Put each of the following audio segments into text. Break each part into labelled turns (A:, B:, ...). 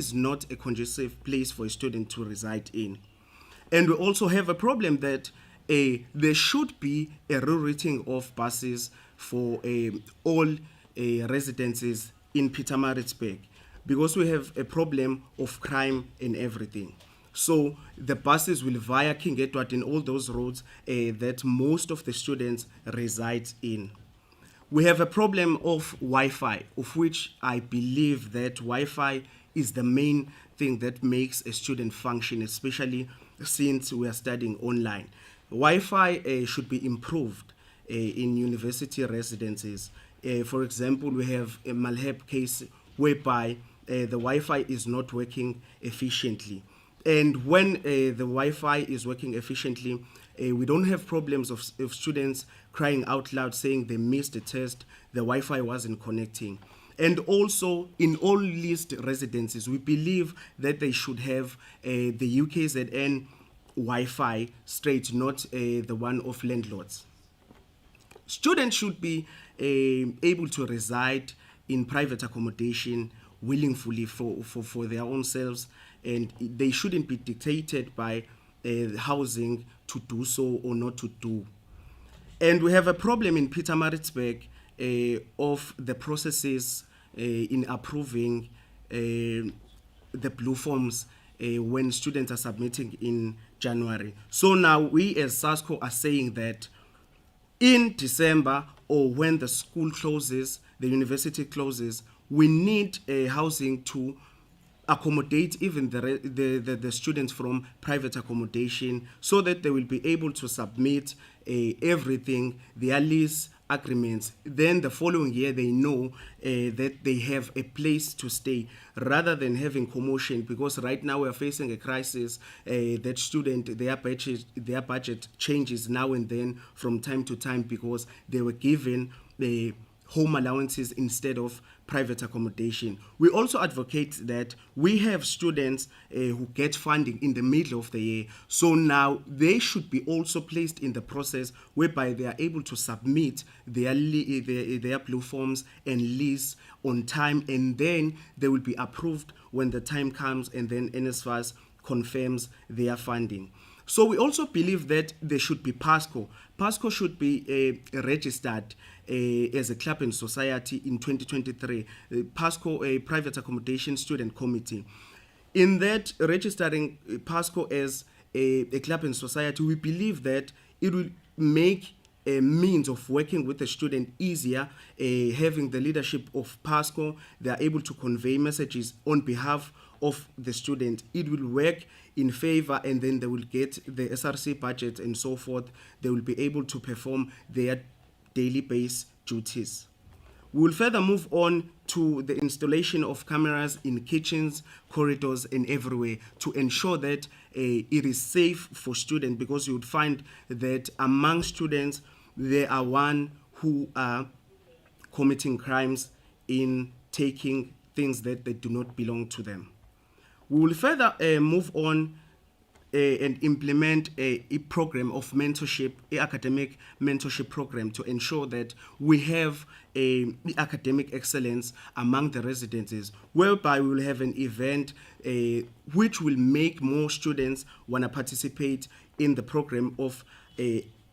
A: is not a conducive place for a student to reside in. And we also have a problem that there should be a rerouting of buses for all residences in Pietermaritzburg, because we have a problem of crime and everything. So the buses will via King Edward in all those roads that most of the students reside in. We have a problem of Wi-Fi, of which I believe that Wi-Fi is the main thing that makes a student function, especially since we are studying online. Wi-Fi should be improved in university residences. For example, we have a Malhab case whereby the Wi-Fi is not working efficiently. And when the Wi-Fi is working efficiently, we don't have problems of students crying out loud saying they missed a test, the Wi-Fi wasn't connecting. And also, in all leased residences, we believe that they should have the UKZN Wi-Fi straight, not the one of landlords. Students should be able to reside in private accommodation willingly for their own selves, and they shouldn't be dictated by housing to do so or not to do. And we have a problem in Pietermaritzburg of the processes in approving the blue forms when students are submitting in January. So now we as SASCO are saying that in December, or when the school closes, the university closes, we need housing to accommodate even the students from private accommodation, so that they will be able to submit everything, their lease agreements. Then the following year they know that they have a place to stay, rather than having commotion, because right now we are facing a crisis that student, their budget changes now and then from time to time, because they were given the home allowances instead of private accommodation. We also advocate that we have students who get funding in the middle of the year. So now they should be also placed in the process whereby they are able to submit their blue forms and lease on time, and then they will be approved when the time comes, and then NSFAS confirms their funding. So we also believe that there should be PASCO. PASCO should be registered as a club and society in 2023. PASCO, a private accommodation student committee. In that, registering PASCO as a club and society, we believe that it will make a means of working with the student easier. Having the leadership of PASCO, they are able to convey messages on behalf of the student. It will work in favor, and then they will get the SRC budget and so forth. They will be able to perform their daily base duties. We will further move on to the installation of cameras in kitchens, corridors, and everywhere to ensure that it is safe for students, because you would find that among students there are one who are committing crimes in taking things that they do not belong to them. We will further move on and implement a program of mentorship, a academic mentorship program, to ensure that we have academic excellence among the residences, whereby we will have an event which will make more students want to participate in the program of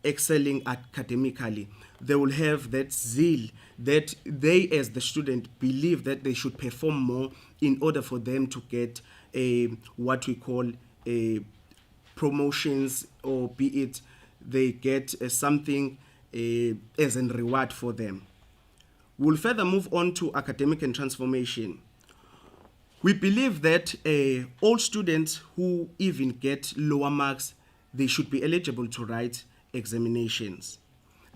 A: excelling academically. They will have that zeal that they, as the student, believe that they should perform more in order for them to get what we call promotions, or be it they get something as a reward for them. We'll further move on to academic and transformation. We believe that all students who even get lower marks, they should be eligible to write examinations,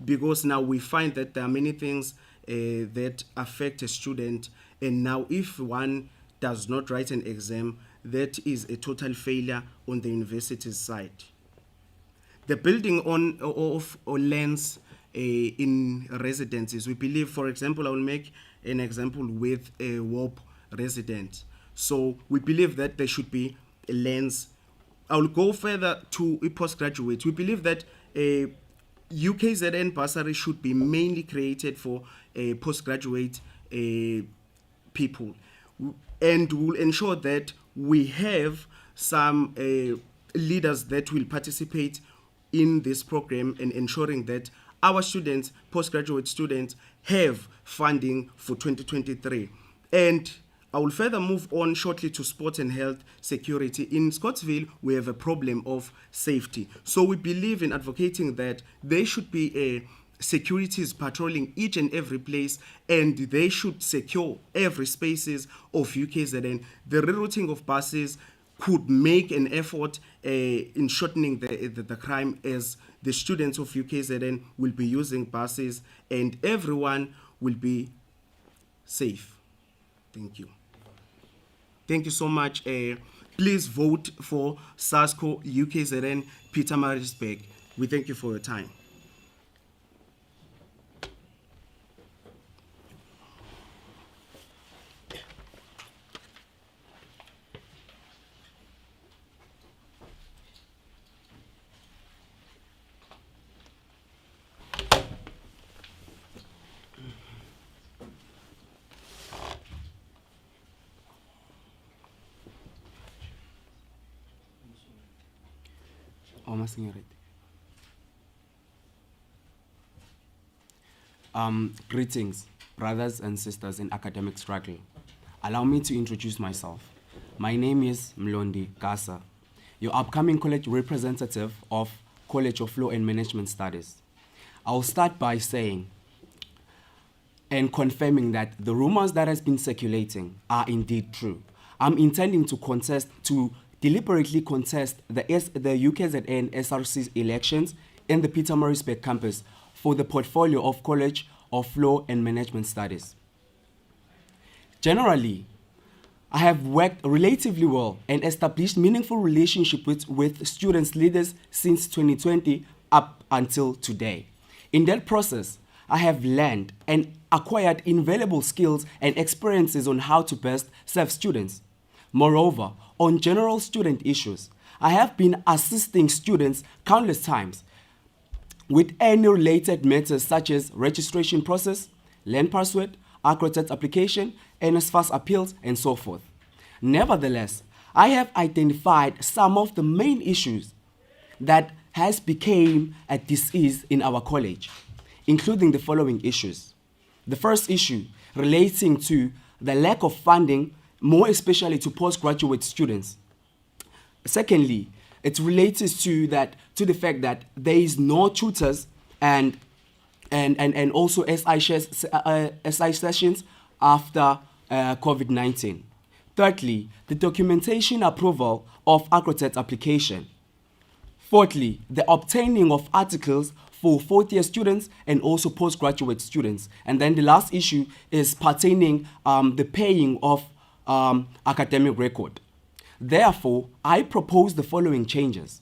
A: because now we find that there are many things that affect a student, and now if one does not write an exam, that is a total failure on the university's side. The building of lands in residences, we believe, for example, I will make an example with a WARP resident. So we believe that there should be lands. I will go further to a postgraduate. We believe that a UKZN bursary should be mainly created for postgraduate people. and we'll ensure that we have some leaders that will participate in this program and ensuring that our students, postgraduate students, have funding for 2023. And I will further move on shortly to sport and health security. In Scottsville, we have a problem of safety. So we believe in advocating that there should be a securities patrolling each and every place, and they should secure every spaces of UKZN. The rerouting of buses could make an effort in shortening the crime, as the students of UKZN will be using buses and everyone will be safe. Thank you. Thank you so much. Please vote for SASCO UKZN Peter Marisbeck. We thank you for your time.
B: Greetings, brothers and sisters in academic struggle. Allow me to introduce myself. My name is Mlondi Gasa, your upcoming college representative of College of Law and Management Studies. I'll start by saying and confirming that the rumors that has been circulating are indeed true. I'm intending to deliberately contest the UKZN SRC elections in the Peter Marisbeck campus for the portfolio of College of Law and Management Studies. Generally, I have worked relatively well and established meaningful relationships with students leaders since 2020 up until today. In that process, I have learned and acquired invaluable skills and experiences on how to best serve students. Moreover, on general student issues, I have been assisting students countless times with any related matters such as registration process, land password, accredited application, NSFAS appeals, and so forth. Nevertheless, I have identified some of the main issues that has become a disease in our college, including the following issues. The first issue relating to the lack of funding, more especially to postgraduate students. Secondly, it relates to the fact that there is no tutors and also SI sessions after COVID-19. Thirdly, the documentation approval of accredited application. Fourthly, the obtaining of articles for fourth-year students and also postgraduate students. And then the last issue is pertaining the paying of academic record. Therefore, I propose the following changes.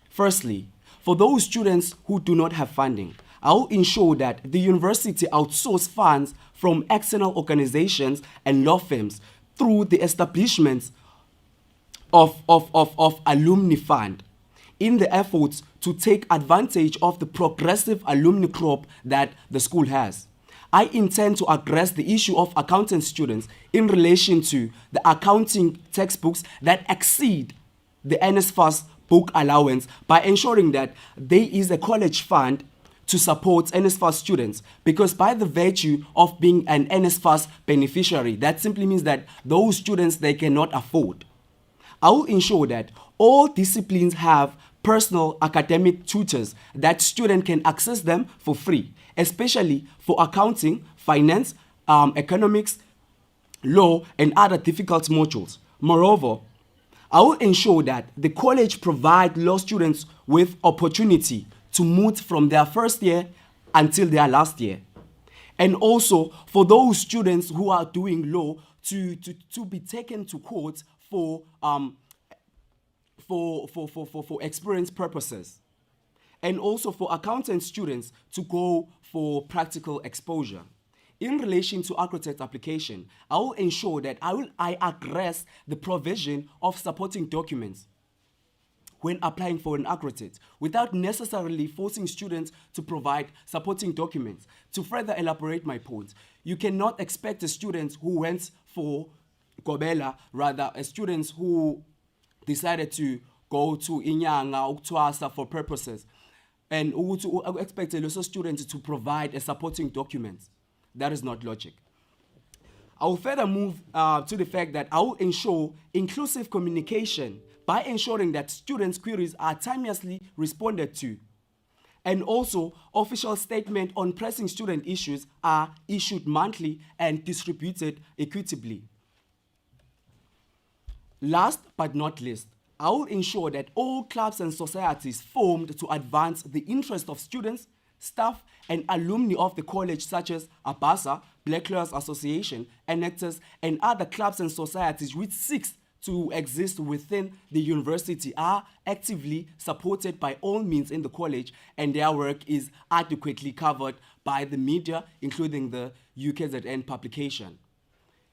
B: Firstly, for those students who do not have funding, I will ensure that the university outsource funds from external organizations and law firms through the establishment of alumni fund in the efforts to take advantage of the progressive alumni crop that the school has. I intend to address the issue of accounting students in relation to the accounting textbooks that exceed the NSFAS book allowance by ensuring that there is a college fund to support NSFAS students, because by the virtue of being an NSFAS beneficiary, that simply means that those students they cannot afford. I will ensure that all disciplines have personal academic tutors that students can access them for free, especially for accounting, finance, economics, law, and other difficult modules. Moreover, I will ensure that the college provides law students with opportunity to move from their first year until their last year. And also for those students who are doing law to be taken to court for experience purposes. And also for accountant students to go for practical exposure. In relation to accredited application, I will ensure that I address the provision of supporting documents when applying for an accredited, without necessarily forcing students to provide supporting documents. To further elaborate my point, you cannot expect a student who went for Gobela, rather, students who decided to go to Inyanga, Uktwasa for purposes, and who expect also students to provide a supporting document. That is not logic. I will further move to the fact that I will ensure inclusive communication by ensuring that students' queries are timeously responded to. And also, official statements on pressing student issues are issued monthly and distributed equitably. Last but not least, I will ensure that all clubs and societies formed to advance the interest of students, staff, and alumni of the college, such as ABASA, Black Lawyers Association, Enactors, and other clubs and societies which seeks to exist within the university, are actively supported by all means in the college, and their work is adequately covered by the media, including the UKZN publication.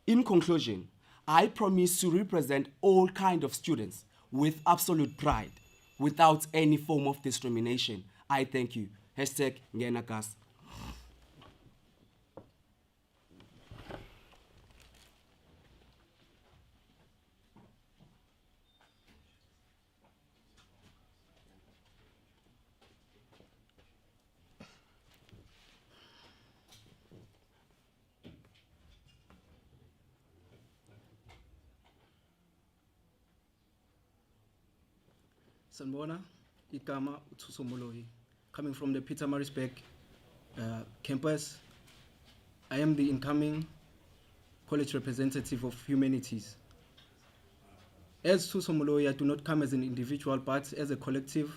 B: In conclusion, I promise to represent all kinds of students with absolute pride, without any form of discrimination. I thank you. #Ngenakas.
C: Sanbona, Ikama Utsumolohi. Coming from the Pietermaritzburg campus, I am the incoming college representative of humanities. As Tusomolohi, I do not come as an individual, but as a collective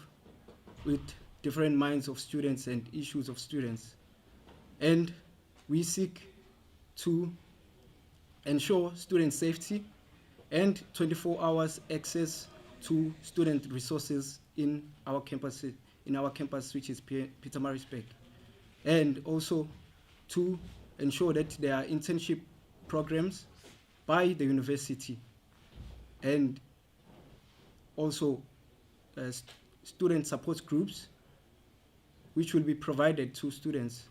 C: with different minds of students and issues of students. And we seek to ensure student safety and 24 hours access to student resources in our campus, which is Pietermaritzburg, and also to ensure that there are internship programs by the university, and also student support groups which will be provided to students.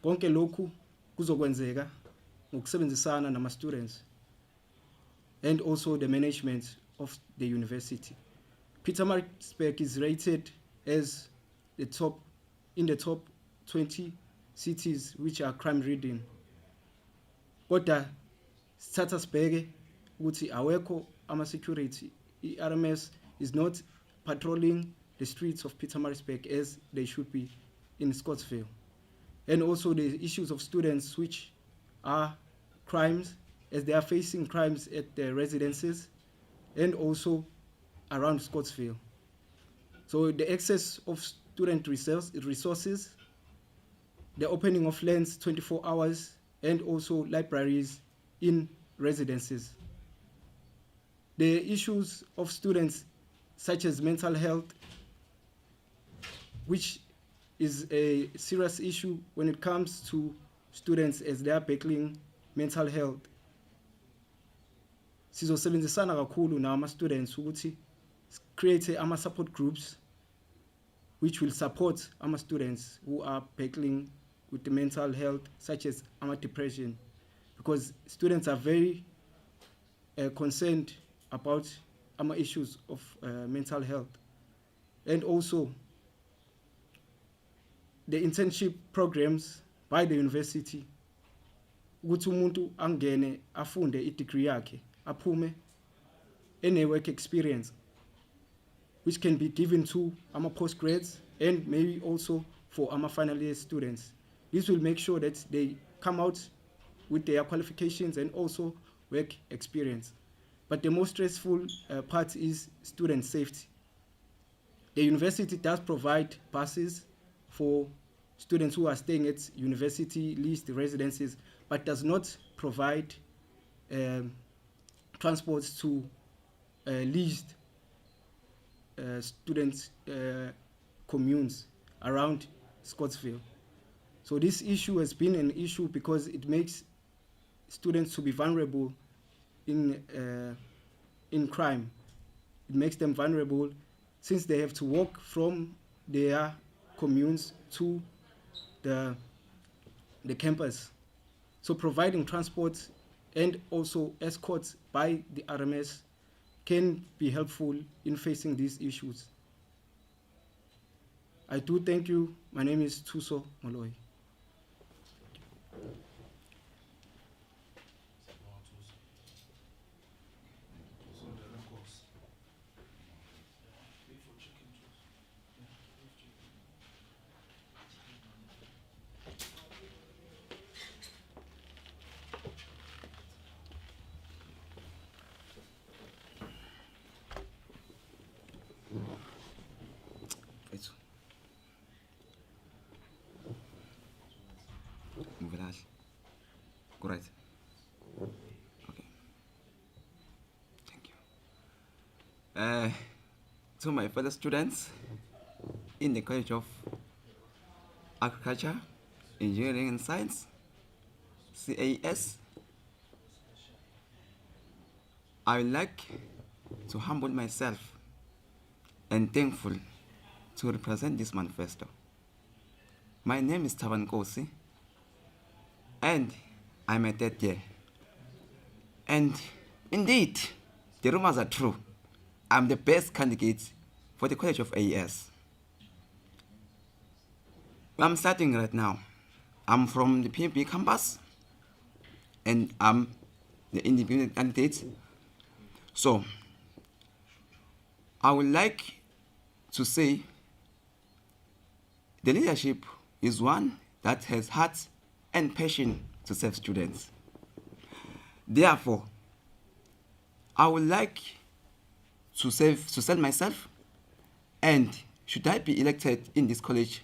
C: Konke lokhu kuzokwenzeka ngokusebenzisana nama students and also the management of the university. Pietermaritzburg is rated as in the top 20 cities which are crime ridden. Kodwa sithatha sibheke ukuthi awekho ama security. RMS is not patrolling the streets of Pietermaritzburg as they should be in Scottsville. And also the issues of students which are crimes, as they are facing crimes at their residences and also around Scottsville. So the access of student resources, the opening of lands 24 hours, and also libraries in residences. The issues of students such as mental health, which is a serious issue when it comes to students as they are battling mental health. Sizosebenzisana kakhulu nama students ukuthi create ama support groups which will support ama students who are battling with the mental health, such as ama depression, because students are very concerned about ama issues of mental health. And also the internship programs by the university, ukuthi umuntu angene afunde i-degree yakhe aphume ene work experience which can be given to our postgrads and maybe also for our final year students. This will make sure that they come out with their qualifications and also work experience. But the most stressful part is student safety. The university does provide buses for students who are staying at university leased residences, but does not provide transports to leased student communes around Scottsville. So this issue has been an issue because it makes students to be vulnerable in crime. It makes them vulnerable since they have to walk from their communes to the campus. So providing transport and also escorts by the RMS can be helpful in facing these issues. I do thank you. My name is Tuso Moloi.
D: Correct. Okay. Thank you. To my fellow students in the College of Agriculture, Engineering and Science, CAS, I would like to humble myself and thankful to represent this manifesto. My name is Taban Kosi, and I'm a third year. And indeed, the rumors are true. I'm the best candidate for the College of AES. I'm starting right now. I'm from the PMP campus, and I'm the independent candidate. So, I would like to say the leadership is one that has heart and passion to serve students. Therefore, I would like to sell myself, and should I be elected in this college,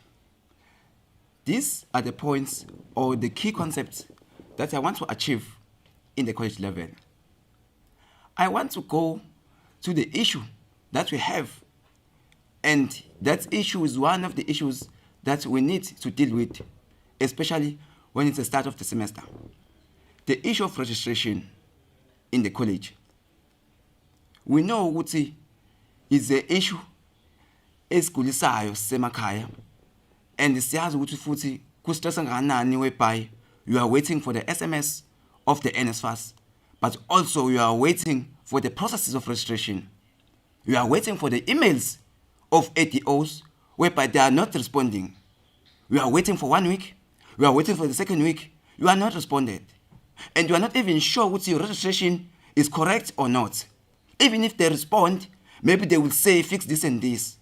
D: these are the points or the key concepts that I want to achieve in the college level. I want to go to the issue that we have, and that issue is one of the issues that we need to deal with, especially when it's the start of the semester. The issue of registration in the college. We know ukuthi is the issue esigulisayo semakhaya, and siyazi ukuthi futhi kustress kangakanani whereby you are waiting for the SMS of the NSFAS, but also you are waiting for the processes of registration. You are waiting for the emails of ATOs whereby they are not responding. You are waiting for 1 week. You are waiting for the second week. You are not responded. And you are not even sure what your registration is correct or not. Even if they respond, maybe they will say fix this and this.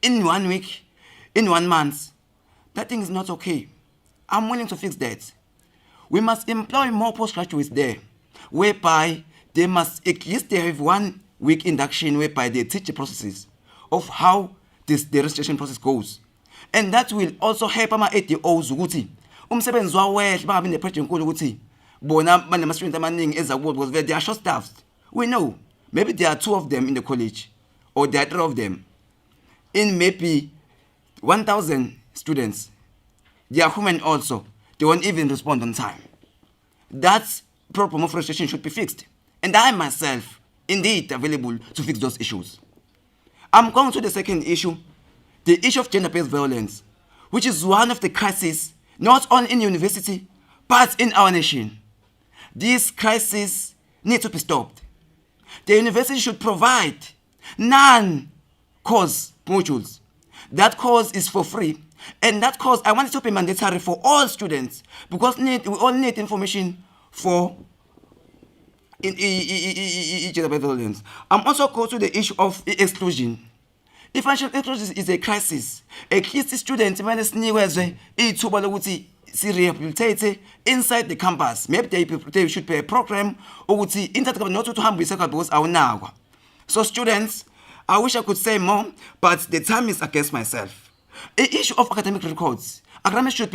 D: In 1 week, in 1 month, that thing is not okay. I'm willing to fix that. We must employ more postgraduates there, whereby they must at least have 1 week induction whereby they teach the processes of how the registration process goes. And that will also help ama-ADOs ukuthi umsebenzi wawehle bangabi ne-pressure enkulu ukuthi bona banama-student amaningi ezakubo because they are short-staffed. We know maybe there are 2 of them in the college, or there are 3 of them. In maybe 1,000 students, they are human also. They won't even respond on time. That problem of registration should be fixed. And I myself, indeed, available to fix those issues. I'm going to the second issue, the issue of gender-based violence, which is one of the crises, not only in university, but in our nation. These crises need to be stopped. The university should provide non-course modules. That course is for free. And that course, I want it to be mandatory for all students, because we all need information for gender-based violence. I'm also going to the issue of exclusion. Financial exclusion is a crisis. At least the students rehabilitate inside the campus. Maybe they should pay a program or not to harm because our now. So students, I wish I could say more, but the time is against myself. The issue of academic records. Academic should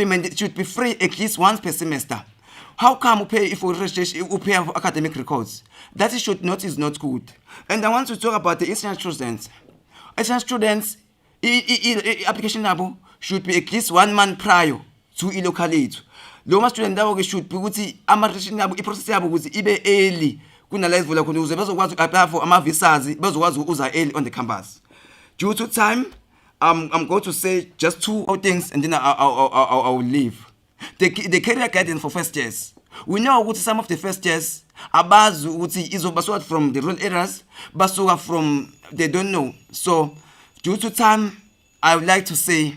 D: be free at least once per semester. How come we pay for registration? We pay for academic records. That is not good. And I want to talk about the international students. International students, application level should be at least 1 month prior to localate. Loma student level should be ukuthi ama-registration yabo process yabo ukuthi ibe early kunala ivula khona ukuze bezokwazi apply for ama-visas bezokwazi uza early on the campus. Due to time, I'm going to say just 2 things and then I will leave. The career guidance for first years. We know ukuthi some of the first years abazi ukuthi izobasuka from the rural areas, basuka from they don't know. So due to time, I would like to say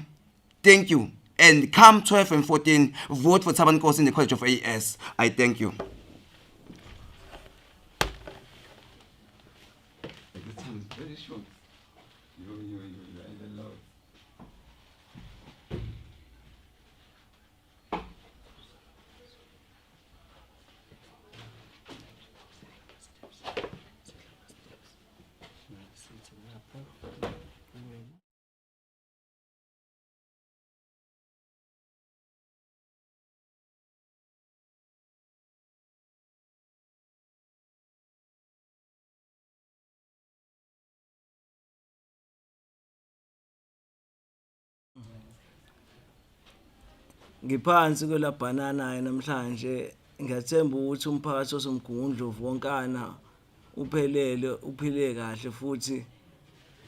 D: thank you. And come 12 and 14, vote for Taban Nkosi in the College of AES. I thank you. The time is very short. You
E: Ngiphansi kwelabhanana namhlanje ngiyathemba ukuthi umphakathi osomgungundlovu wonkana uphile kahle futhi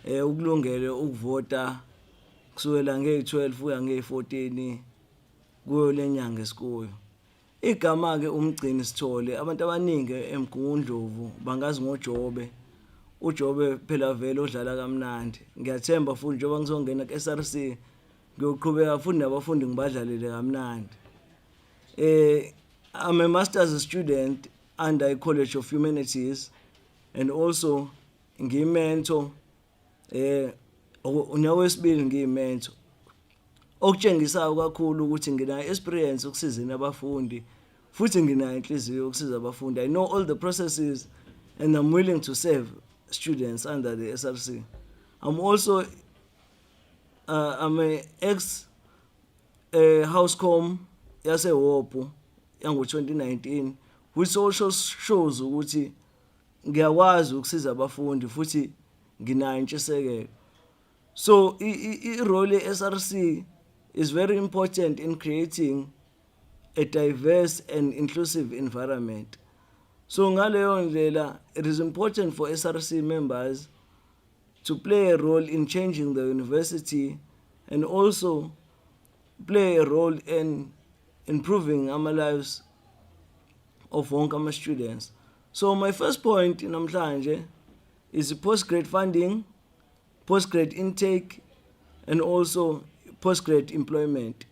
E: ukulungele ukuvota kusukela nge-12 kuya nge-14 kuyo lenyanga esikuyo. Igama ke umgcini Sithole, abantu abaningi emgungundlovu bangazi ngoJobe. uJobe phela vele odlala kamnandi. Ngiyathemba futhi njengoba ngizongena ku-SRC ngiyoqhubeka futhi nabafundi ngibadlalele kamnandi. I'm a master's student under a College of Humanities and also ngiyimentor unyaka wesibili ngiyimentor. Okutshengisayo kakhulu ukuthi nginayo experience ukusizeni abafundi futhi nginayo inhliziyo ukusiza abafundi. I know all the processes and I'm willing to serve students under the SRC. I'm also I'm a ex housecom yaseWopo yango 2019, which also shows ukuthi ngiyakwazi ukusiza abafundi futhi nginayo intshisekelo. So i-role SRC is very important in creating a diverse and inclusive environment. So ngaleyo ndlela, it is important for SRC members to play a role in changing the university and also play a role in improving our lives of our students. So my first point namhlanje is postgrad funding, postgrad intake, and also postgrad employment.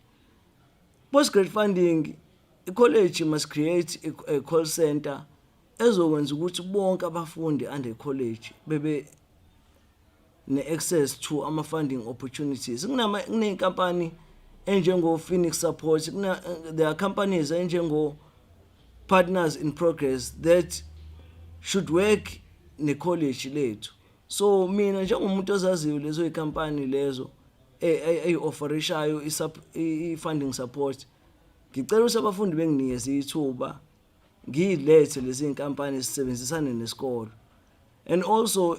E: Postgrad funding, the college must create a call center ezokwenza ukuthi bonke abafundi under college bebe ne-access to ama-funding opportunities. Kuney'nkampani enjengo-Phoenix Support, there are companies enjengo-Partners in Progress that should work ne-college lethu. So mina njengomuntu ozaziyo lezo y'kampani lezo offerishayo i-funding support, ngicela ukuthi abafundi benginikeze ithuba ngilethe lezi y'nkampani sisebenzisane nesikolo. And also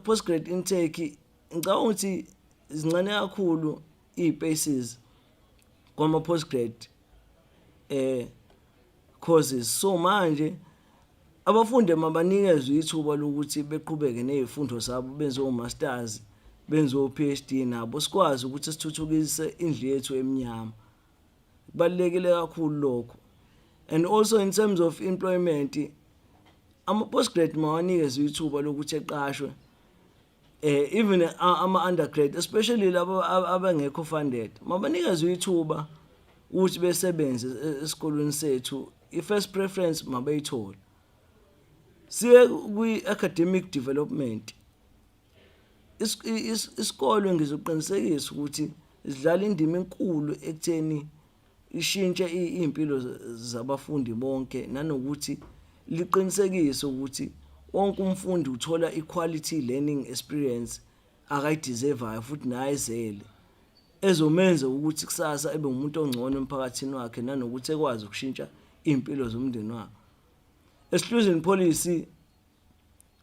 E: postgrad intake, ngicabanga ukuthi zincane kakhulu iy'paces kwama-postgrad courses. So manje abafundi mabanikezwe ithuba lokuthi beqhubeke ney'fundo zabo, benze o-masters, benze o-PhD, nabo sikwazi ukuthi sithuthukise indlu yethu emnyama. Kubalulekile kakhulu lokho. And also in terms of employment, ama-postgrad mawanikezwe ithuba lokuthi eqashwe, even ama-undergrad, especially labo abangekho funded, mabanikezwe ithuba ukuthi besebenze esikolweni sethu. I-first preference mabayithole. Siye kwi-academic development, isikole ngizoqinisekisa ukuthi sidlala indima enkulu ekutheni ishintshe iy'mpilo zabafundi bonke, nanokuthi liqinisekise ukuthi wonke umfundi uthola i-quality learning experience akayideservayo futhi nayizele, ezomenza ukuthi kusasa ebe umuntu ongcono emphakathini wakhe, nanokuthi ekwazi ukushintsha iy'mpilo zomndeni wakhe. Exclusion policy,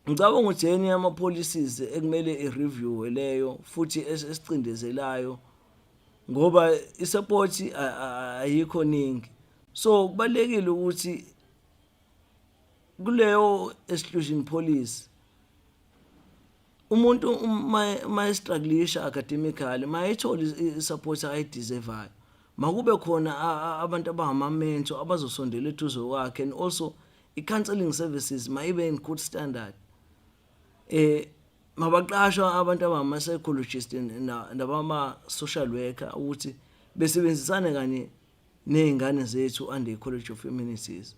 E: ngicabanga ukuthi enye yama-policies ekumele i-review leyo futhi esicindezelayo ngoba i-support ayikho ningi. So kubalulekile ukuthi kuleyo exclusion policy umuntu ma strugglisha academically mayithole i-support ayideservayo, makube khona abantu abangama-mentor abazosondela eduze kwakhe, and also i-counseling services mayibe in good standard. Mabaqashwa abantu abama-psychologist nabama-social worker ukuthi besebenzisane kanye ney'ngane zethu under i-College of Humanities.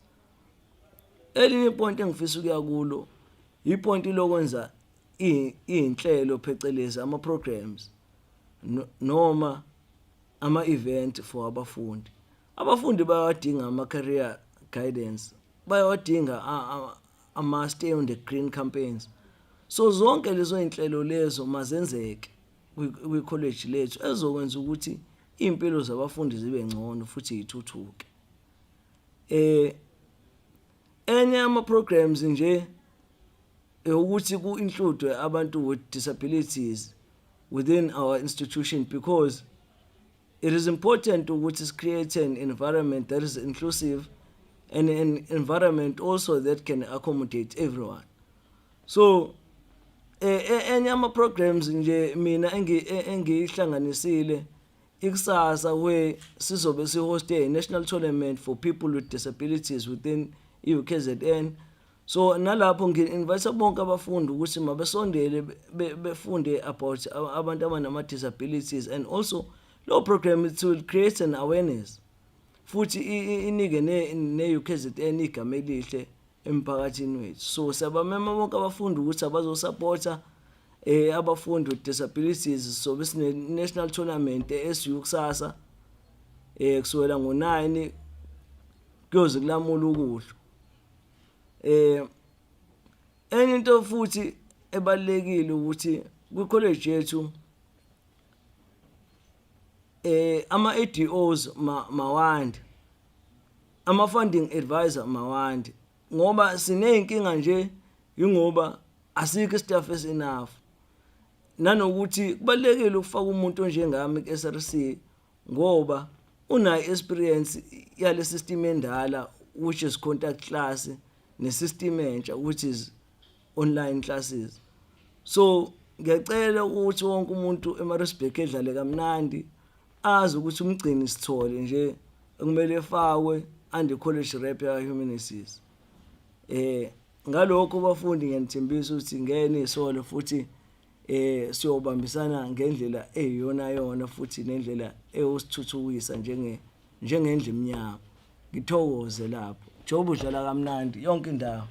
E: Elinye ipoint engifisa ukuya kulo ipoint lokwenza iy'nhlelo phecelezi ama-programs noma ama-event for abafundi. Abafundi bayawadinga ama-career guidance, bayawadinga ama-stay on the green campaigns. So zonke lezo iy'nhlelo lezo mazenzeke kwi-college lethu ezokwenza ukuthi iy'mpilo zabafundi zibe ngcono futhi yithuthuke. Enye ama-programs nje ukuthi ku-include abantu with disabilities within our institution, because it is important ukuthi create an environment that is inclusive and an environment also that can accommodate everyone. So enye ama-programs nje mina engihlanganisile ikusasa where sizobe sihoste a national tournament for people with disabilities within i-UKZN. So nalapho ngi-invite bonke abafundi ukuthi mabesondele befunde about abantu abanama-disabilities, and also lo program it will create an awareness futhi inike ne-UKZN igama elihle emphakathini wethu. So siyabamema bonke abafundi ukuthi abazosupporta abafundi with disabilities. So besine-national tournament eSU kusasa kusukela ngo-9 kuyoze kulamula ukudla. Enye into futhi ebalekile ukuthi kwi-college yethu ama-ADOs mawande, ama-funding advisor mawande, ngoba siney'nkinga nje yingoba asikho staff enough. Nanokuthi kubalekile ukufaka umuntu onjengami ku-SRC ngoba unayo experience yale system endala, which is contact class, ne-system entsha which is online classes. So ngiyacela ukuthi wonke umuntu eMaritzburg edlale kamnandi azi ukuthi umgcini sithole nje ekumele efakwe under college rep ya-humanities. Ngalokho bafundi ngiyanithembisa ukuthi ngene isolo futhi siyobambisana ngendlela eyiyona futhi nendlela eyosithuthukisa njengendle emnyama. Ngithokoze lapho njengoba udlala kamnandi yonke indawo.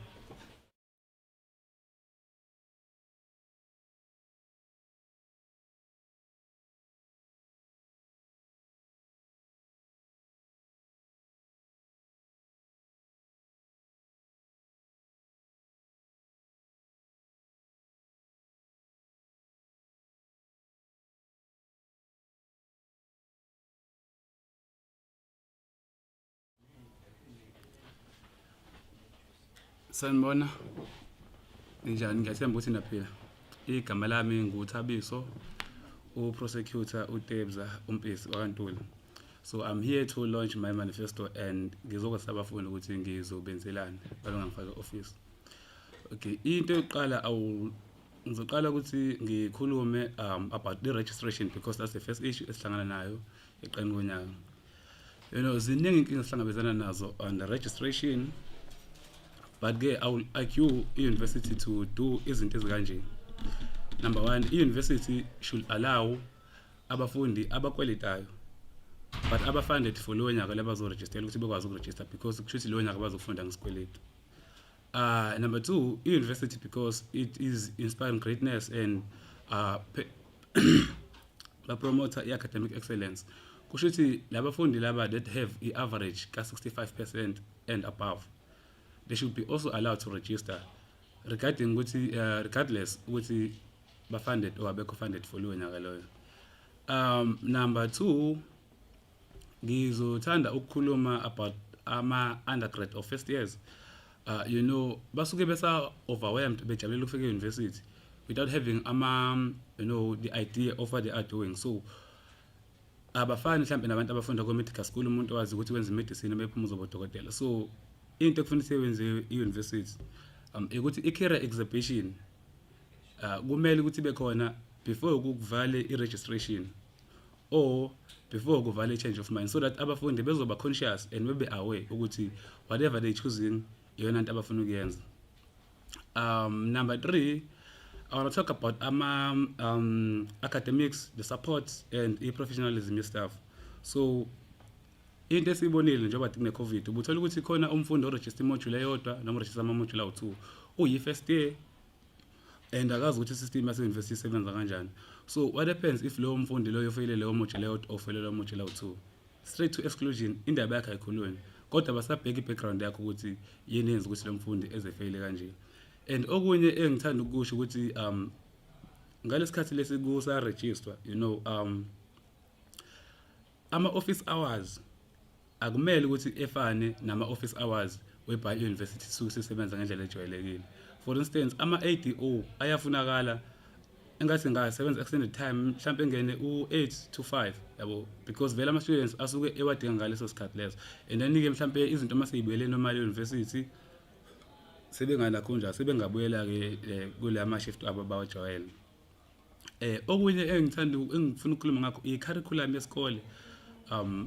F: Sanibona. Njani, ngiyathemba ukuthi naphila. Igama lami nguThabiso, uprosecutor uTebza uMpisi waKaNtuli. So I'm here to launch my manifesto and ngizokwasa abafundi ukuthi ngizobenzelana balo ngangifaka office. Okay, into yokuqala ngizoqala ukuthi ngikhulume about the registration, because that's the first issue esihlangana nayo eqeni konyaka. You know, ziningi inkinga esihlangabezana nazo on the registration. But I will like you university to do izinto ezikanje. Number one, university should allow abafundi abakweletayo but aba-funded for lowo nyaka labazorejistela ukuthi bekwazi ukuregister, because kushuthi lowo nyaka bazofunda ngesikweletu. Number two, university, because it is inspiring greatness and promote academic excellence. Kushuthi labafundi laba that have the average ka 65% and above, they should be also allowed to register regarding regardless ukuthi ba-funded or abekho-funded for lowo nyaka loyo. Number two, ngizothanda ukukhuluma about ama-undergrad of first years. You know, basuke besa overwhelmed bejabulela ukufika e-university without having the idea of what they are doing. So abafani mhlambe nabantu abafunda ku-medical school umuntu wazi ukuthi wenza medicine bephuma uzobodokotela. So into ekufanele wenze e-university ukuthi i-career exhibition kumele ukuthi ibe khona before ukuvale i-registration, or before kuvala change of mind, so that abafundi bezoba conscious and bebe aware ukuthi whatever they choosing iyona into abafuna ukuyenza. Number 3, I want to talk about academics, the support and professionalism staff. So into esibonile njengoba kune COVID ubuthola ukuthi khona umfundi oregister module eyodwa noma register ama module awu2 uyi first year and akazi ukuthi system yase university isebenza kanjani. So what happens if lowo mfundi loyo faile leyo module eyodwa or faile leyo module awu2? Straight to exclusion, indaba yakhe ayikhuluni. Kodwa basabheka i-background yakho ukuthi yini yenza ukuthi lo mfundi eze faile kanje. And okunye engithanda ukusho ukuthi ngalesikhathi lesikusa register, you know, ama office hours akumele ukuthi efane nama office hours whereby university sukusebenza ngendlela ejwayelekile. For instance, ama ADO ayafunakala engathi ngasebenza extended time mhlawumbe ngene u8 to 5 yabo, because vele ama students asuke ewadinga ngaleso sikhathi leso, and then ke mhlawumbe izinto maseyibuyele normal university sebenganakho nje sebengabuyela ke kule ama shift abo bawajwayele. Okunye engifuna ukukhuluma ngakho i-curriculum yesikole.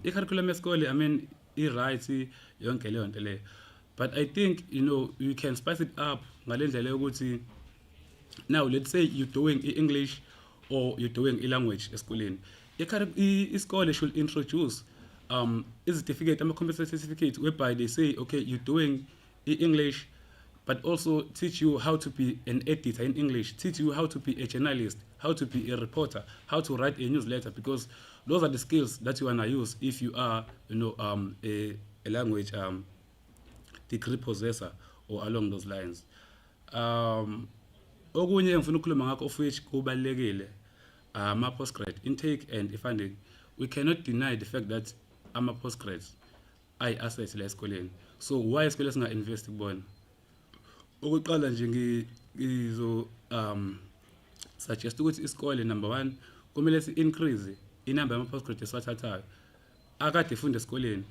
F: I-curriculum yesikole, I mean, i-right yonke leyo nto le, but I think, you know, you can spice it up ngalendlela yokuthi now let's say you're doing English or you're doing language esikoleni. Isikole should introduce certificate, ama competency certificate, whereby they say, okay, you're doing English, but also teach you how to be an editor in English, teach you how to be a journalist, how to be a reporter, how to write a newsletter, because those are the skills that you wanna use if you are, you know, a language degree possessor or along those lines. Okunye engifuna ukukhuluma ngakho of which kubalekile ama postgrad intake and funding. We cannot deny the fact that ama postgrads ay assets la esikoleni. So why isikole singa invest kubona? Ukuqala nje ngizo suggest ukuthi isikole number 1 kumele si increase inamba yama postgrad esathathayo akade efunda esikoleni.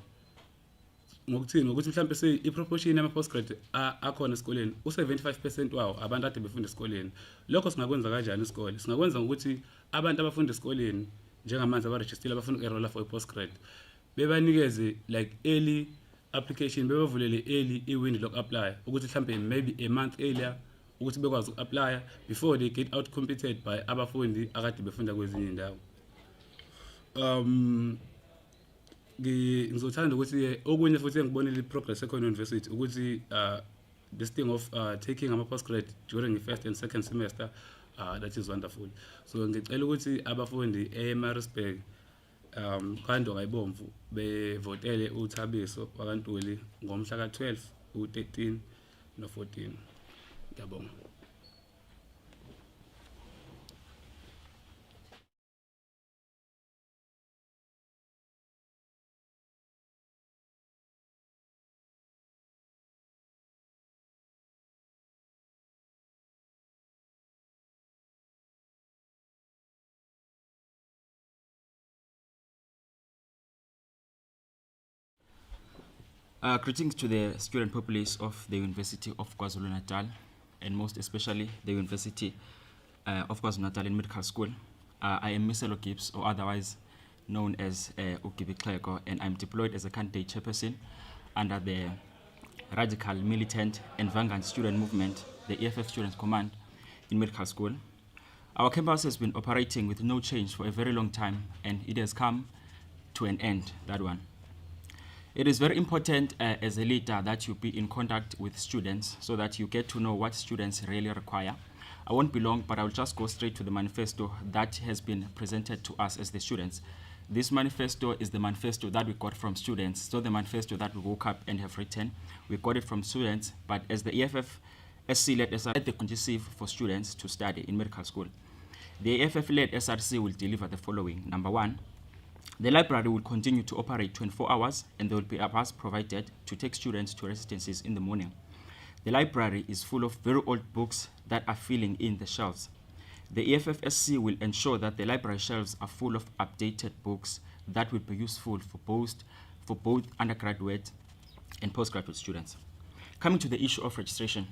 F: Ngokuthini ukuthi mhlawumbe se iproportion yama postgrad akhona esikoleni u75% wawo abantu ade befunda esikoleni. Lokho singakwenza kanjani isikole? Singakwenza ngokuthi abantu abafunda esikoleni njengamanje abaregister abafuna enroll for postgrad bebanikeze like early application, bebavulele early i-window loku-apply ukuthi mhlawumbe maybe a month earlier ukuthi bekwazi uku-apply before they get out competed by abafundi akade befunda kwezinye indawo. Ngizothanda ukuthi okunye futhi engibonile progress ekhona university ukuthi this thing of taking ama postgrad during the first and second semester, that is wonderful. So ngicela ukuthi abafundi eMaritzburg kanti ngayibomvu bevotele uThabiso wakantuli ngomhla ka12, u13 no14. Ngiyabonga.
B: Greetings to the student populace of the University of KwaZulu-Natal, and most especially the University of KwaZulu-Natal in Medical School. I am Mr. Gibbs, or otherwise known as Ukzn, and I'm deployed as a candidate chairperson under the radical, militant, and vanguard student movement, the EFF Students Command in Medical School. Our campus has been operating with no change for a very long time, and it has come to an end, that one. It is very important as a leader that you be in contact with students so that you get to know what students really require. I won't be long, but I will just go straight to the manifesto that has been presented to us as the students. This manifesto is the manifesto that we got from students, so the manifesto that we woke up and have written. We got it from students, but as the EFF SC-led SRC, the conducive for students to study in medical school. The EFF-led SRC will deliver the following. Number 1, the library will continue to operate 24 hours, and there will be a bus provided to take students to residencies in the morning. The library is full of very old books that are filling in the shelves. The EFF-SC will ensure that the library shelves are full of updated books that will be useful for both undergraduate and postgraduate students. Coming to the issue of registration,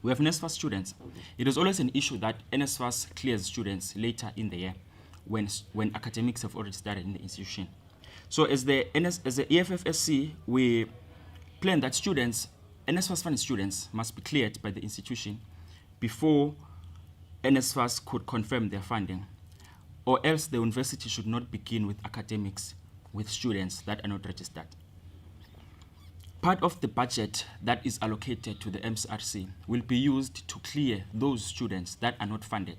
B: we have NSFAS students. It is always an issue that NSFAS clears students later in the year. when academics have already started in the institution. So as the EFFSC, we plan that NSFAS funded students must be cleared by the institution before NSFAS could confirm their funding, or else the university should not begin with academics with students that are not registered. Part of the budget that is allocated to the MSRC will be used to clear those students that are not funded,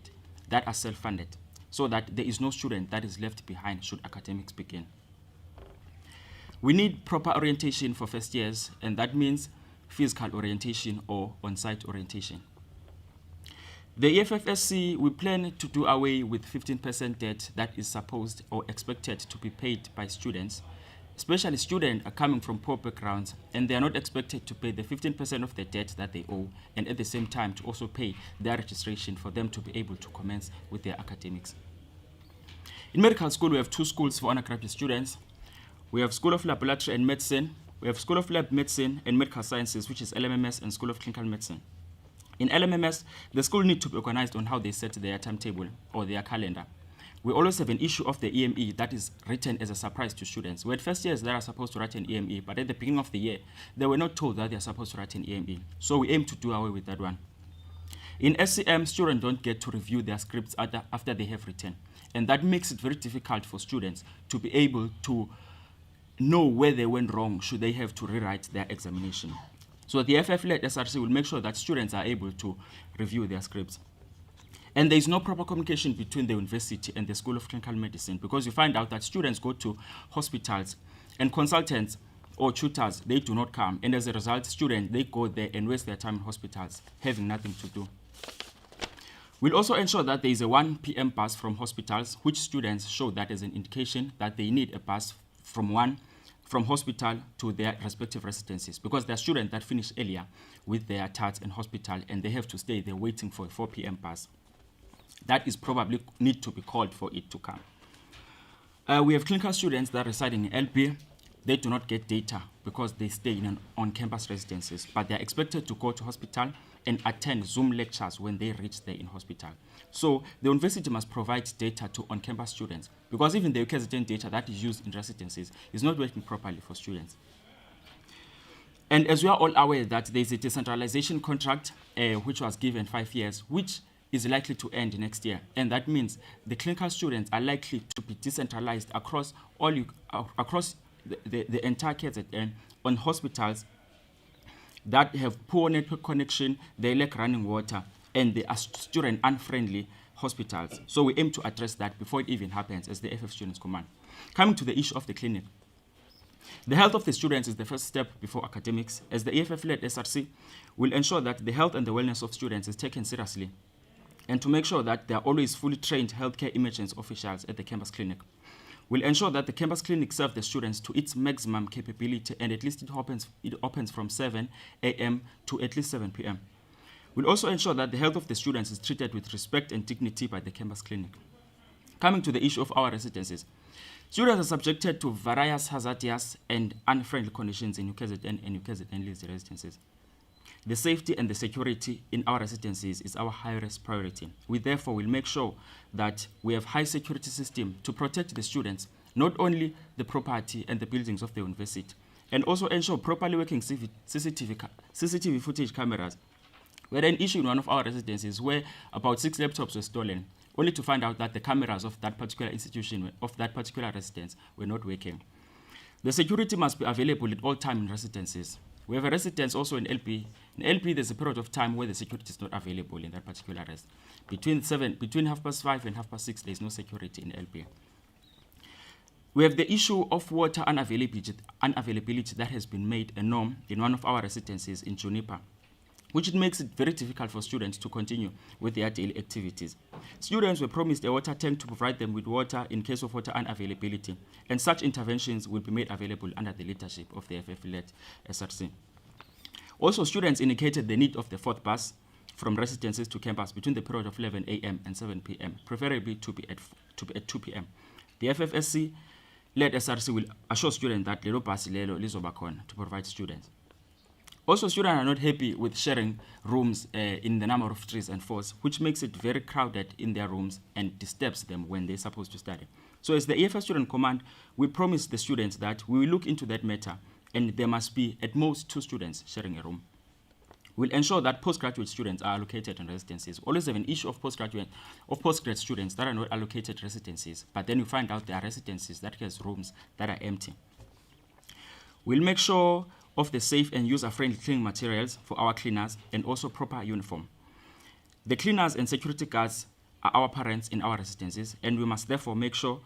B: that are self-funded, so that there is no student that is left behind should academics begin. We need proper orientation for first years, and that means physical orientation or on-site orientation. The EFFSC, we plan to do away with 15% debt that is supposed or expected to be paid by students, especially students are coming from poor backgrounds, and they are not expected to pay the 15% of the debt that they owe, and at the same time to also pay their registration for them to be able to commence with their academics. In medical school, we have 2 schools for undergraduate students. We have School of Laboratory and Medicine. We have School of Lab Medicine and Medical Sciences, which is LMMS, and School of Clinical Medicine. In LMMS, the school need to be organized on how they set their timetable or their calendar. We always have an issue of the EME that is written as a surprise to students. We had first years that are supposed to write an EME, but at the beginning of the year, they were not told that they are supposed to write an EME. So we aim to do away with that one. In SCM, students don't get to review their scripts after they have written. And that makes it very difficult for students to be able to know where they went wrong should they have to rewrite their examination. So the FF-led SRC will make sure that students are able to review their scripts. And there is no proper communication between the university and the School of Clinical Medicine, because you find out that students go to hospitals and consultants or tutors, they do not come. And as a result, students, they go there and waste their time in hospitals, having nothing to do. We'll also ensure that there is a 1 p.m. bus from hospitals, which students show that as an indication that they need a bus from hospital to their respective residences, because there are students that finish earlier with their TATs in hospital and they have to stay there waiting for a 4 p.m. bus. That is probably need to be called for it to come. We have clinical students that reside in LP. They do not get data because they stay in on-campus residences, but they are expected to go to hospital and attend Zoom lectures when they reach there in hospital. So the university must provide data to on-campus students, because even the Ukzn data that is used in residencies is not working properly for students. And as we are all aware that there is a decentralization contract which was given 5 years, which is likely to end next year. And that means the clinical students are likely to be decentralized across the entire KZN on hospitals that have poor network connection, they lack running water, and they are student unfriendly hospitals. So we aim to address that before it even happens as the FF Students Command. Coming to the issue of the clinic. The health of the students is the first step before academics, as the EFF-led SRC will ensure that the health and the wellness of students is taken seriously, and to make sure that there are always fully trained healthcare emergency officials at the campus clinic. We'll ensure that the campus clinic serves the students to its maximum capability, and at least it opens from 7 a.m. to at least 7 p.m. We'll also ensure that the health of the students is treated with respect and dignity by the campus clinic. Coming to the issue of our residences. Students are subjected to various hazardous and unfriendly conditions in UKZN and UKZN residences. The safety and the security in our residencies is our highest priority. We therefore will make sure that we have high security system to protect the students, not only the property and the buildings of the university, and also ensure properly working CCTV footage cameras. We had an issue in one of our residences where about 6 laptops were stolen, only to find out that the cameras of that particular institution, of that particular residence, were not working. The security must be available at all times in residences. We have a residence also in LP. In LP, there's a period of time where the security is not available in that particular rest. Between 5:30 and 6:30, there's no security in LP. We have the issue of water unavailability that has been made a norm in one of our residences in Juniper, which makes it very difficult for students to continue with their daily activities. Students were promised a water tank to provide them with water in case of water unavailability, and such interventions will be made available under the leadership of the FF-led SRC. Also, students indicated the need of the 4th bus from residences to campus between the period of 11 a.m. and 7 p.m., preferably to be at 2 p.m. The FFSC-led SRC will assure students that lelo bus lelo lizoba khona to provide students. Also, students are not happy with sharing rooms in the number of threes and fours, which makes it very crowded in their rooms and disturbs them when they're supposed to study. So as the EFF Student Command, we promise the students that we will look into that matter and there must be at most 2 students sharing a room. We'll ensure that postgraduate students are allocated in residencies. We always have an issue of postgrad students that are not allocated residencies, but then you find out there are residencies that has rooms that are empty. We'll make sure of the safe and user-friendly cleaning materials for our cleaners and also proper uniform. The cleaners and security guards are our parents in our residences, and we must therefore make sure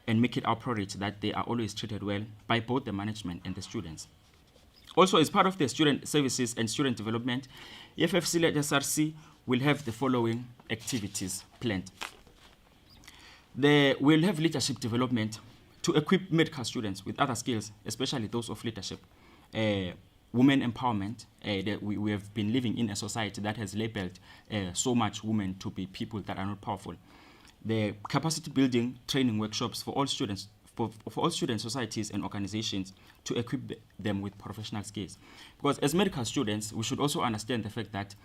B: and make it our priority that they are always treated well by both the management and the students. Also, as part of the student services and student development, EFF Src will have the following activities planned. We'll have leadership development to equip medical students with other skills, especially those of leadership. Women empowerment, that we have been living in a society that has labeled so much women to be people that are not powerful. The capacity building training workshops for all students, for all student societies and organizations to equip them with professional skills. Because as medical students, we should also understand the fact that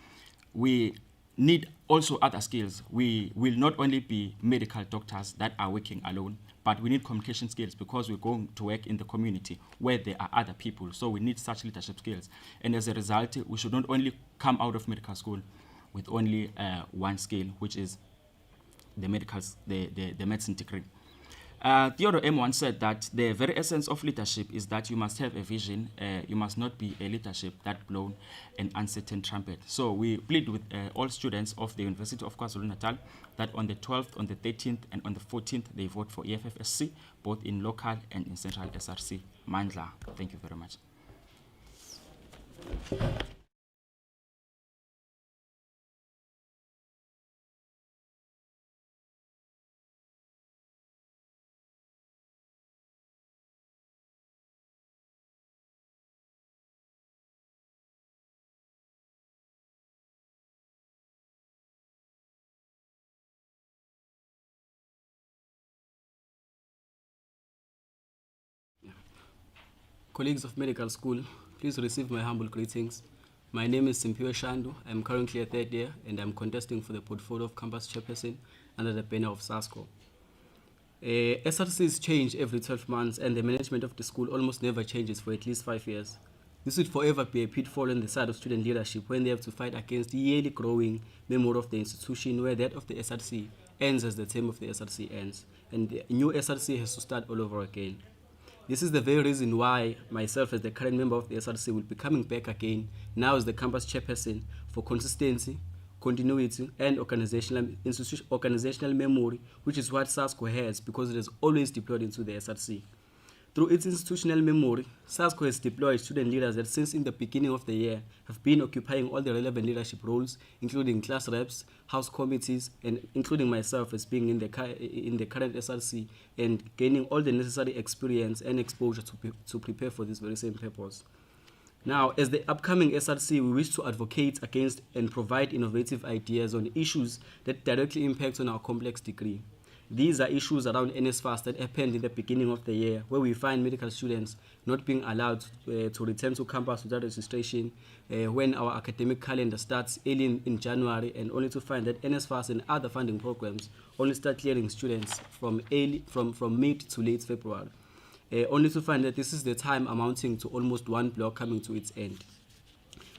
B: we need also other skills. We will not only be medical doctors that are working alone, but we need communication skills because we're going to work in the community where there are other people. So we need such leadership skills. And as a result, we should not only come out of medical school with only one skill, which is the medicine degree. Theodore M. once said that the very essence of leadership is that you must have a vision. You must not be a leadership that blown an uncertain trumpet. So we plead with all students of the University of KwaZulu-Natal that on the 12th, on the 13th, and on the 14th, they vote for EFFSC, both in local and in central SRC. Mandla, thank you very much.
C: Colleagues of medical school, please receive my humble greetings. My name is Simpiwe Shandu. I'm currently a 3rd year and I'm contesting for the portfolio of campus chairperson under the banner of SASCO. SRCs change every 12 months and the management of the school almost never changes for at least 5 years. This would forever be a pitfall on the side of student leadership when they have to fight against the yearly growing memory of the institution where that of the SRC ends as the term of the SRC ends and the new SRC has to start all over again. This is the very reason why myself as the current member of the SRC will be coming back again now as the campus chairperson for consistency, continuity, and organizational memory, which is what SASCO has because it is always deployed into the SRC. Through its institutional memory, SASCO has deployed student leaders that since in the beginning of the year have been occupying all the relevant leadership roles, including class reps, house committees, and including myself as being in the current SRC and gaining all the necessary experience and exposure to prepare for this very same purpose. Now, as the upcoming SRC, we wish to advocate against and provide innovative ideas on issues that directly impact on our complex degree. These are issues around NSFAS that happened in the beginning of the year, where we find medical students not being allowed to return to campus without registration when our academic calendar starts early in January, and only to find that NSFAS and other funding programs only start clearing students from mid to late February, only to find that this is the time amounting to almost one block coming to its end.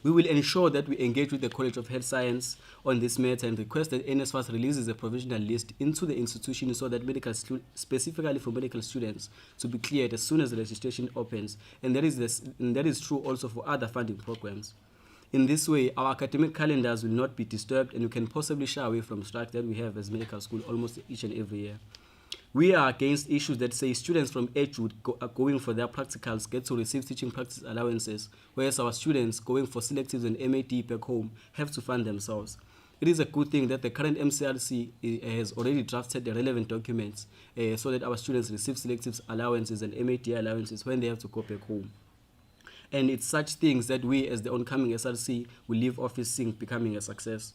C: We will ensure that we engage with the College of Health Science on this matter and request that NSFAS releases a provisional list into the institution so that specifically for medical students to be cleared as soon as the registration opens, and that is true also for other funding programs. In this way, our academic calendars will not be disturbed and we can possibly shy away from strike that we have as medical school almost each and every year. We are against issues that say students from Edgewood going for their practicals get to receive teaching practice allowances, whereas our students going for selectives and MAT back home have to fund themselves. It is a good thing that the current MCRC has already drafted the relevant documents so that our students receive selectives allowances and MAT allowances when they have to go back home. And it's such things that we as the oncoming SRC will leave office seeing becoming a success.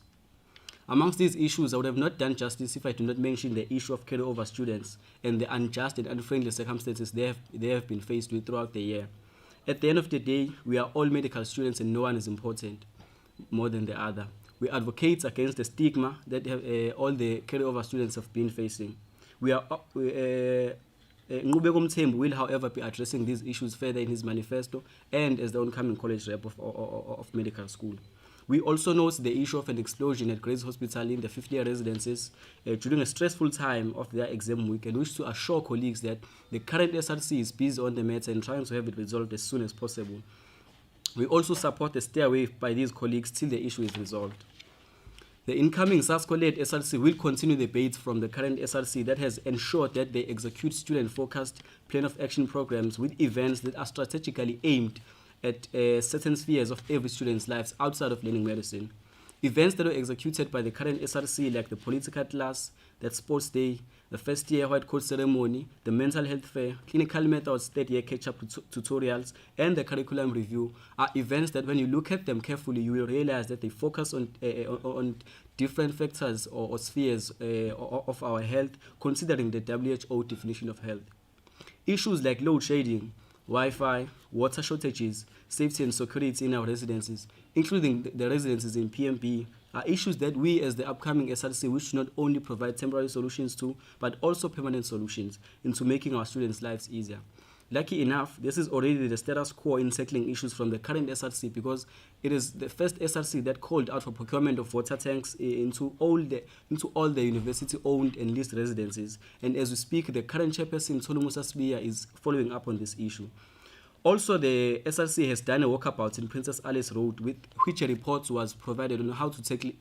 C: Amongst these issues, I would have not done justice if I do not mention the issue of carryover students and the unjust and unfriendly circumstances they have been faced with throughout the year.
B: At the end of the day, we are all medical students and no one is important more than the other. We advocate against the stigma that all the carryover students have been facing. Ngubeko Mthembu will, however, be addressing these issues further in his manifesto and as the oncoming college rep of medical school. We also note the issue of an explosion at Grace Hospital in the 50-year residences during a stressful time of their exam week, and wish to assure colleagues that the current SRC is busy on the matter and trying to have it resolved as soon as possible. We also support the stay away by these colleagues till the issue is resolved. The incoming SASCO-led SRC will continue the debate from the current SRC that has ensured that they execute student-focused plan of action programs with events that are strategically aimed at certain spheres of every student's lives outside of learning medicine. Events that were executed by the current SRC, like the political class, that sports day, the first year white coat ceremony, the mental health fair, clinical methods, third year catch-up tutorials, and the curriculum review, are events that when you look at them carefully, you will realize that they focus on different factors or spheres of our health, considering the WHO definition of health. Issues like load shedding, Wi-Fi, water shortages, safety and security in our residences, including the residences in PMB, are issues that we as the upcoming SRC wish to not only provide temporary solutions to, but also permanent solutions into making our students' lives easier. Lucky enough, this is already the status quo in settling issues from the current SRC, because it is the first SRC that called out for procurement of water tanks into all the university-owned and leased residences. And as we speak, the current chairperson, Tolu Musa Sbiya, is following up on this issue. Also, the SRC has done a walkabout in Princess Alice Road, with which a report was provided on how to tackle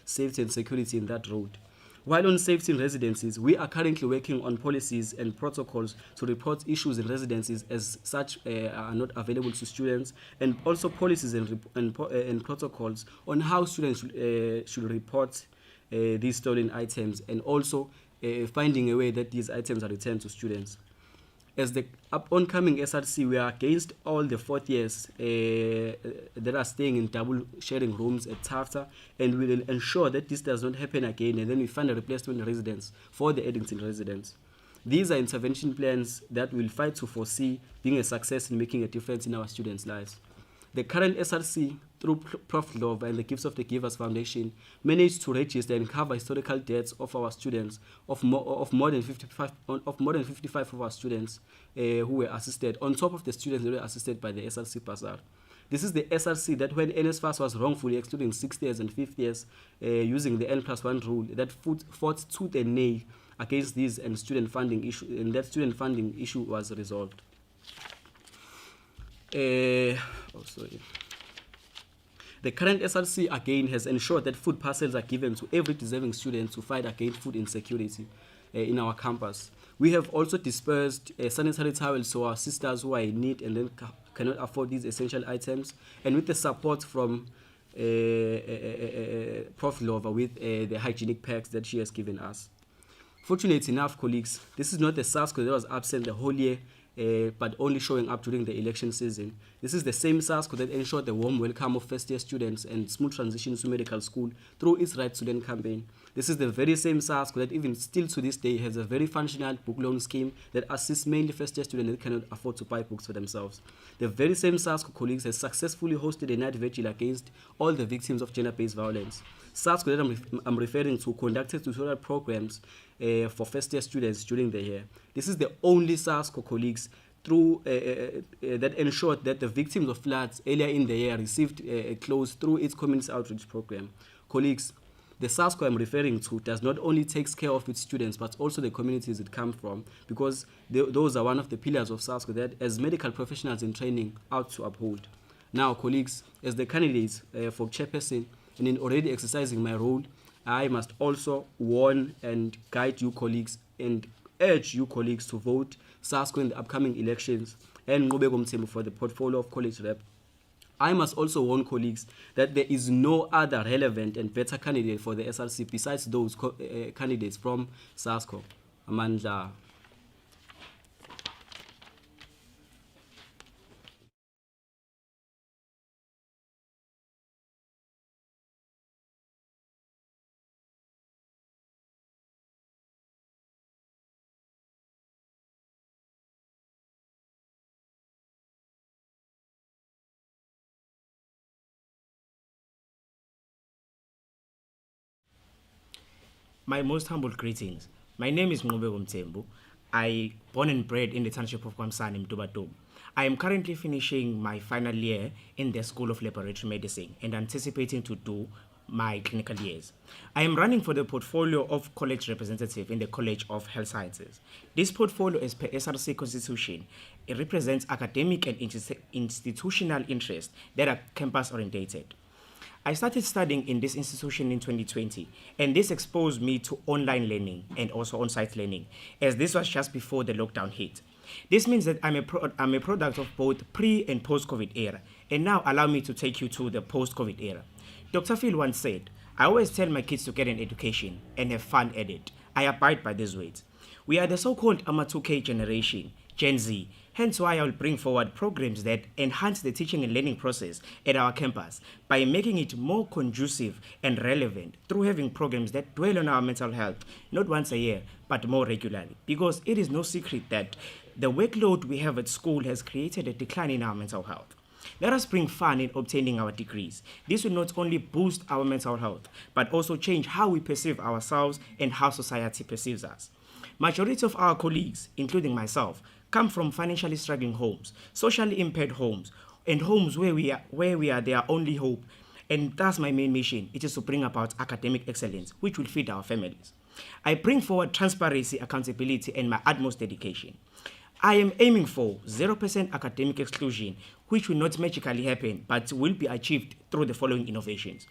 B: safety and security in that road. While on safety in residencies, we are currently working on policies and protocols to report issues in residencies as such are not available to students, and also policies and protocols on how students should report these stolen items, and also finding a way that these items are returned to students. As the oncoming SRC, we are against all the fourth years that are staying in double sharing rooms at Tafta, and we will ensure that this does not happen again, and then we find a replacement residence for the Eddington residents. These are intervention plans that will fight to foresee being a success in making a difference in our students' lives. The current SRC, through Prof. Lova and the Gifts of the Givers Foundation, managed to register and cover historical deaths of our students, of more than 55 of our students who were assisted, on top of the students that were assisted by the SRC Pasar. This is the SRC that when NSFAS was wrongfully excluding 6th years and 5th years using the N+1 rule, that fought tooth and nail against these and student funding issue, and that student funding issue was resolved. The current SRC again has ensured that food parcels are given to every deserving student to fight against food insecurity in our campus. We have also dispersed sanitary towels to our sisters who are in need and then cannot afford these essential items, and with the support from Prof. Lova with the hygienic packs that she has given us. Fortunately enough, colleagues, this is not the SASCO that was absent the whole year, but only showing up during the election season. This is the same SASCO that ensured the warm welcome of first-year students and smooth transition to medical school through its Right to Learn campaign. This is the very same SASCO that even still to this day has a very functional book loan scheme that assists mainly first-year students that cannot afford to buy books for themselves. The very same SASCO, colleagues, has successfully hosted a night vigil against all the victims of gender-based violence. SASCO that I'm referring to conducted tutorial programs for first-year students during the year. This is the only SASCO, colleagues, through that ensured that the victims of floods earlier in the year received clothes through its community outreach program. Colleagues, the SASCO I'm referring to does not only take care of its students, but also the communities it comes from, because those are one of the pillars of SASCO that, as medical professionals in training, ought to uphold. Now, colleagues, as the candidates for chairperson, and in already exercising my role, I must also warn and guide you, colleagues, and urge you, colleagues, to vote SASCO in the upcoming elections and Ngubeko Mthembu for the portfolio of college rep. I must also warn colleagues that there is no other relevant and better candidate for the SRC besides those candidates from SASCO. Amandla.
G: My most humble greetings. My name is Ngubeko Mthembu. I born and bred in the township of Kwamsani, Mtubatu. I am currently finishing my final year in the School of Laboratory Medicine and anticipating to do my clinical years. I am running for the portfolio of college representative in the College of Health Sciences. This portfolio, as per SRC Constitution, it represents academic and institutional interests that are campus orientated. I started studying in this institution in 2020, and this exposed me to online learning and also on-site learning, as this was just before the lockdown hit. This means that I'm a product of both pre- and post-COVID era, and now allow me to take you to the post-COVID era. Dr. Phil once said, I always tell my kids to get an education and have fun at it. I abide by these words. We are the so-called AMA2K generation, Gen Z, hence why I will bring forward programs that enhance the teaching and learning process at our campus by making it more conducive and relevant through having programs that dwell on our mental health, not once a year, but more regularly. Because it is no secret that the workload we have at school has created a decline in our mental health. Let us bring fun in obtaining our degrees. This will not only boost our mental health, but also change how we perceive ourselves and how society perceives us. Majority of our colleagues, including myself, come from financially struggling homes, socially impaired homes, and homes where we are their only hope. And that's my main mission. It is to bring about academic excellence, which will feed our families. I bring forward transparency, accountability, and my utmost dedication. I am aiming for 0% academic exclusion, which will not magically happen, but will be achieved through the following innovations.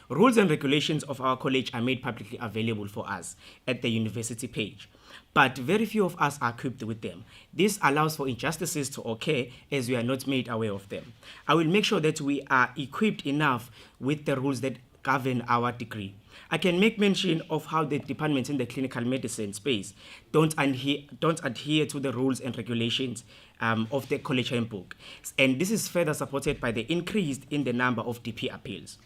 G: Rules and regulations of our college are made publicly available for us at the university page, but very few of us are equipped with them. This allows for injustices to occur as we are not made aware of them. I will make sure that we are equipped enough with the rules that govern our degree. I can make mention of how the departments in the clinical medicine space don't adhere to the rules and regulations of the college handbook, and this is further supported by the increase in the number of DP appeals.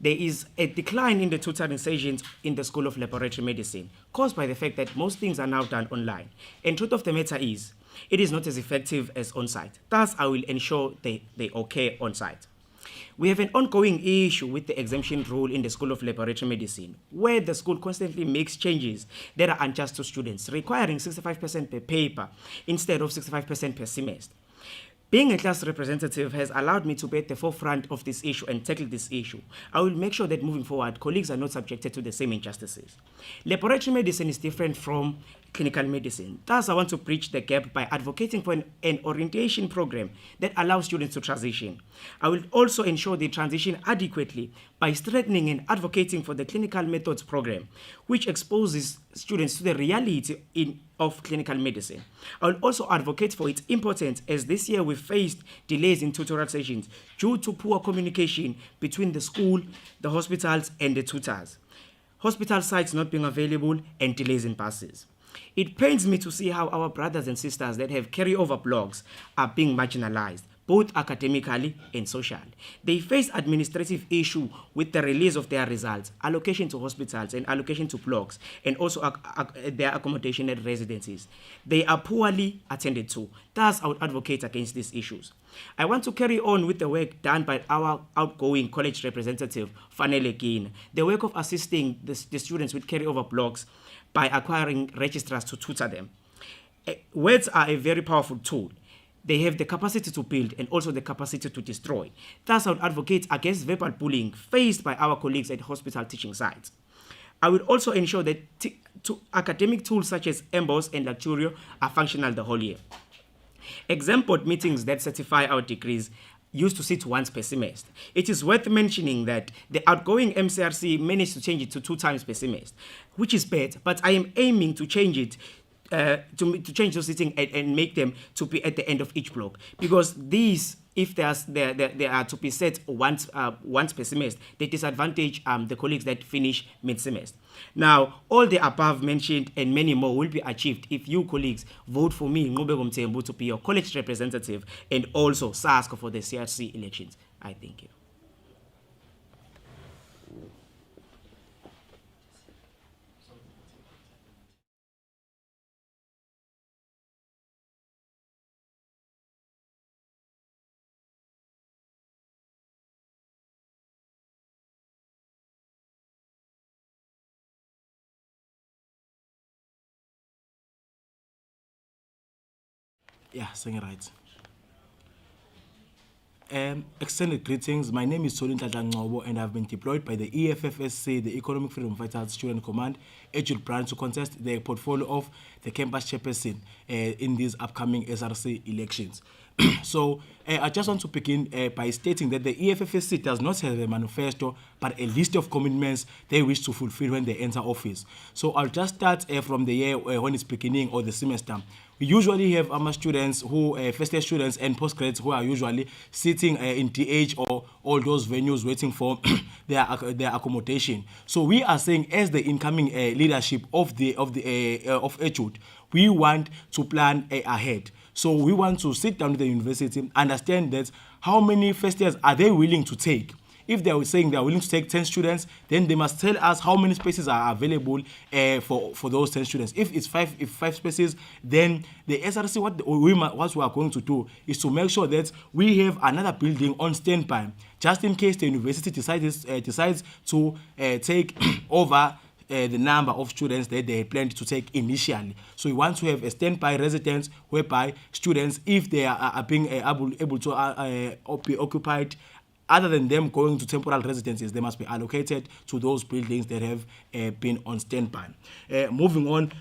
G: There is a decline in the tutoring sessions in the School of Laboratory Medicine caused by the fact that most things are now done online. And truth of the matter is, it is not as effective as on-site. Thus, I will ensure they occur on-site. We have an ongoing issue with the exemption rule in the School of Laboratory Medicine, where the school constantly makes changes that are unjust to students, requiring 65% per paper instead of 65% per semester. Being a class representative has allowed me to be at the forefront of this issue and tackle this issue. I will make sure that moving forward, colleagues are not subjected to the same injustices. Laboratory medicine is different from clinical medicine. Thus, I want to bridge the gap by advocating for an orientation program that allows students to transition. I will also ensure they transition adequately by strengthening and advocating for the clinical methods program, which exposes students to the reality of clinical medicine. I will also advocate for its importance, as this year we faced delays in tutorial sessions due to poor communication between the school, the hospitals, and the tutors. Hospital sites not being available and delays in buses. It pains me to see how our brothers and sisters that have carryover blocks are being marginalized, both academically and socially. They face administrative issue with the release of their results, allocation to hospitals and allocation to blocks, and also their accommodation at residencies. They are poorly attended to. Thus, I would advocate against these issues. I want to carry on with the work done by our outgoing college representative, Fanele Gin, the work of assisting the students with carryover blocks by acquiring registrars to tutor them. Words are a very powerful tool. They have the capacity to build and also the capacity to destroy. Thus, I would advocate against verbal bullying faced by our colleagues at hospital teaching sites. I will also ensure that academic tools such as Emboss and Lecturio are functional the whole year. Exam board meetings that certify our degrees used to sit once per semester. It is worth mentioning that the outgoing MCRC managed to change it to 2 times per semester, which is bad, but I am aiming to change it to change those sitting and make them to be at the end of each block, because these, if they are to be set once per semester, they disadvantage the colleagues that finish mid-semester. Now, all the above mentioned and many more will be achieved if you colleagues vote for me, Ngubeko Mthembu, to be your college representative and also SASCO for the CRC elections. I thank you.
H: Yeah, saying it right. Extended greetings. My name is Untitled Chapter, and I've been deployed by the EFFSC, the Economic Freedom Fighters Student Command, Agile branch to contest the portfolio of the campus chairperson in these upcoming SRC elections. So I just want to begin by stating that the EFFSC does not have a manifesto, but a list of commitments they wish to fulfill when they enter office. So I'll just start from the year when it's beginning or the semester. We usually have our students who, first year students and postgraduates who are usually sitting in DH or all those venues waiting for their accommodation. So we are saying, as the incoming leadership of Etude, we want to plan ahead. So we want to sit down with the university, understand that how many first years are they willing to take. If they are saying they are willing to take 10 students, then they must tell us how many spaces are available for those 10 students. If it's five spaces, then the SRC, what we are going to do is to make sure that we have another building on standby, just in case the university decides to take over the number of students that they planned to take initially. So we want to have a standby residence whereby students, if they are being able to be occupied, other than them going to temporal residences, they must be allocated to those buildings that have been on standby. Moving on,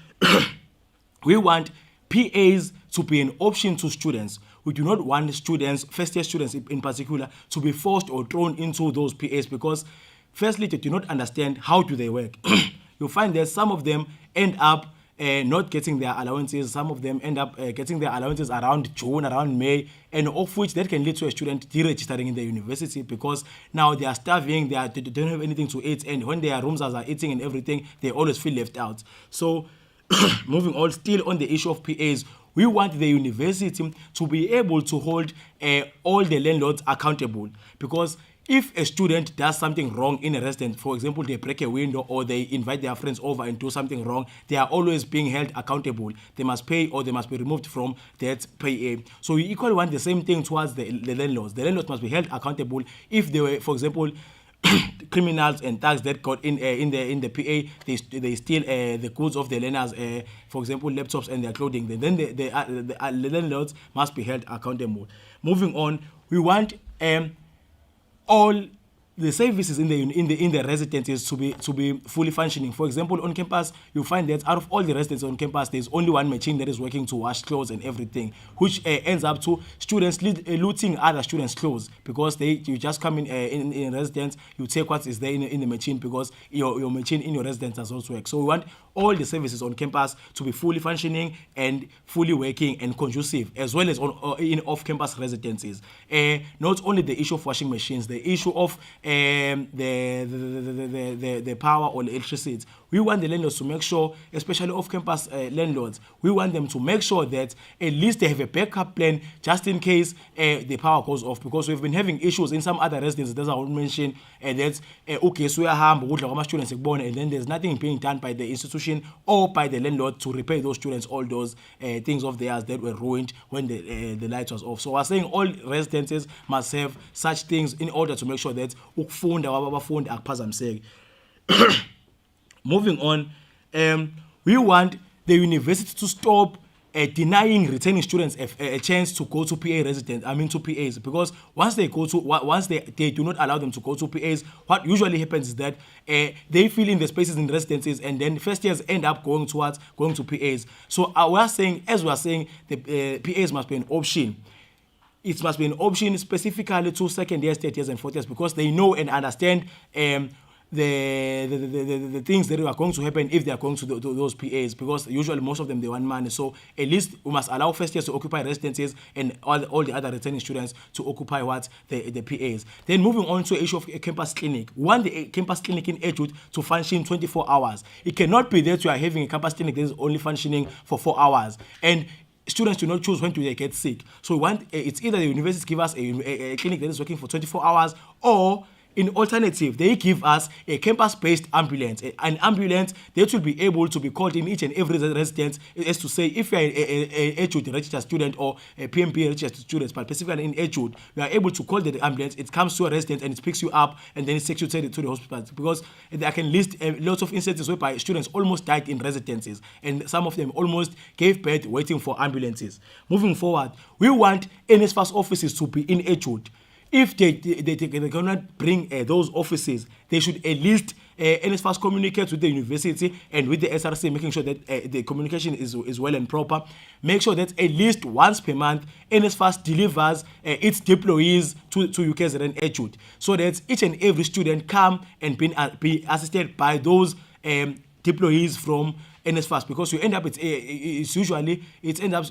H: we want PAs to be an option to students. We do not want students, first year students in particular, to be forced or thrown into those PAs because firstly, they do not understand how do they work. You'll find that some of them end up not getting their allowances. Some of them end up getting their allowances around June, around May, and of which that can lead to a student deregistering in the university because now they are starving, they don't have anything to eat, and when their rooms are eating and everything, they always feel left out. So moving on, still on the issue of PAs, we want the university to be able to hold all the landlords accountable because if a student does something wrong in a residence, for example, they break a window or they invite their friends over and do something wrong, they are always being held accountable. They must pay or they must be removed from that PA. So we equally want the same thing towards the landlords. The landlords must be held accountable if they were, for example, criminals and thugs that got in the PA, they steal the goods of the learners, for example, laptops and their clothing. Then the landlords must be held accountable. Moving on, we want all the services in the residences to be fully functioning. For example, on campus, you find that out of all the residents on campus, there's only one machine that is working to wash clothes and everything, which ends up to students looting other students' clothes because you just come in residence, you take what is there in the machine because your machine in your residence does not work. So we want all the services on campus to be fully functioning and fully working and conducive, as well as in off-campus residences. Not only the issue of washing machines, the issue of the power or the electricity. We want the landlords to make sure, especially off-campus landlords, we want them to make sure that at least they have a backup plan just in case the power goes off, because we've been having issues in some other residences, as I will mention, that okay, so we are students and then there's nothing being done by the institution or by the landlord to repay those students all those things of theirs that were ruined when the light was off. So we're saying all residences must have such things in order to make sure that ukufunda wabafundi akuphazamiseki. Moving on, we want the university to stop denying returning students a chance to go to to PAs, because once they do not allow them to go to PAs, what usually happens is that they fill in the spaces in residences, and then first years end up going to PAs. So we are saying the PAs must be an option. It must be an option specifically to second years, third years, and fourth years, because they know and understand the things that are going to happen if they are going to those PAs, because usually most of them they want money. So at least we must allow first years to occupy residences and all the other returning students to occupy the PAs. Then moving on to the issue of a campus clinic. We want the campus clinic in Etude to function 24 hours. It cannot be that you are having a campus clinic that is only functioning for 4 hours and students do not choose when do they get sick. So we want it's either the university give us a clinic that is working for 24 hours, or In alternative, they give us a campus-based ambulance, an ambulance that will be able to be called in each and every residence, as to say, if you are a HUD registered student or a PMP registered student, but specifically in HUD, you are able to call the ambulance, it comes to a residence and it picks you up and then it takes you to the hospital. Because I can list lots of instances whereby students almost died in residences and some of them almost gave birth waiting for ambulances. Moving forward, we want NSFAS offices to be in HUD. If they cannot bring those offices, they should at least NSFAS communicate with the university and with the SRC, making sure that the communication is well and proper. Make sure that at least once per month, NSFAS delivers its deployees to Ukzn and HUD, so that each and every student come and be assisted by those deployees from NSFAS, because you end up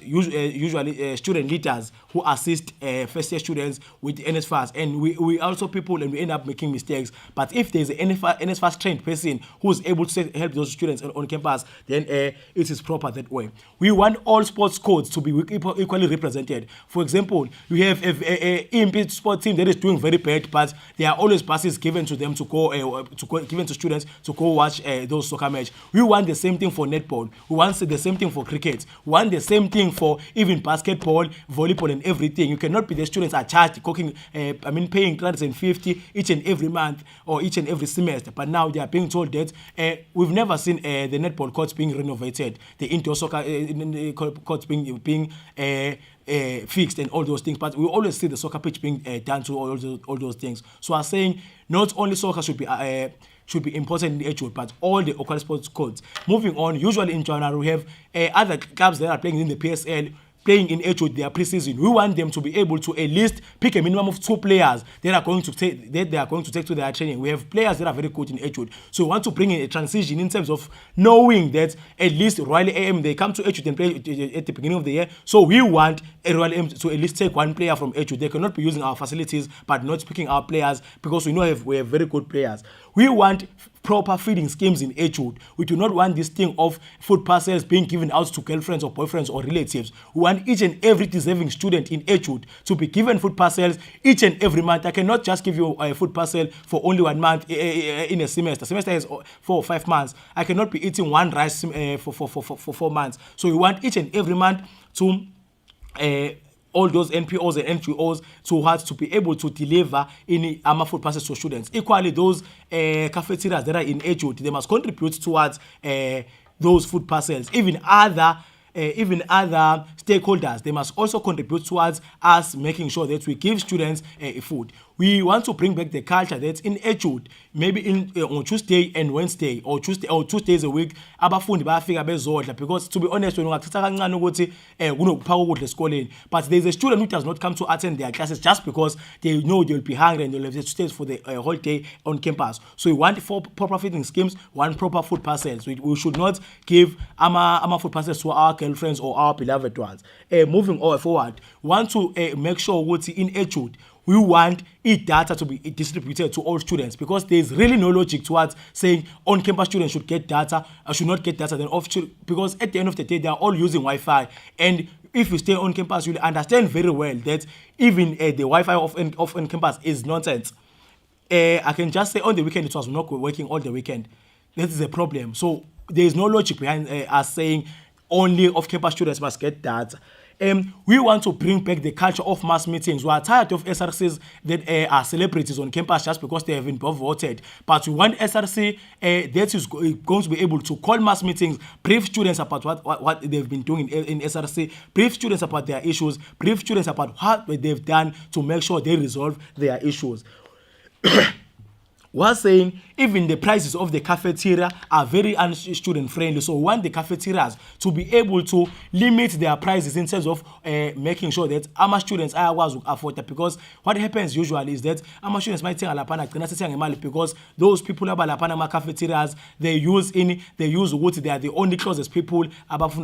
H: usually student leaders who assist first year students with NSFAS, and we also people and we end up making mistakes. But if there's an NSFAS trained person who's able to help those students on campus, then it is proper that way. We want all sports codes to be equally represented. For example, you have a EMP sports team that is doing very bad, but there are always passes given to them to go given to students to go watch those soccer match. We want the same thing for netball. We want the same thing for cricket. We want the same thing for even basketball, volleyball, and everything. You cannot be the students are charged paying 350 each and every month or each and every semester. But now they are being told that we've never seen the netball courts being renovated, the indoor soccer courts being fixed and all those things. But we always see the soccer pitch being done to all those things. So I'm saying not only soccer should be important in HUD, but all the local sports codes. Moving on, usually in January we have other clubs that are playing in the PSL, playing in HUD their preseason. We want them to be able to at least pick a minimum of 2 players that are going to take to their training. We have players that are very good in HUD, so we want to bring in a transition in terms of knowing that at least Royal AM, they come to HUD and play at the beginning of the year. So we want a Royal AM to at least take 1 player from HUD. They cannot be using our facilities but not picking our players, because we know we have very good players. We want proper feeding schemes in HUD. We do not want this thing of food parcels being given out to girlfriends or boyfriends or relatives. We want each and every deserving student in HUD to be given food parcels each and every month. I cannot just give you a food parcel for only 1 month in a semester. Semester is 4 or 5 months. I cannot be eating 1 rice for 4 months. So we want each and every month to all those NPOs and NGOs to be able to deliver any food parcels to students. Equally, those cafeterias that are in HUD, they must contribute towards those food parcels. Even other stakeholders, they must also contribute towards us making sure that we give students food. We want to bring back the culture that in HUD, maybe on Tuesday and Wednesday or 2 days a week, abafundi bayafika bezodla, because to be honest, ungathatha kancane ukuthi kunokuphaka ukudla esikoleni, but there is a student who does not come to attend their classes just because they know they'll be hungry and they'll have to stay for the whole day on campus. So we want 4 proper feeding schemes, 1 proper food parcels. We should not give food parcels to our girlfriends or our beloved ones. Moving forward, we want to make sure that in HUD, we want data to be distributed to all students, because there's really no logic towards saying on-campus students should get data or should not get data, then because at the end of the day, they are all using Wi-Fi. And if you stay on campus, you'll understand very well that even the Wi-Fi of on-campus is nonsense. I can just say on the weekend it was not working all the weekend. That is a problem. So there is no logic behind us saying only off-campus students must get data. We want to bring back the culture of mass meetings. We are tired of SRCs that are celebrities on campus just because they have been voted. But we want SRC that is going to be able to call mass meetings, brief students about what they've been doing in SRC, brief students about their issues, brief students about what they've done to make sure they resolve their issues. Was saying even the prices of the cafeteria are very student friendly, so we want the cafeterias to be able to limit their prices in terms of making sure that our students are able to afford that, because what happens usually is that our students might think because those people about lapana cafeterias they use what they are the only closest people about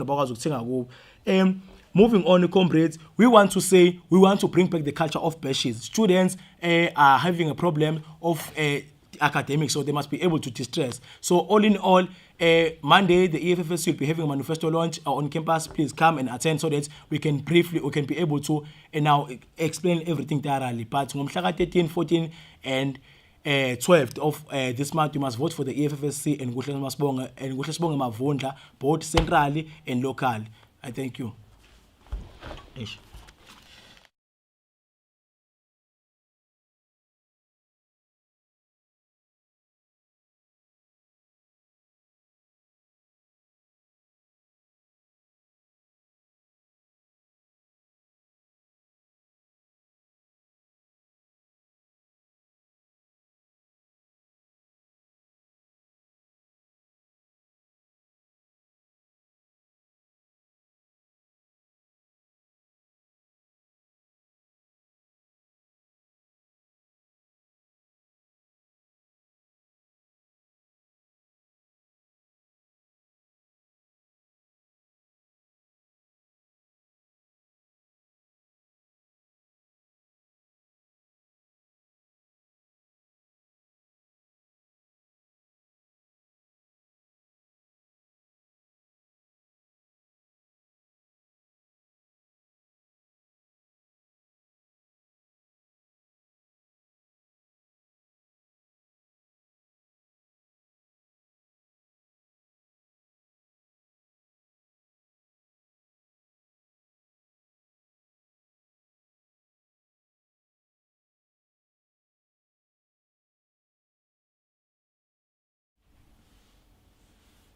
H: moving on, comrades, we want to bring back the culture of bashes. Students are having a problem of academics, so they must be able to distress. So all in all, Monday the EFFS will be having a manifesto launch on campus. Please come and attend so that we can be able to now explain everything thoroughly. But on 13, 14 and 12th of this month, you must vote for the EFFSC and Kuhle Sibonge Mavundla, both centrally and locally. I thank you.
G: Ish.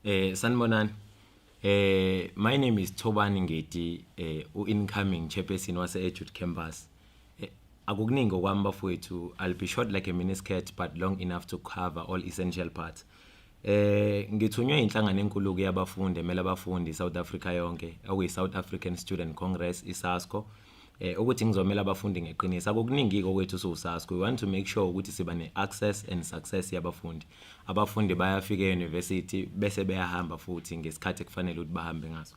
I: Sanibonani. My name is Thobani Ngeti, incoming chairperson wase Edgewood campus. Akukuningi okwami bafowethu, I'll be short like a miniskirt but long enough to cover all essential parts. Ngithunywe inhlangano enkulu yabafundi emela abafundi South Africa yonke, okuyi South African Student Congress iSASCO. Ukuthi ngizomela abafundi ngeqiniso akukuningi kwethu soSASCO. We want to make sure ukuthi siba ne-access and success yabafundi. Abafundi bayafika e-university bese beyahamba futhi ngesikhathi kufanele ukuthi bahambe ngaso.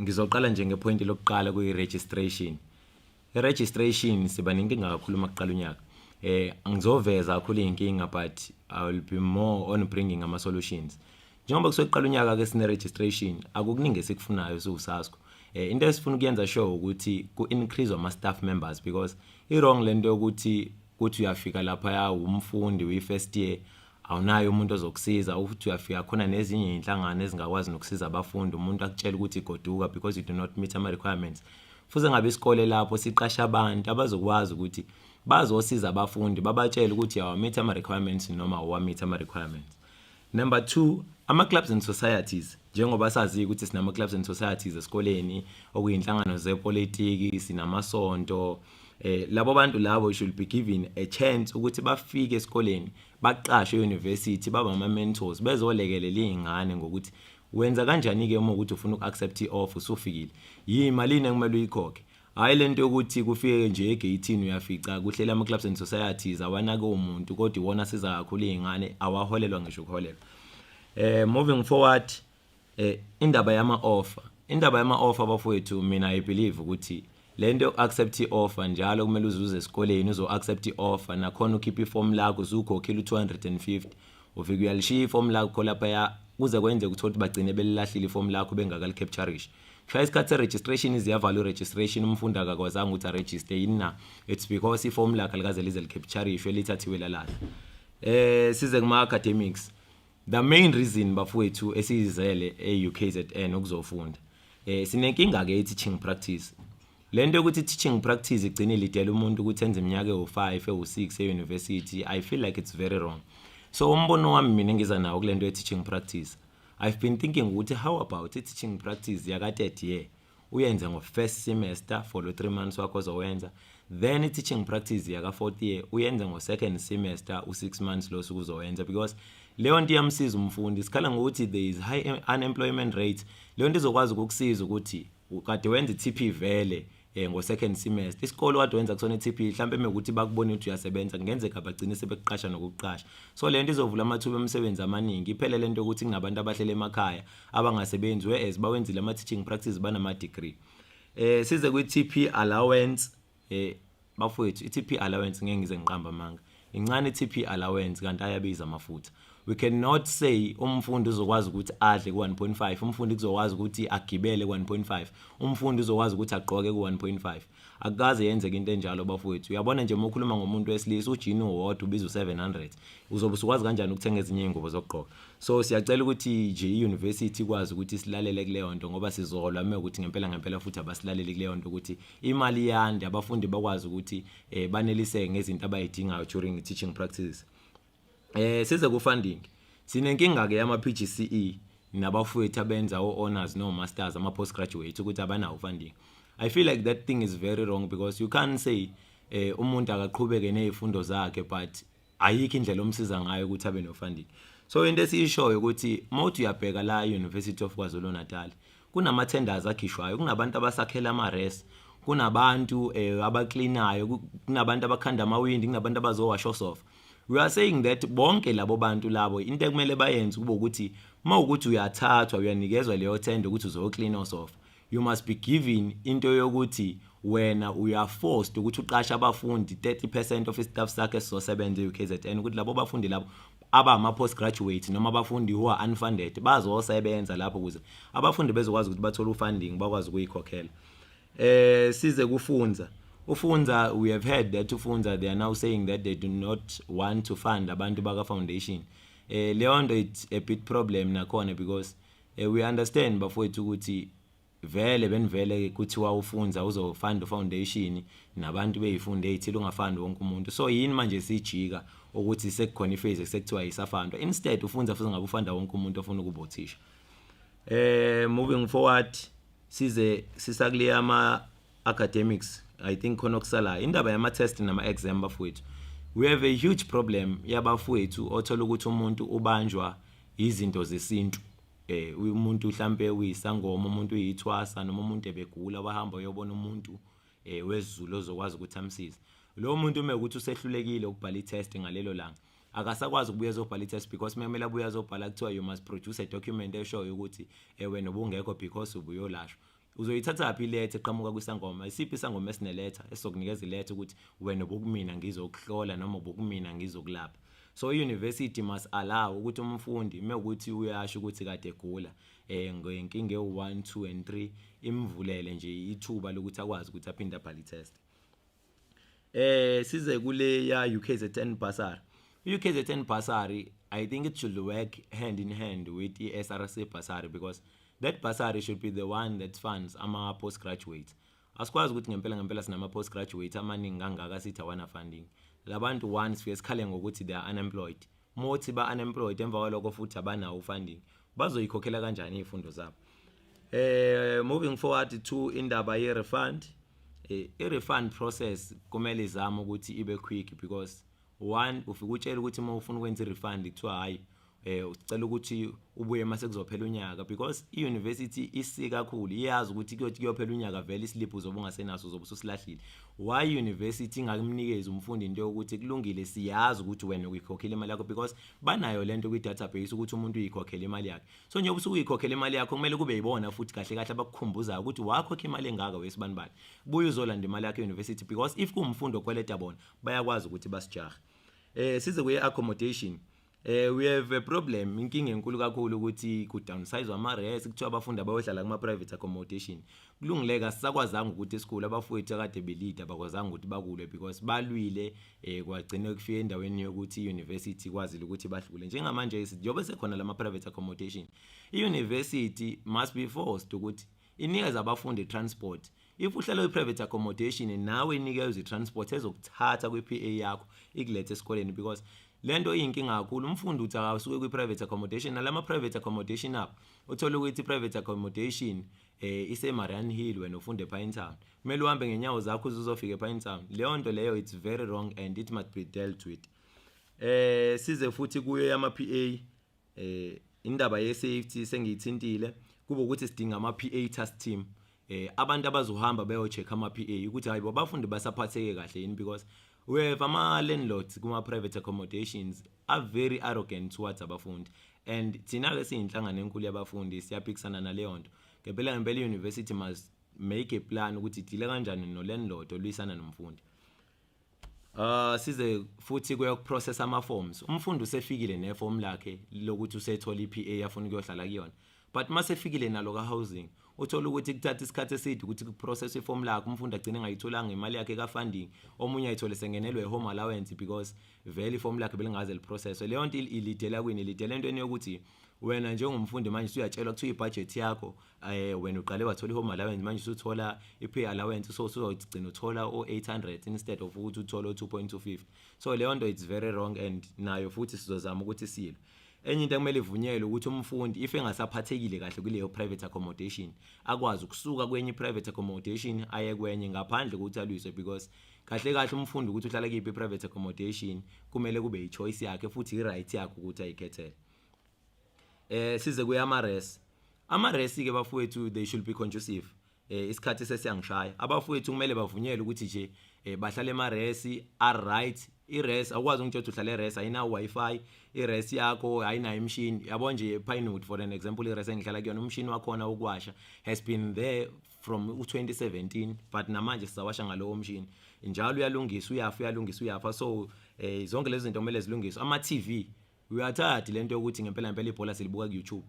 I: Ngizoqala nje ngepoint lokuqala kuyi-registration. I-registration siba nenkinga kakhulu maqala unyaka. Ngizoveza kakhulu inkinga but I will be more on bringing ama-solutions. Njengoba kusoqala unyaka ke sine-registration akukuningi esikufunayo soSASCO. Into esifuna ukuyenza sure ukuthi ku-increase ama-staff members because i-wrong lento yokuthi uyafika lapha ya umfundi uyi-first year awunayo umuntu ozokusiza ukuthi uyafika khona nezinye inhlangano ezingakwazi nokusiza abafundi umuntu akutshela ukuthi goduka because you do not meet ama-requirements. Futhi ngabe isikole lapho siqasha abantu abazokwazi ukuthi bazosiza abafundi babatshele ukuthi awamit ama-requirements noma awamit ama-requirements. Number 2, ama-clubs and societies. Njengoba sazi ukuthi sinama-clubs and societies esikoleni okuyinhlangano zepolitiki sinamasonto, labo bantu labo should be given a chance ukuthi bafike esikoleni baqashwe e-university baba ama-mentors bezolekelela izingane ngokuthi wenza kanjani ke uma ukuthi ufuna uku-accept i-offer usufikile yimalini ekumele uyikhokhe. Hayi lento yokuthi kufike nje egate uyafica kuhlela ama-clubs and societies awanake umuntu kodwa iwona siza kakhulu izingane awaholelwa ngisho ukuholelwa. Moving forward, indaba yama-offer bafowethu mina I believe ukuthi lento accept i-offer njalo kumele uzuze esikoleni uzo-accept i-offer nakhona ukhipha iform lakho uzukhokhela u-250 ufike uyalishiya iform lakho lapha kuze kwenze ukuthi bagcine belilahlile iform lakho bengakali-capturish. Kushaye isikhathi se-registration iziyavalwa i-registration umfundi akakwazanga ukuthi aregister yini na, it's because iform lakho alikaze lize li-capturishwe lithathiwe lalala. Size kuma-academics. The main reason bafowethu esizele e-UKZN ukuzofunda sinenkinga ke teaching practice. Lento ukuthi teaching practice igcine lidela umuntu ukuthi enze iminyaka ewu5 ewu6 e-university. I feel like it's very wrong. So umbono wami mina ngiza nawo kulento teaching practice. I've been thinking ukuthi how about teaching practice yaka 3rd year uyenze ngo first semester for lo 3 months wakho ozowenza, then teaching practice yaka 4th year uyenze ngo second semester u6 months lo sukuzowenza because leyo nto iyamsiza umfundi sikhala ngokuthi there is high unemployment rate. Leyo nto izokwazi ukukusiza ukuthi ukade wenza i-TP vele ngo second semester isikole wade wenza kusona i-TP mhlambe mekuthi bakubona ukuthi uyasebenza ngenzeka bagcine sebekuqasha nokuqasha. So le nto izovula amathuba emisebenzi amaningi iphele lento ukuthi kunabantu abahlele emakhaya abangasebenzi whereas bawenzile ama-teaching practice banama-degree. Size kwi-TP allowance. Bafowethu i-TP allowance ngeke ngize ngiqamba manga incane i-TP allowance kanti ayabiza amafutha. we cannot say umfundi uzokwazi ukuthi adle ku-1.5, umfundi uzokwazi ukuthi agibele ku-1.5, umfundi uzokwazi ukuthi agqoke ku-1.5. Akukaze yenzeke into enjalo bafowethu. Uyabona nje uma ukhuluma ngomuntu wesilisa ujini owodwa ubiza u700, uzobe usukwazi kanjani ukuthenga ezinye ingubo zokugqoka? So siyacela ukuthi nje i-university ikwazi ukuthi silalele kuleyo nto, ngoba sizolwa ukuthi ngempela futhi abasilaleli kuleyo nto ukuthi imali yande, abafundi bakwazi ukuthi baneliseke ngezinto abayidingayo during teaching practices. Size ku funding, sinenkinga ke yama PGCE nabafowethu abenza o-honors no masters ama postgraduate ukuthi abanawo funding. I feel like that thing is very wrong, because you can't say umuntu akaqhubeke nezifundo zakhe but ayikho indlela omsiza ngayo ukuthi abe no funding. So into esiyishoyo ukuthi mawuthi uyabheka la University of KwaZulu Natal kunama tenders akhishwayo, kunabantu abasakhela ama res, kunabantu abacleanayo, kunabantu abakhanda amawindi, kunabantu abazowasha off. We are saying that bonke labo bantu labo into ekumele bayenze kube ukuthi mawukuthi uyathathwa uyanikezwa leyo tender ukuthi uzoclean off, you must be given into yokuthi wena uya forced ukuthi uqashe abafundi 30% of istaff sakhe sizosebenza eUKZN, ukuthi labo bafundi labo abama postgraduate noma abafundi who are unfunded bazosebenza lapho ukuze abafundi bezokwazi ukuthi bathole ufunding bakwazi ukuyikhokhela. Size kufunza. Ufunza, we have heard that Ufunza, they are now saying that they do not want to fund abantu baka foundation. Leondo, it's a bit problem nakhona, because we understand bafowethu ukuthi vele kuthiwa ufunza uzofunda foundation nabantu beyifunde ethile ungafanda wonke umuntu. So yini manje sijika ukuthi sekukhona iphase sekuthiwa isafandwa, instead ufunza futhi ngabe ufanda wonke umuntu ofuna ukuba uthisha. Moving forward, sisakule ama academics, I think khona okusala indaba yama test nama exam bafowethu. We have a huge problem yabafowethu othola ukuthi umuntu ubanjwa izinto zesintu. Umuntu mhlambe uyisangoma, umuntu uyithwasa, noma umuntu ebegula bahamba uyobona umuntu wezulu ozokwazi ukuthi amsize. Lo muntu uma ukuthi usehlulekile ukubhala i-test ngalelo langa, akasakwazi ukubuya ezobhala i-test, because memela buya ezobhala kuthiwa you must produce a document eshoyo ukuthi wena ubungekho because ubuyolashwa. Uzoyithatha phi ilethe eqhamuka kwisangoma? Isiphi isangoma esineletha esokunikeza ilethe ukuthi wena ubukumina ngizokuhlola noma ubukumina ngizokulapha? So university must allow ukuthi umfundi mekuthi uyasho ukuthi kade egula ngenkinga e1 2 and 3 imvulele nje ithuba lokuthi akwazi ukuthi aphinde abhale i-test. Size kule ya UKZN bursary. UKZN bursary, I think it should work hand in hand with the SRC bursary, because that bursary should be the one that funds ama postgraduates. Asikwazi ukuthi ngempela sinama postgraduates amaningi kangaka sithi awana funding. Labantu once fesikhale ngokuthi they are unemployed. Mothi ba unemployed emva kwaloko futhi abanawo funding. Bazoyikhokhela kanjani izifundo zabo? Moving forward to indaba ye refund. I-refund process kumele izame ukuthi ibe quick, because one ufika utshela ukuthi uma ufuna ukwenza i-refund kuthiwa hayi ucela ukuthi ubuye mase kuzophela unyaka, because i-university isika kakhulu iyazi ukuthi kuyophela unyaka vele islip uzobe ungasenaso uzobe ususilahlile. Why university ingakumnikeza umfundi into yokuthi kulungile siyazi ukuthi wena uyikhokhela imali yakho, because banayo lento kwi database ukuthi umuntu uyikhokhela imali yakhe. So njengoba usuyikhokhela imali yakho kumele kube yibona futhi kahle abakukhumbuzayo ukuthi wakhokha imali engaka wesibanibani, buye uzolanda imali yakho e-university, because if kuwumfundo okweleta bona bayakwazi ukuthi basijahe. Size kuye accommodation. We have a problem, inkinga enkulu kakhulu ukuthi ku downsize ama res kuthiwa abafundi abayohlala kuma private accommodation. Kulungileka sisakwazanga ukuthi esikhulu abafowethu akade belida bakwazanga ukuthi bakulwe, because balwile kwagcina kufika endaweni yokuthi university kwazile ukuthi bahlule. Njengamanje njengoba sekhona lama private accommodation, i-university must be forced ukuthi inikeza abafundi transport. If uhlala kwi-private accommodation nawe inikeza i-transport ezokuthatha kwi-PA yakho ikulethe esikoleni, because lento iyinkinga kakhulu. Umfundi uthi akasuke kwi-private accommodation, nalama private accommodation apho uthola ukuthi private accommodation ise Marian Hill wena ufunde Pine Town, kumele uhambe ngenyawo zakho uzofika Pine Town. Leyo nto leyo it's very wrong and it must be dealt with. Size futhi kuyo yama PA, indaba ye safety sengiyithintile, kube ukuthi sidinga ama PA task team, abantu abazohamba bayo check ama PA ukuthi hayi abafundi basaphatheke kahle yini, because we have ama landlords kuma private accommodations are very arrogant towards abafundi, and thina ke siyinhlangano enkulu yabafundi siyaphikisana naleyo nto. Ngempela university must make a plan ukuthi idile kanjani no landlord olwisana nomfundi. Size futhi kuyokuprocess ama forms. Umfundi usefikile neform lakhe lokuthi usethola iPA afuna ukuyohlala kuyona. But mase fikile nalo ka housing, uthola ukuthi kuthatha isikhathi eside ukuthi kuprocess iform lakhe, umfundi agcine ngayitholanga imali yakhe ka funding, omunye ayithole sengenelwe home allowance because vele iform lakhe belingaze liprocess. Leyo nto ilidela kwini, ilidela entweni yokuthi wena njengomfundi manje uyatshelwa ukuthi ibudget yakho wena uqale wathola home allowance manje usuthola iPay allowance, so uzogcina uthola o800 instead of ukuthi uthola o2.25. So leyo nto it's very wrong, and nayo futhi sizozama ukuthi siyile. Enye into kumele ivunyelwe ukuthi umfundi if engasaphathekile kahle kuleyo private accommodation akwazi ukusuka kwenye private accommodation aye kwenye ngaphandle ukuthi alwiswe, because kahle kahle umfundi ukuthi uhlala kuyiphi private accommodation kumele kube yichoice yakhe futhi i-right yakhe ukuthi ayikhethele. Size kuya ama-res. Ama-res ke bafowethu they should be conducive. Isikhathi sesiyangishaya. Abafowethu kumele bavunyelwe ukuthi nje bahlale ema-res are right. I-res awukwazi ukuthi uhlale e-res ayina wifi, i-res yakho ayina imshini. Yabo nje Pinewood for an example, i-res engihlala kuyona umshini wakhona wokuwasha has been there from 2017, but namanje sizawasha ngalowo mshini. Njalo uyalungiswa. So zonke lezi zinto kumele zilungiswe. Ama-TV uyathadi lento ukuthi ngempela ibhola silibuka ku YouTube.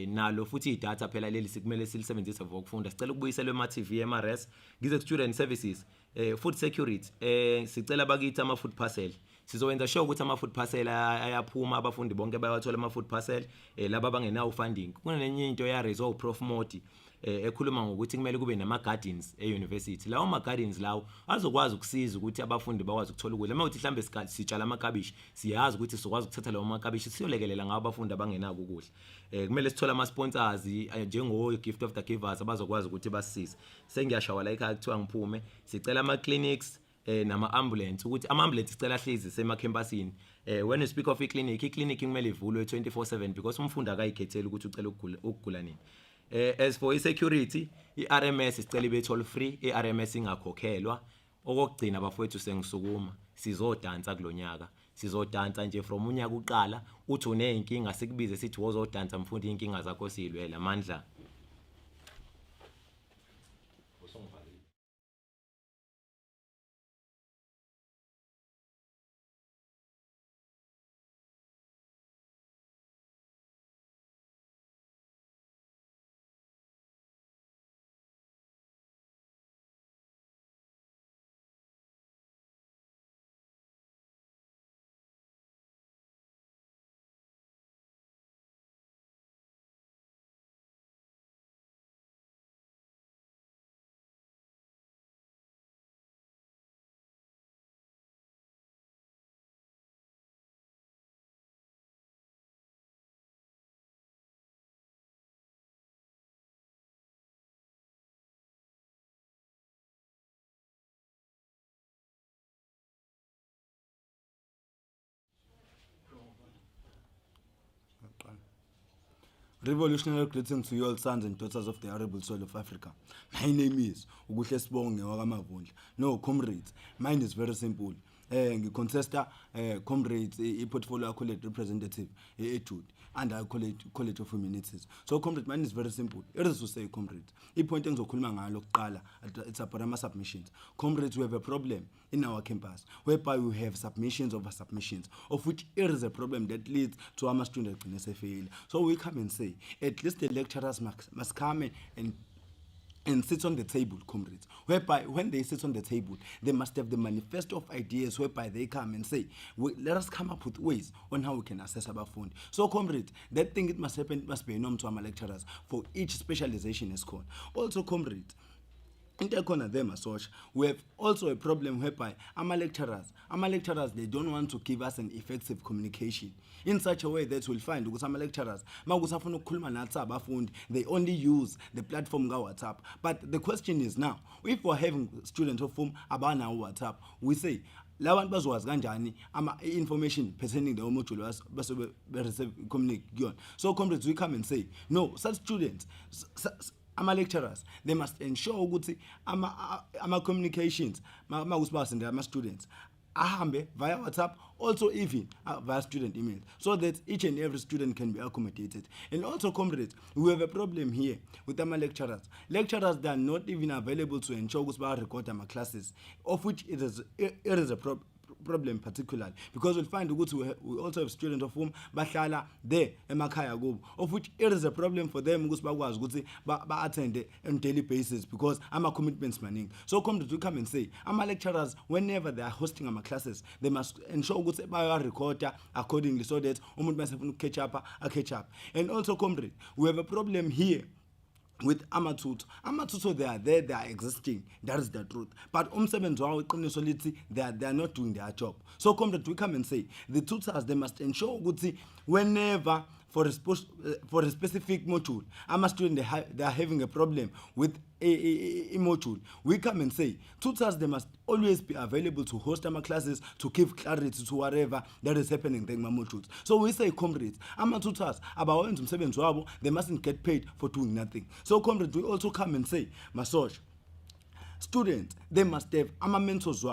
I: Nalo futhi idatha phela leli sikumele silisebenzise for ukufunda. Sicela ukubuyiselwe ama-TV ema-res. Ngize student services, food security, sicela bakithi ama-food parcel. Sizowenza sure ukuthi ama-food parcel ayaphuma, abafundi bonke bayathola ama-food parcel, laba abangenawo funding. Kunenye into ya-resolve Prof Modi ekhuluma ngokuthi kumele kube nama-gardens e-university. Lawo ma-gardens lawo azokwazi ukusiza ukuthi abafundi bakwazi ukuthola ukudla. Uma uthi mhlambe sitshala amakabishi, siyazi ukuthi sizokwazi ukuthatha lawo makabishi siyolekelela ngabo abafundi abangenako ukudla. Kumele sithola ama-sponsors njengo-Gift of the Givers abazokwazi ukuthi basisize. Sengiyashawa la ekhaya kuthiwa ngiphume, sicela ama-clinics nama-ambulance ukuthi ama-ambulance sicela hlezi semakhempasini. When you speak of i-clinic kumele ivulwe 24/7 because umfundi akayikhetheli ukuthi ucela ukugula nini. As for security, i-RMS sicela ibe toll free, i-RMS ingakhokhelwa. Okugcina bafowethu sengisukuma sizodansa kulonyaka. Sizodansa nje from unyaka uqala, uthi uneyinkinga sikubize sithi wozodansa mfundi inkinga zakho silwela amandla.
J: Revolutionary greetings to you all sons and daughters of the arable soil of Africa. My name is Ukzn Src wakamavundla. No, comrades, mine is very simple. Ngicontesta comrades portfolio college representative etude and I college of humanities. So comrade, mine is very simple. It is to say comrades, point engizokhuluma ngalo kuqala, it's about ama submissions. Comrades, we have a problem in our campus whereby we have submissions over submissions, of which it is a problem that leads to our students in SFL. So we come and say at least the lecturers must come and sit on the table, comrades, whereby when they sit on the table, they must have the manifesto of ideas whereby they come and say, let us come up with ways on how we can assess our fund. So, comrades, that thing it must happen, it must be a norm to our lecturers for each specialization is called. Also, comrades, intercorner them as such, we have also a problem whereby our lecturers, they don't want to give us an effective communication in such a way that we'll find because our lecturers, they only use the platform WhatsApp. But the question is now, if we're having students of whom about now WhatsApp, we say, lawan bazwazi kanjani ama information pertaining the module receive communicate. So comrades, we come and say, no, such students, ama lecturers, they must ensure ukuthi ama communications ma kusibasende ama students ahambe via WhatsApp, also even via student email, so that each and every student can be accommodated. And also, comrades, we have a problem here with our lecturers. Lecturers that are not even available to ensure that we record our classes, of which it is a problem particularly, because we'll find we also have students of whom bahlala there emakhaya kubo, of which it is a problem for them ukuthi bakwazi ukuthi ba-attend on daily basis because ama-commitments maningi. So comrades, we come and say ama-lecturers, whenever they are hosting ama-classes, they must ensure ukuthi baya-recorda accordingly, so that umuntu masefuna catch up. And also, comrade, we have a problem here with amatuto. Amatuto, they are there, they are existing. That is the truth. But umsebenzi wawo iqiniso lithi they are not doing their job. So comrade, we come and say the tutors, they must ensure ukuthi whenever for a specific module, students they are having a problem with a module, we come and say tutors, they must always be available to host classes, to give clarity to whatever that is happening in the modules. So we say, comrades, tutors, they mustn't get paid for doing nothing. So comrades, we also come and say, Masosh, students, they must have mentors.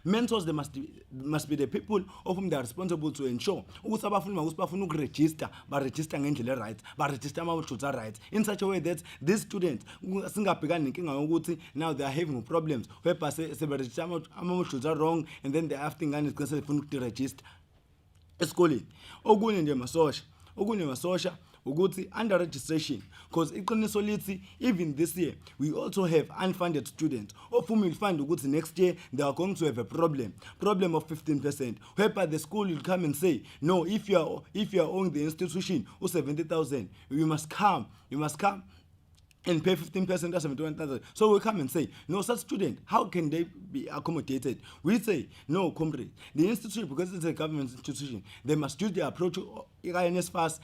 J: Mentors, they must be the people of whom they are responsible to ensure ukuthi abafundi bafuna ukuregister, register ngendlela right, register ama-tutor right, in such a way that these students singabhekani nenkinga yokuthi now they are having problems whereby seberegister ama-tutor wrong, and then they have ingane zigcine sefuna ukuregister esikoleni. Okunye nje masosha ukuthi under registration, because iqiniso lithi even this year we also have unfunded students of whom you'll find ukuthi next year they are going to have a problem of 15%, whereby the school will come and say, no, if you are owing the institution 70,000, you must come and pay 15% of 71,000. So we come and say, no, such student, how can they be accommodated? We say, no, comrade, the institution, because it's a government institution, they must use the approach as fast.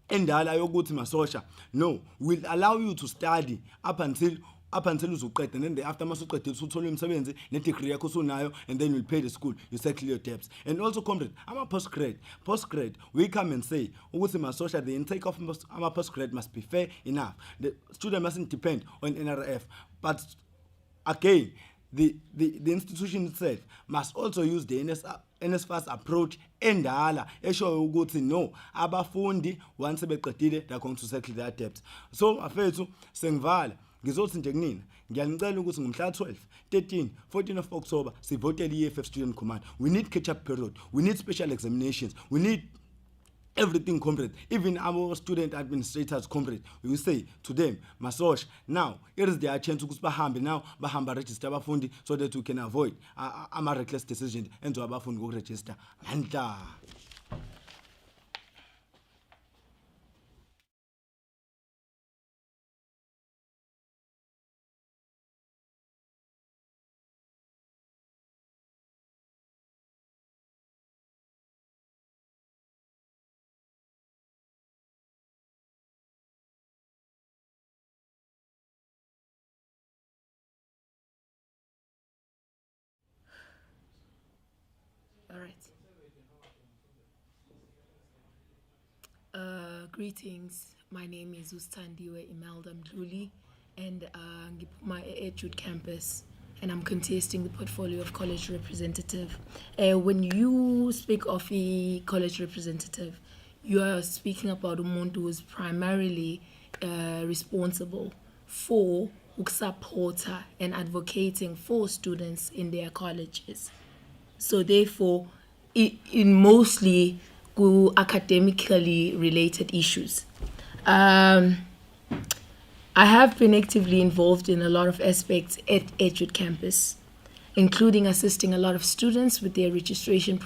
J: Endala yokuthi masosha, no, will allow you to study up until uzuqeda, and then after masuqedile usuthola umsebenzi ne-degree yakho usunayo, and then you'll pay the school, you settle your debts. And also, comrade, postgrad, we come and say ukuthi masosha, the intake of postgrad must be fair enough. The student mustn't depend on NRF, but again, the institution itself must also use the NSFAS approach endala eshoyo ukuthi no, abafundi once beqedile they are going to settle their debts. So afethu sengivala ngizothi nje kunina, ngiyanicela ukuthi ngomhla 12, 13, 14 of October sivotele i-EFF Student Command. We need catch-up period, we need special examinations, we need everything, comrade. Even our student administrators, comrade, we will say to them, Masosh, now it is their chance to bahamba register abafundi, so that we can avoid a reckless decision and to abafundi go register. Manta.
K: All right. Greetings. My name is Ustandiwe Imelda Mdluli, and my Etude campus, and I'm contesting the portfolio of college representative. When you speak of a college representative, you are speaking about umuntu who is primarily responsible for supporter and advocating for students in their colleges. So therefore, in mostly academically related issues. I have been actively involved in a lot of aspects at Etude campus, including assisting a lot of students with their registration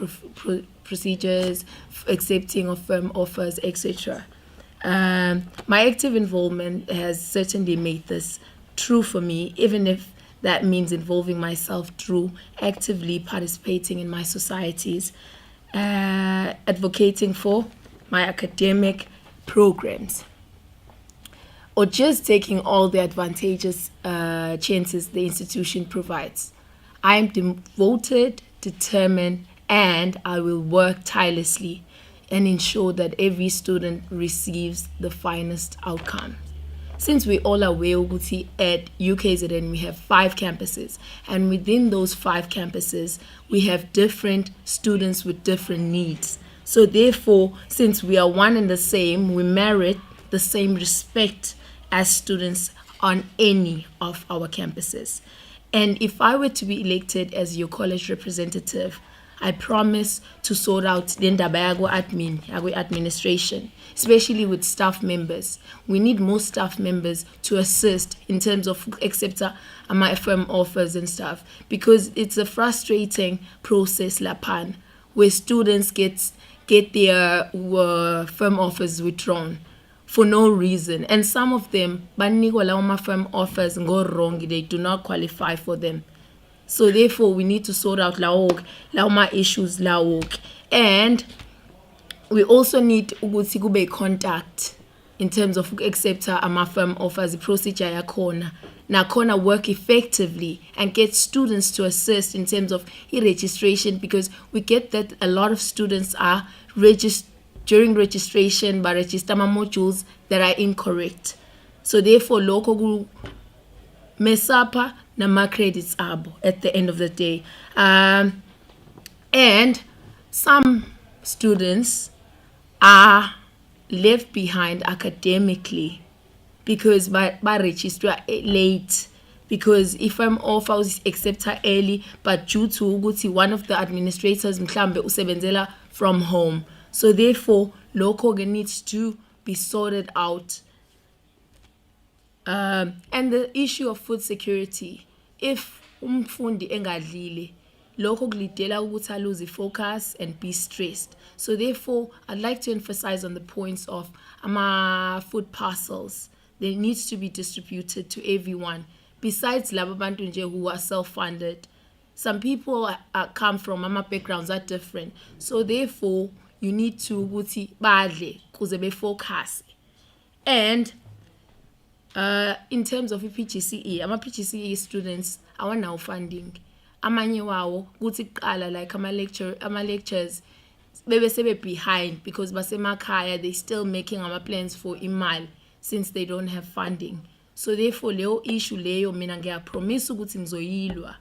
K: procedures, accepting of firm offers, etc. My active involvement has certainly made this true for me, even if that means involving myself through actively participating in my societies, advocating for my academic programs, or just taking all the advantageous chances the institution provides. I am devoted, determined, and I will work tirelessly and ensure that every student receives the finest outcome. since we all aware ukuthi at UKZN we have 5 campuses, and within those 5 campuses we have different students with different needs. So therefore, since we are one and the same, we merit the same respect as students on any of our campuses. And if I were to be elected as your college representative, I promise to sort out the administration, especially with staff members. We need more staff members to assist in terms of accept my FM offers and stuff, because it's a frustrating process lapan where students get their firm offers withdrawn for no reason, and some of them firm offers go wrong, they do not qualify for them. So therefore we need to sort out my issues and we also need ukuthi kube contact in terms of accept ama firm offers, procedure yakhona work effectively and get students to assist in terms of registration, because we get that a lot of students are during registration but register modules that are incorrect. So therefore local mess up nama credits abo at the end of the day. And some students are left behind academically because by register late, because if I'm off I was accept her early, but due to ukuthi one of the administrators mhlambe usebenzela from home. So therefore local needs to be sorted out. And the issue of food security, if umfundi engadlile, lokho kulidela ukuthi lose focus and be stressed. So therefore I'd like to emphasize on the points of food parcels. They needs to be distributed to everyone, besides labo bantu nje who are self-funded. Some people come from backgrounds are different, so therefore you need to ukuthi badle kuze be focus. And in terms of PGCE, PGCE students are now funding. Amanye wawo kuthi qala like ama lectures bebe sebe behind because basemakhaya they still making ama plans for imali since they don't have funding. So therefore leyo issue leyo mina ngiyapromise ukuthi ngizoyilwa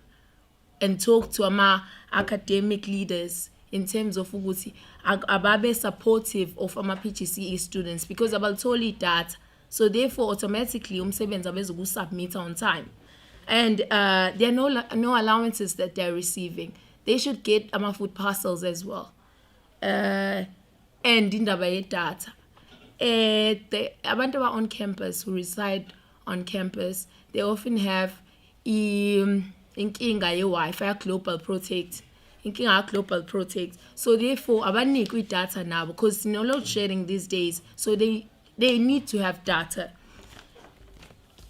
K: and talk to ama academic leaders in terms of ukuthi ababe supportive of ama PGCE students, because abalitholi data. So therefore automatically umsebenzi abezokusubmit on time. And there are no allowances that they're receiving. They should get food parcels as well. And indaba yedata. The abantu on campus who reside on campus, they often have inkinga ye-Wi-Fi global protect. Inkinga global protect. So therefore abanikwe data now because no load sharing these days. So they need to have data.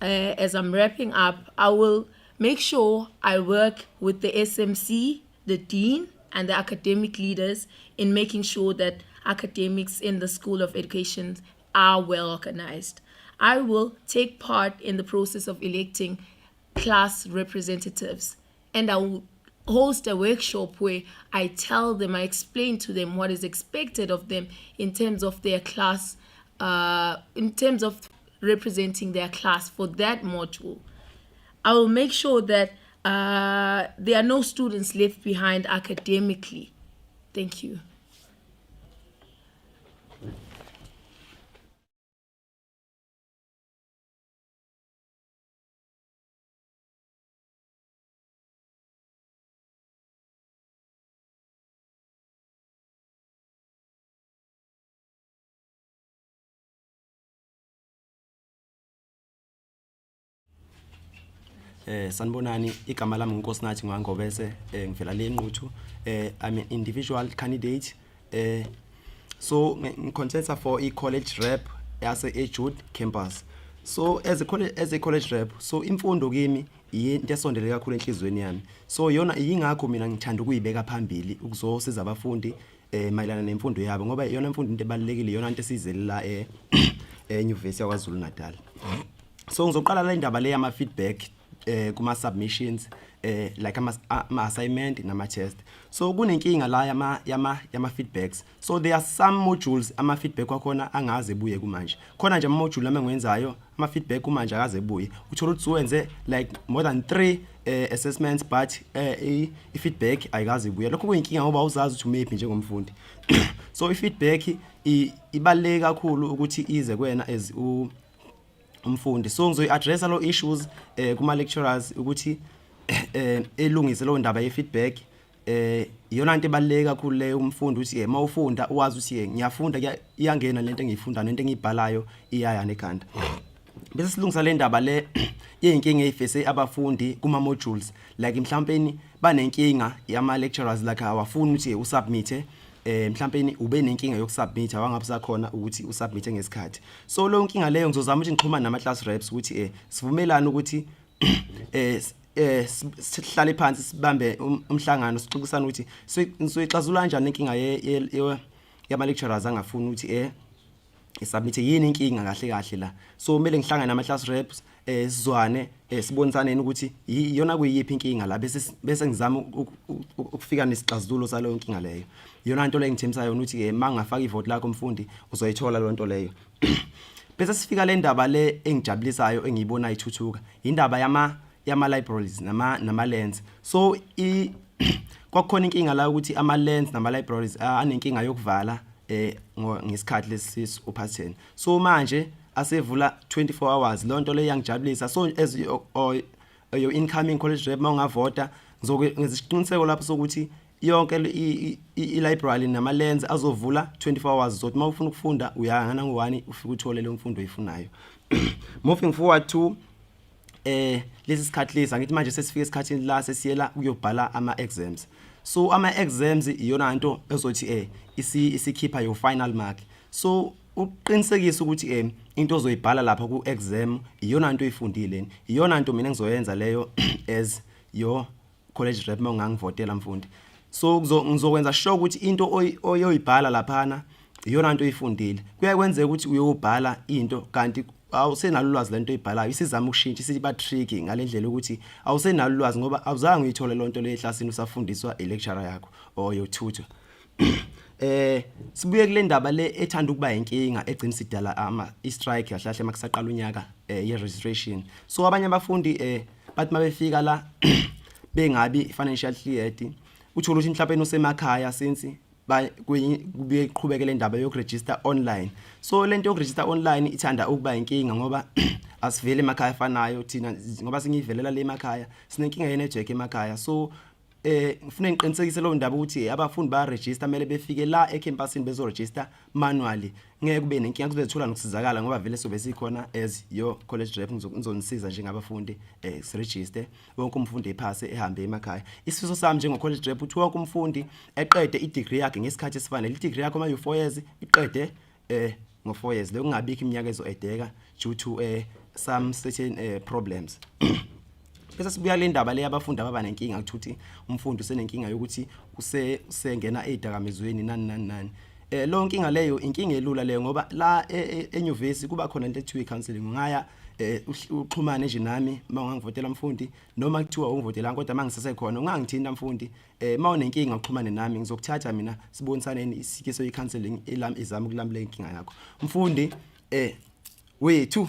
K: As I'm wrapping up, I will make sure I work with the SMC, the dean, and the academic leaders in making sure that academics in the School of Education are well organized. I will take part in the process of electing class representatives, and I will host a workshop where I tell them, I explain to them what is expected of them in terms of their class, in terms of representing their class for that module. I will make sure that there are no students left behind academically. Thank you.
B: Sanibonani, igama lami nguNkosinathi Ngwangobese, ngivela le Nquthu. I'm an individual candidate. So ngicontesta for college rep as a Jude campus. So as a college rep, so imfundo kimi into esondele kakhulu enhlizweni yami. So yona ingakho mina ngithanda ukuyibeka phambili ukuzosiza abafundi mayelana nemfundo yabo, ngoba yona imfundo into ebalekile, yona into esizelela eUniversity yaKwaZulu Natal. So ngizoqala la indaba le yama feedback kuma submissions like ama assignment nama test. So kunenkinga la yama feedbacks. So there are some modules ama feedback wakhona angaze buye kumanje. Khona nje ama module amengiwenzayo ama feedback kumanje akaze buye. Uthola ukuthi wenze like more than 3 assessments but I feedback ayikaze buye. Lokho kuyinkinga ngoba uzazi ukuthi maybe njengomfundi. So I feedback ibaleke kakhulu ukuthi ize kwena as umfundi. So ngizoyi addressa lo issues kuma lecturers ukuthi elungise lo ndaba ye feedback iyona into ebaleka kakhulu leyo umfundi uthi mawufunda uwazi ukuthi ngiyafunda iyangena lento engiyifunda nento engiyibhalayo iyaya nekhanda. Bese silungisa le ndaba le yeyinkinga eyifese abafundi kuma modules like mhlawumbe banenkinga yama lecturers like awafuni ukuthi usubmit mhlawumbe ube nenkinga yokusubmit awangabusakhona ukuthi usubmit ngesikhathi. So lo nkinga leyo ngizozama ukuthi ngiqhumane nama class reps ukuthi sivumelane ukuthi sihlale phansi sibambe umhlangano sixoxisana ukuthi soyixazulula kanjani inkinga yama lecturers angafuni ukuthi submit yini inkinga kahle la. So kumele ngihlangane nama class reps sizwane sibonisane ukuthi iyona kuyiphi inkinga la bese ngizama ukufika nesixazululo salo inkinga leyo. Iyona into le ngithemisa yona ukuthi mangafaka ivote lakho mfundi uzoyithola lo nto leyo. Bese sifika le ndaba le engijabulisayo engiyibona ithuthuka indaba yama libraries nama lands. So kwakhona inkinga la ukuthi ama lands nama libraries anenkinga yokuvala ngesikhathi lesi uphatheni. So manje asevula 24 hours lonto le yangijabulisa. So as your incoming college rep mawungavota ngizosiqiniseko lapho sokuthi yonke i-library nama lands azovula 24 hours zothi mawufuna ukufunda uyangana ngo1 ufike uthole lo mfundo oyifunayo. Moving forward to lesi sikhathi lesi angithi manje sesifike esikhathini la sesiyela ukuyobhala ama exams. So ama exams iyona into ezothi isikhipha your final mark. So uqinisekisa ukuthi into ozoyibhala lapha ku exam iyona into oyifundile, iyona into mina ngizoyenza leyo as your college rep mawungangivotela mfundi. So ngizokwenza sure ukuthi into oyoyibhala laphana iyona into oyifundile. Kuyakwenzeka ukuthi uyobhala into kanti awusenalo ulwazi lento oyibhalayo. Isizama ukushintsha isiba tricky ngalendlela ukuthi awusenalo ulwazi ngoba awuzange uyithole lonto le eclassini usafundiswa i-lecturer yakho or your tutor. Sibuye kule ndaba le ethanda ukuba inkinga egcina sidala i-strike kahle makusaqala unyaka ye-registration. So abanye abafundi bathi mabefika la bengabi financial cleared uthola ukuthi mhlawumbe usemakhaya since kubuye iqhubekele indaba yokuregister online. So lento yokuregister online ithanda ukuba inkinga ngoba asivele emakhaya afanayo thina ngoba singivelela le emakhaya sinenkinga yenetwork emakhaya. So ngifuna ngiqinisekise lo ndaba ukuthi abafundi ba register mele befike la ecampusini bezo register manually. Ngeke kube nenkinga kuzothola nokusizakala ngoba vele sobe sikhona as your college rep ngizonisiza njengabafundi siregister wonke umfundi ephase ehambe emakhaya. Isifiso sami njengo college rep uthi wonke umfundi eqede i-degree yakhe ngesikhathi esifanele. I-degree yakho mayu 4 years iqede ngo4 years leyo kungabikho iminyaka ezoedeka due to some certain problems. Bese sibuya le ndaba le abafundi ababa nenkinga ukuthi umfundi usenenkinga yokuthi usengena edakamizweni nani. Lo nkinga leyo inkinga elula leyo ngoba la enyuvesi kuba khona into ethiwa counseling. Ngaya uxhumane nje nami mawungangivotela mfundi noma kuthiwa ungivotela kodwa mangisese khona ungangithinta mfundi mawunenkinga uxhumane nami ngizokuthatha mina sibonisane isike so i-counseling izama ukulamula inkinga yakho mfundi wethu.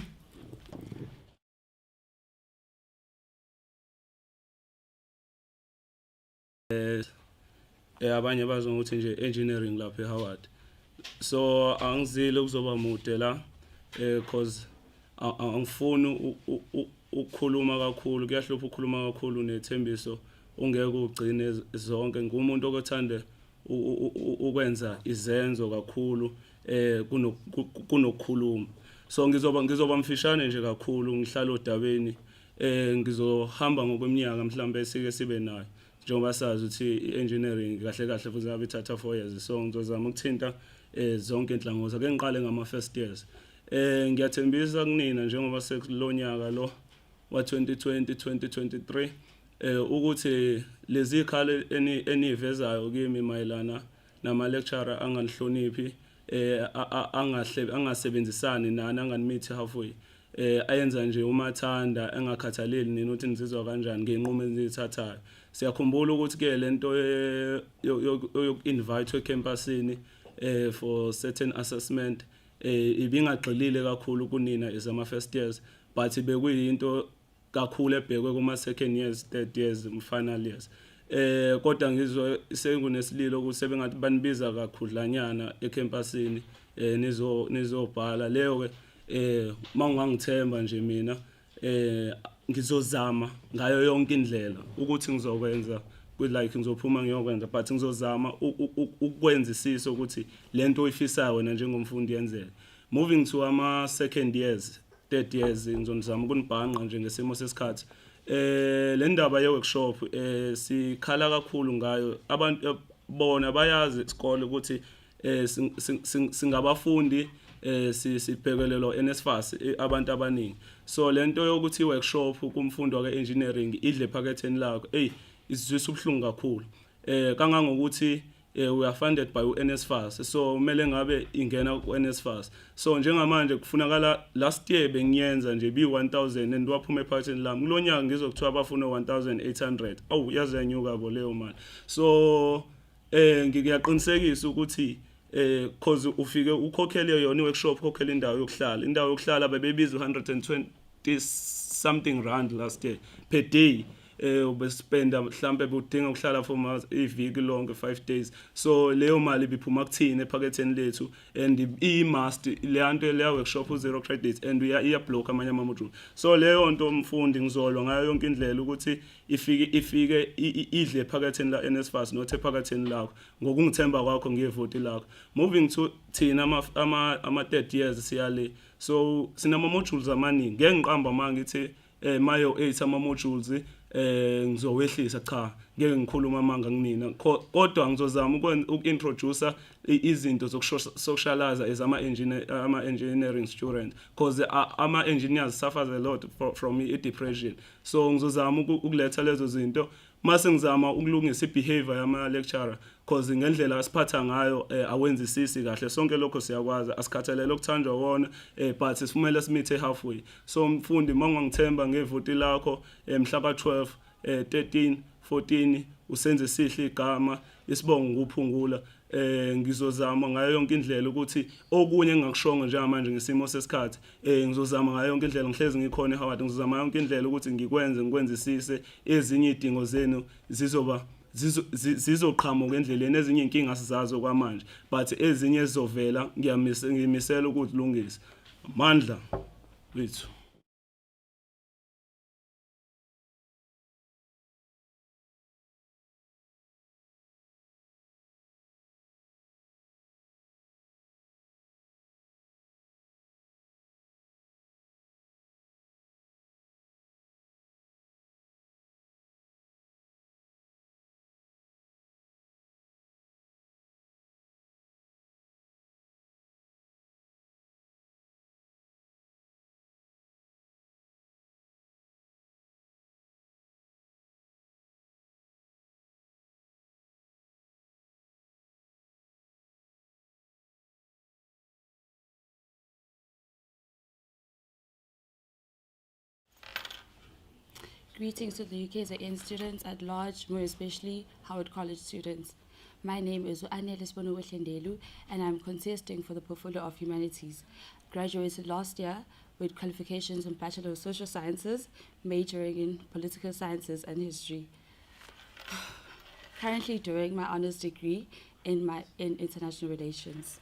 F: Abanye bazonga ukuthi nje engineering lapha eHoward. So angizile ukuzoba mude la because angifuni ukukhuluma kakhulu. Kuyahlupha ukukhuluma kakhulu nethembiso ungeke ugcine zonke. Ngumuntu okothanda ukwenza izenzo kakhulu kunokukhuluma. So ngizoba mfishane nje kakhulu ngihlala odabeni ngizohamba ngokweminyaka mhlambe sike sibe nayo. Njengoba sazi ukuthi i-engineering kahle futhi ngabe ithatha 4 years. So ngizozama ukuthinta zonke inhlangothi. Ake ngiqale ngama first years. Ngiyathembisa kunina njengoba sekulonyaka lo wa 2020-2023 ukuthi lezi ikhale enivezayo kimi mayelana nama lecturer anganihloniphi angasebenzisani nani anganimithi halfway ayenza nje umathanda engakhathaleli nini ukuthi nizizwa kanjani ngenqumo ezithathayo. Siyakhumbula ukuthi ke lento yoku-invite ecampusini for certain assessment ibingagxilile kakhulu kunina as ama first years, but bekuyinto kakhulu ebhekwe kuma second years, third years, final years. Kodwa ngizwe sengunesililo ukuthi sebengathi banibiza kakhudlanyana ecampusini nizobhala leyo ke mangangithemba nje mina ngizozama ngayo yonke indlela ukuthi ngizokwenza like ngizophuma ngiyokwenza, but ngizozama ukwenza isiso ukuthi lento oyifisayo wena njengomfundi yenzele. Moving to ama second years, third years, ngizozama ukunibhanqa nje ngesimo sesikhathi. Le ndaba ye workshop sikhala kakhulu ngayo. Abantu bona bayazi isikole ukuthi singabafundi sibhekelelo NSFAS abantu abaningi. So lento yokuthi workshop kumfundo ke engineering idle phaketheni lakho isizwisa ubhlungu kakhulu. Kangangokuthi we are funded by uNSFAS, so kumele ngabe ingena kuNSFAS. So njengamanje kufunakala last year bengiyenza nje bi1000 and waphuma ephakatheni lami. Kulonyaka ngizokuthiwa abafuna 1800. Awu yaze yanyuka bo leyo mali. So ngiyaqinisekisa ukuthi cause ufike ukhokhele yona workshop, ukhokhele indawo yokuhlala. Indawo yokuhlala bebebiza 120 something rand last year per day. Ubespenda mhlambe budinga ukuhlala for iviki lonke 5 days. So leyo mali biphuma kuthini ephaketheni lethu, and i-must leyanto leya workshop u0 credits and iya-block amanye ama-module. So leyo nto umfundi ngizolwa ngayo yonke indlela ukuthi ifike idle ephaketheni la NSFAS not ephaketheni lakho ngokungithemba kwakho ngevoti lakho. Moving to thina ama 30 years siyale, so sinama modules amaningi. Ngeke ngiqamba manje ngithi mayo 8 ama modules ngizowehlisa, cha ngeke ngikhuluma amanga kunina, kodwa ngizozama uku-introduce izinto zokusocialize as ama engineering student, because ama engineers suffers a lot from depression. So ngizozama ukuletha lezo zinto mase ngizama ukulungisa ibehavior yama lecturer, because ngendlela asiphatha ngayo awenzisisi kahle. Sonke lokho siyakwazi, asikhathalele ukuthandwa wona, but sifumele simithe halfway. So mfundi mangangithemba ngevoti lakho mhla ka12 13 14 usenze sihle igama isibongo ukuphungula. Ngizozama ngayo yonke indlela ukuthi okunye engakushongo njengamanje ngesimo sesikhathi ngizozama ngayo yonke indlela, ngihlezi ngikhona eHoward, ngizozama yonke indlela ukuthi ngikwenzisise ezinye idingo zenu zizoqhamuka endleleni, ezinye inkinga sizazo kwamanje, but ezinye zizovela ngimisela ukuthi lungise amandla wethu.
L: Greetings to the UKZN students at large, more especially Howard College students. My name is Annelis Bonowethendelu, and I'm contesting for the portfolio of Humanities. Graduated last year with qualifications in Bachelor of Social Sciences, majoring in Political Sciences and History. Currently doing my honours degree in International Relations.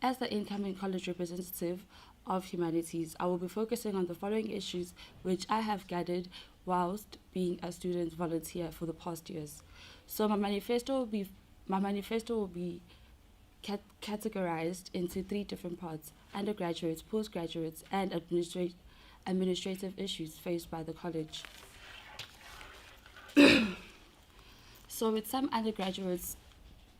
L: As the incoming college representative of Humanities, I will be focusing on the following issues which I have gathered whilst being a student volunteer for the past years. So my manifesto will be categorized into 3 different parts: undergraduates, postgraduates, and administrative issues faced by the college. So with some undergraduates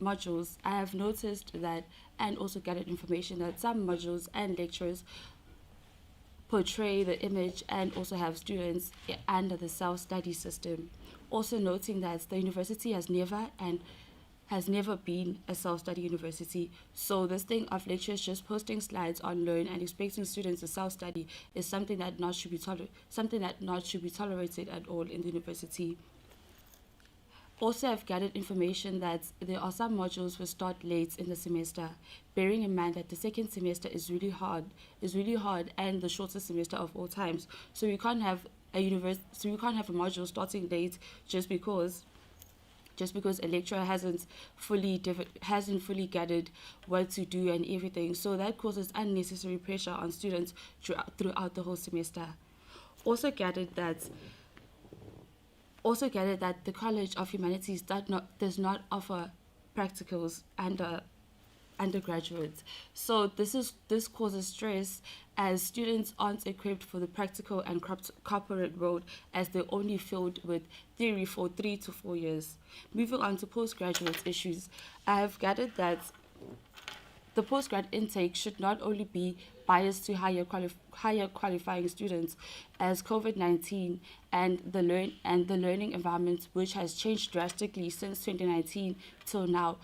L: modules, I have noticed that and also gathered information that some modules and lectures portray the image and also have students under the self-study system. Also noting that the university has never and has never been a self-study university. So this thing of lecturers just posting slides on Learn and expecting students to self-study is something that not should be tolerated at all in the university. Also, I've gathered information that there are some modules will start late in the semester, bearing in mind that the second semester is really hard and the shortest semester of all times. So we can't have a module starting late just because a lecturer hasn't fully gathered what to do and everything. So that causes unnecessary pressure on students throughout the whole semester. Also gathered that the College of Humanities does not offer practicals undergraduates. So this causes stress as students aren't equipped for the practical and corporate world as they're only filled with theory for 3 to 4 years. Moving on to postgraduate issues, I have gathered that the postgrad intake should not only be biased to higher qualifying students, as COVID-19 and the learning environment, which has changed drastically since 2019 till now.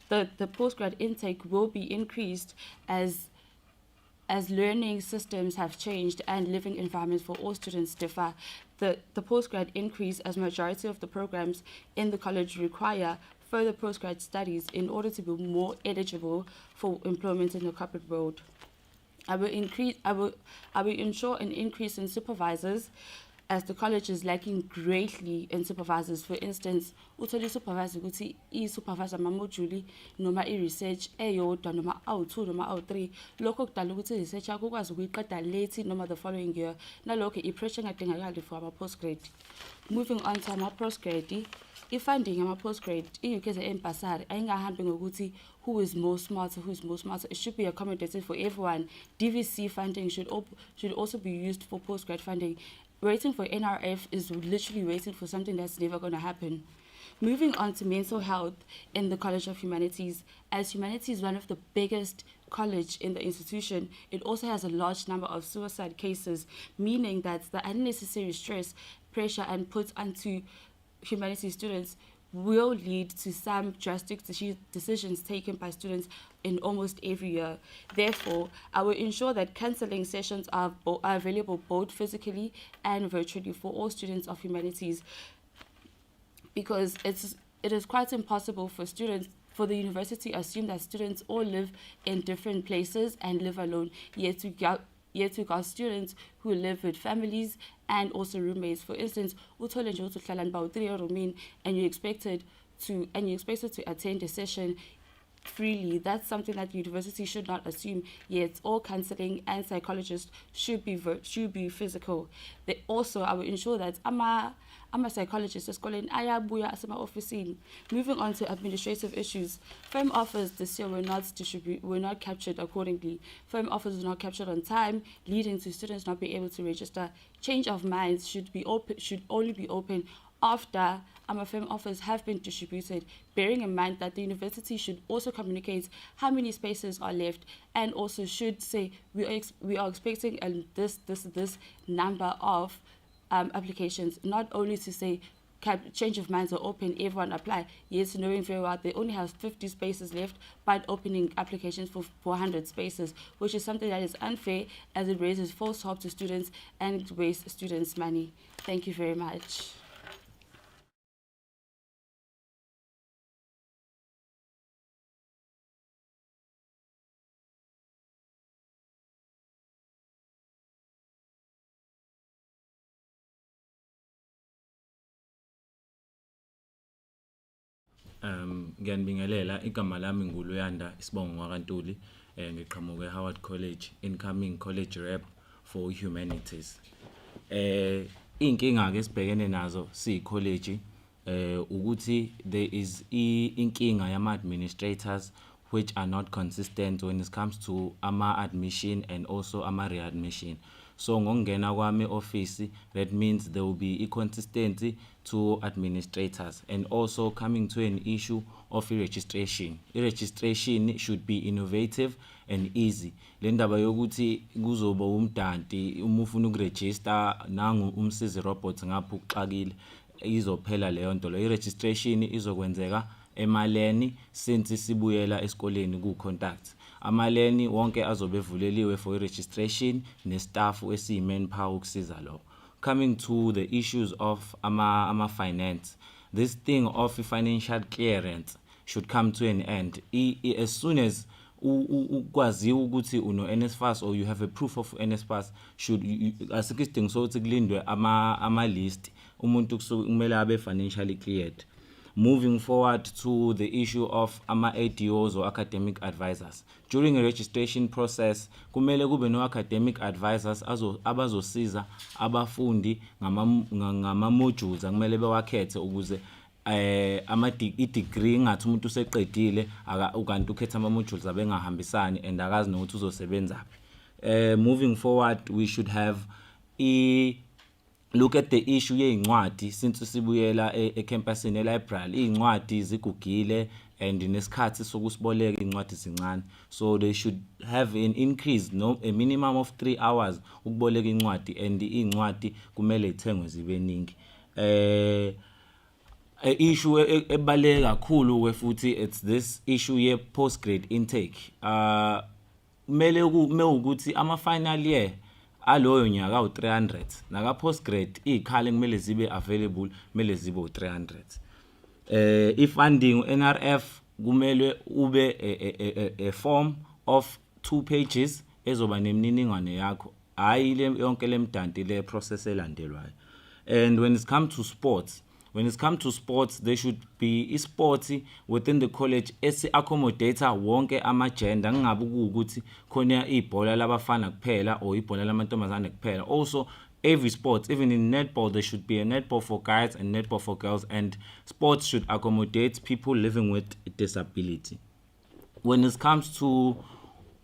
L: The postgrad intake will be increased as learning systems have changed and living environments for all students differ. The postgrad increase as majority of the programs in the college require further postgrad studies in order to be more eligible for employment in the corporate world. I will ensure an increase in supervisors, as the college is lacking greatly in supervisors. For instance, uthole supervisor ukuthi i-supervisor ama-module noma i-research eyodwa noma awu-2 noma awu-3, lokho kudala ukuthi i-research yakho ukwazi ukuyiqeda late noma the following year. Nalokho i-pressure engadingakali for ama-postgrad. Moving on to ama-postgrad, i-funding ama-postgrad i-UKZN embasari ayingahambi ngokuthi who is more smarter. It should be accommodated for everyone. DVC funding should also be used for postgrad funding. Waiting for NRF is literally waiting for something that's never going to happen. Moving on to mental health in the College of Humanities. As Humanities is one of the biggest college in the institution, it also has a large number of suicide cases, meaning that the unnecessary stress, pressure, and put onto Humanities students will lead to some drastic decisions taken by students in almost every year. Therefore, I will ensure that counseling sessions are available both physically and virtually for all students of Humanities, because it is quite impossible for the university to assume that students all live in different places and live alone, yet we got students who live with families and also roommates. For instance, uthole nje ukuthi uhlala about 3 rooming and you're expected to attend a session freely. That's something that the university should not assume, yet all counseling and psychologists should be physical. I will ensure that I'm a psychologist esikoleni ayabuya asema officini. Moving on to administrative issues, firm offers this year were not captured accordingly. Firm offers were not captured on time, leading to students not being able to register. Change of minds should only be open after firm offers have been distributed, bearing in mind that the university should also communicate how many spaces are left, and also should say we are expecting this number of applications, not only to say change of minds are open, everyone apply, yes, knowing very well they only have 50 spaces left, but opening applications for 400 spaces, which is something that is unfair, as it raises false hope to students and wastes students' money. Thank you very much.
I: Ngiyanibingelela, igama lami nguLuyanda Isibongo Wakantuli, ngiqhamuke Howard College, incoming college rep for humanities. Inkinga ke sibhekene nazo college ukuthi there is inkinga yama administrators which are not consistent when it comes to ama admission and also ama readmission. So ngongena kwami office, that means there will be inconsistency to administrators, and also coming to an issue of registration. Registration should be innovative and easy. Le ndaba yokuthi kuzoba umdanti uma ufuna ukuregister nangu umsizi robot ngapha uxakile izophela leyo nto. Le registration izokwenzeka emaleni since sibuyela esikoleni ku contact. Amaleni wonke azobe evuleliwe for registration nestaff esiyi-manpower ukusiza lo. Coming to the issues of ama finance, this thing of financial clearance should come to an end. As soon as ukwazi ukuthi uno NSFAS or you have a proof of NSFAS, should asikho isidingo sokuthi kulindwe ama list umuntu kumele abe financially cleared. Moving forward to the issue of ADOs or academic advisors. During a registration process, kumele kube no academic advisors abazosiza abafundi ngama modules akumele bewakhethe ukuze i-degree ngathi umuntu useqedile ukanti ukhetha ama modules abengahambisani and akazi nokuthi uzosebenza. Moving forward, we should have look at the issue yeincwadi since sibuyela ecampusini e-library. Incwadi zigugile and nesikhathi sokusiboleka incwadi zincane, so they should have an increase, a minimum of 3 hours ukuboleka incwadi, and incwadi kumele ithengwe zibe ningi. Issue ebaleka kakhulu futhi it's this issue ye postgrad intake. Kumele ukuthi ama final year aloyo nyaka u300 naka postgrad ikhale kumele zibe available, kumele zibe u300. Funding NRF kumele ube a form of 2 pages ezoba nemininingwane yakho, hayi le yonke lemdanti le process elandelwayo. And when it comes to sports, there should be sports within the college esi-accommodator wonke ama-gender, kungabi ukuthi khona ibhola labafana kuphela or ibhola lamantombazane kuphela. Also, every sport, even in netball, there should be a netball for guys and netball for girls, and sports should accommodate people living with disability. When it comes to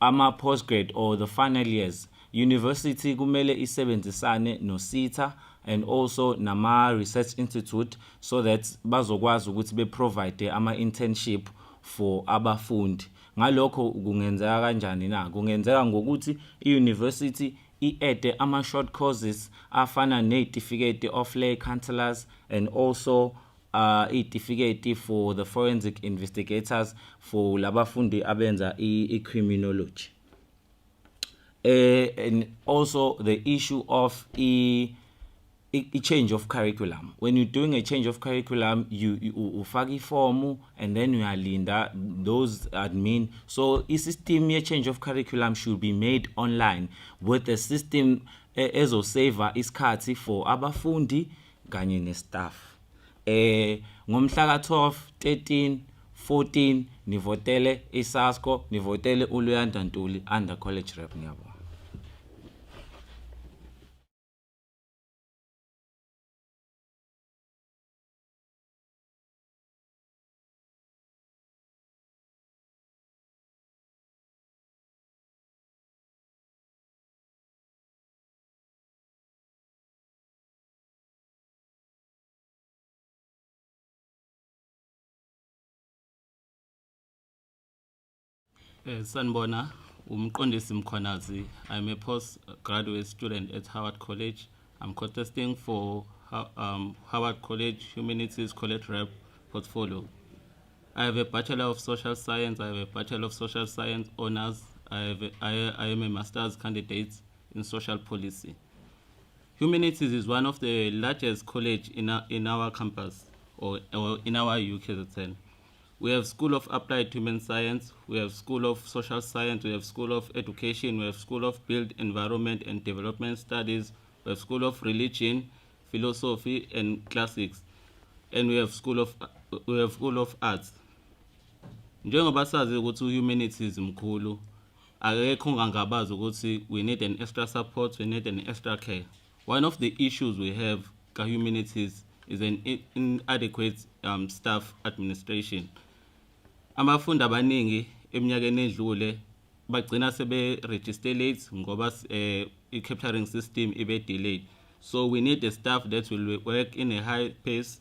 I: postgrad or the final years, university kumele isebenzisane no SETA and also nama research institute so that bazokwazi ukuthi be provide ama internship for abafundi. Ngalokho kungenzeka kanjani na? Kungenzeka ngokuthi i-university i-add ama short courses afana ne-certificate of lay counselors and also i-certificate for the forensic investigators for labafundi abenza i-criminology. And also the issue of a change of curriculum. When you're doing a change of curriculum, you ufaki form and then you alinda those admin. So a system change of curriculum should be made online with a system ezo saver isikhathi for abafundi kanye ne staff. Ngomhla ka-12, 13, 14 nivotele iSASCO, nivotele uLuyanda Ntuli under college rep ngiyabonga.
F: Sanibona, umqondisi Mkhwanazi. I'm a postgraduate student at Howard College. I'm contesting for Howard College Humanities College Rep portfolio. I have a Bachelor of Social Science. I have a Bachelor of Social Science honors. I am a master's candidate in social policy. Humanities is one of the largest college in our campus or in our UKZN. We have School of Applied Human Science, we have School of Social Science, we have School of Education, we have School of Built Environment and Development Studies, we have School of Religion, Philosophy and Classics, and we have School of Arts. Njengoba sazi ukuthi humanities mkhulu, akekho ngangabazi ukuthi we need an extra support, we need an extra care. One of the issues we have ka humanities is an inadequate staff administration. Abafundi abaningi eminyakeni edlule bagcina sebe register late ngoba i-capturing system ibe delayed. So we need a staff that will work in a high pace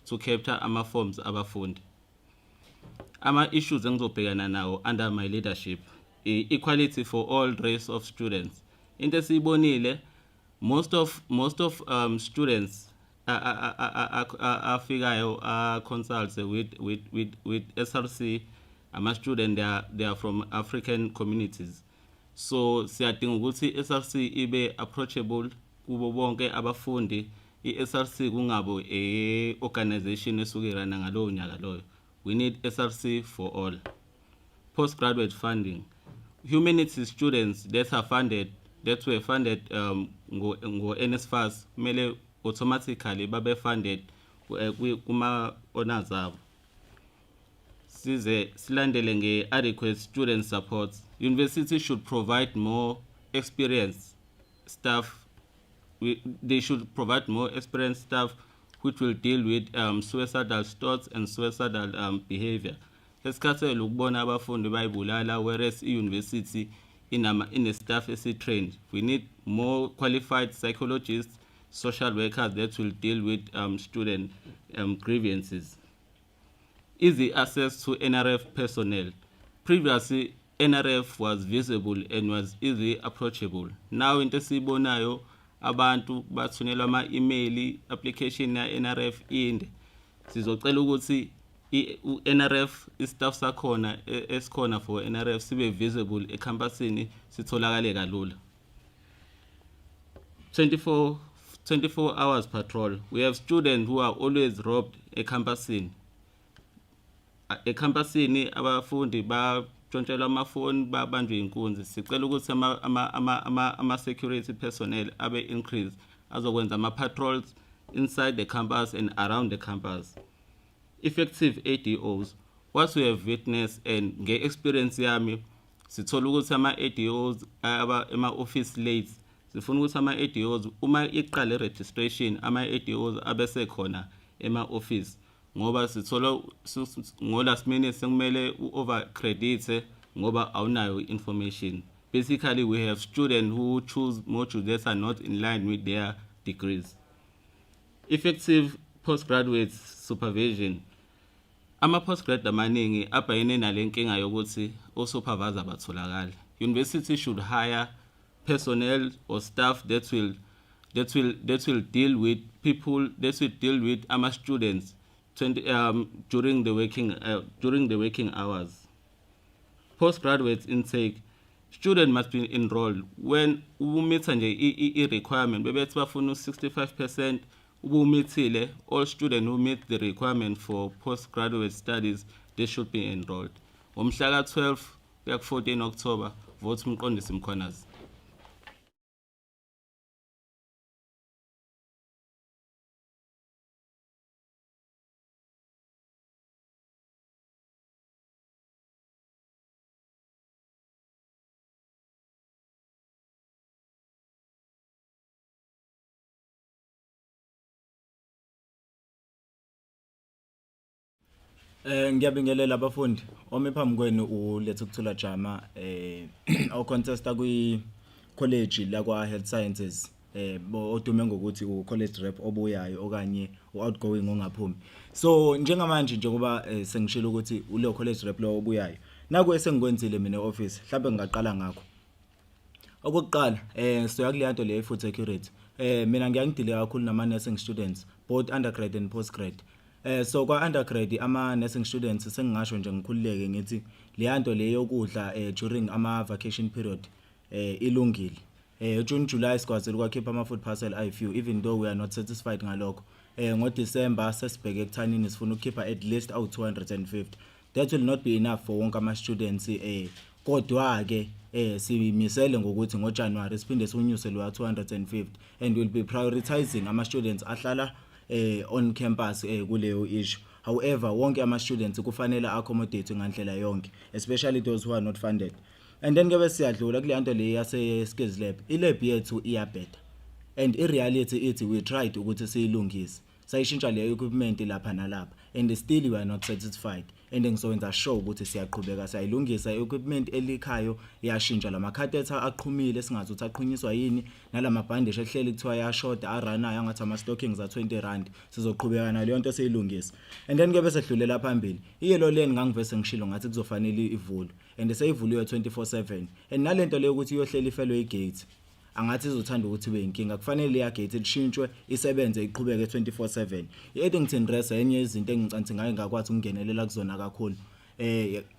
F: to capture ama forms abafundi. Ama issues engizobhekana nawo under my leadership, equality for all race of students. Into siyibonile, most of students
M: afikayo consult with SRC ama-student they are from African communities. So siyadinga ukuthi SRC ibe approachable kubo bonke abafundi. I-SRC kungabo organization esuke irana ngalowo nyaka loyo. We need SRC for all. Postgraduate funding. Humanities students that were funded ngo NSFAS mele automatically babe funded kuma honors abo. Silandele nge adequate student support. University should provide more experienced staff. They should provide more experienced staff which will deal with suicidal thoughts and suicidal behavior. Esikhathele ukubona abafundi bayibulala, whereas i-university in staff esi-trained. We need more qualified psychologists, social workers that will deal with student grievances. Easy access to NRF personnel. Previously, NRF was visible and was easily approachable. Now, into sibonayo, abantu bathunyelwa ama-email application ya NRF inde. Sizocela ukuthi NRF staff sakhona esikhona for NRF sibe visible ecampusini sitholakale kalula. 24 hours patrol. We have students who are always robbed ecampusini. Ecampusini abafundi batshontshelwa amafoni babanjwe inkunzi. Sicela ukuthi ama security personnel abe increase azokwenza ama patrols inside the campus and around the campus. Effective ADOs. What we have witnessed and nge experience yami sithola ukuthi ama ADOs ema office late sifuna ukuthi ama ADOs uma iqale registration ama ADOs abese khona ema office ngoba sithola ngo last minute sekumele u-over credit ngoba awunayo information. Basically, we have students who choose modules that are not in line with their degrees. Effective postgraduate supervision. Ama-postgrad amaningi abhekene nale nkinga yokuthi osupervisor batholakala. University should hire personnel or staff that will deal with people, that will deal with students during the working hours. Postgraduate intake. Student must be enrolled when meet a requirement. Bebethi bafuna 65%. Ubumithile, all students who meet the requirement for postgraduate studies, they should be enrolled. Umhlaka 12 kuya 14 October, vote umqondisi mkhonazi.
H: Ngiyabingelela abafundi. Ome phambi kwenu ulethe ukuthula jama o contesta kwi college la kwa health sciences odume ngokuthi u college rep obuyayo okanye u outgoing ongaphumi. So njengamanje njengoba sengishilo ukuthi ule college rep lo obuyayo. Naku esengikwenzile mina e-office mhlawumbe ngaqala ngakho. Okokuqala siya kuleyanto le food security. Mina ngiyangidile kakhulu nama nursing students both undergrad and postgrad. So kwa undergrad ama nursing students sengingasho nje ngikhululeke ngithi leyanto le yokudla during ama vacation period ilungile. June July sikwazile ukwakhipha ama food parcel I-few even though we are not satisfied ngalokho. Ngo December sesibheke ekuthanini sifuna ukukhipha at least 250. That will not be enough for wonke ama students kodwa ke simisele ngokuthi ngo January siphinde sinyuse lo 250 and will be prioritizing ama students ahlala on campus kuleyo issue. However, wonke ama students kufanele accommodate ngandlela yonke, especially those who are not funded. And then ngebe siyadlula kule nto le yase skills lab. I-lab yethu iyabheda. And i-reality ithi we tried ukuthi siyilungise. Sayishintsha le equipment lapha nalapha and still we are not satisfied. And ngizowenza sure ukuthi siyaqhubeka sayilungisa equipment elikhayo yashintsha lama catheter aqhumile singazi ukuthi aqhunyiswa yini nalama bandage ehleli kuthiwa yashoda aranayo angathi ama stockings za 20 rand sizoqhubeka naleyo nto seyilungisa. And then ngebe sedlulela phambili iyelo lane ngangivese ngishilo ngathi kuzofanele ivulwe and seyivuliwe 24/7 and nalento leyo ukuthi iyohlela ifelwe igate
E: angathi izothanda ukuthi ibe inkinga. Kufanele ya gate lishintshwe isebenze iqhubeke 24/7. I-Eddington Rest enye izinto engicanthi ngayo ngakwazi ukungenelela kuzona kakhulu.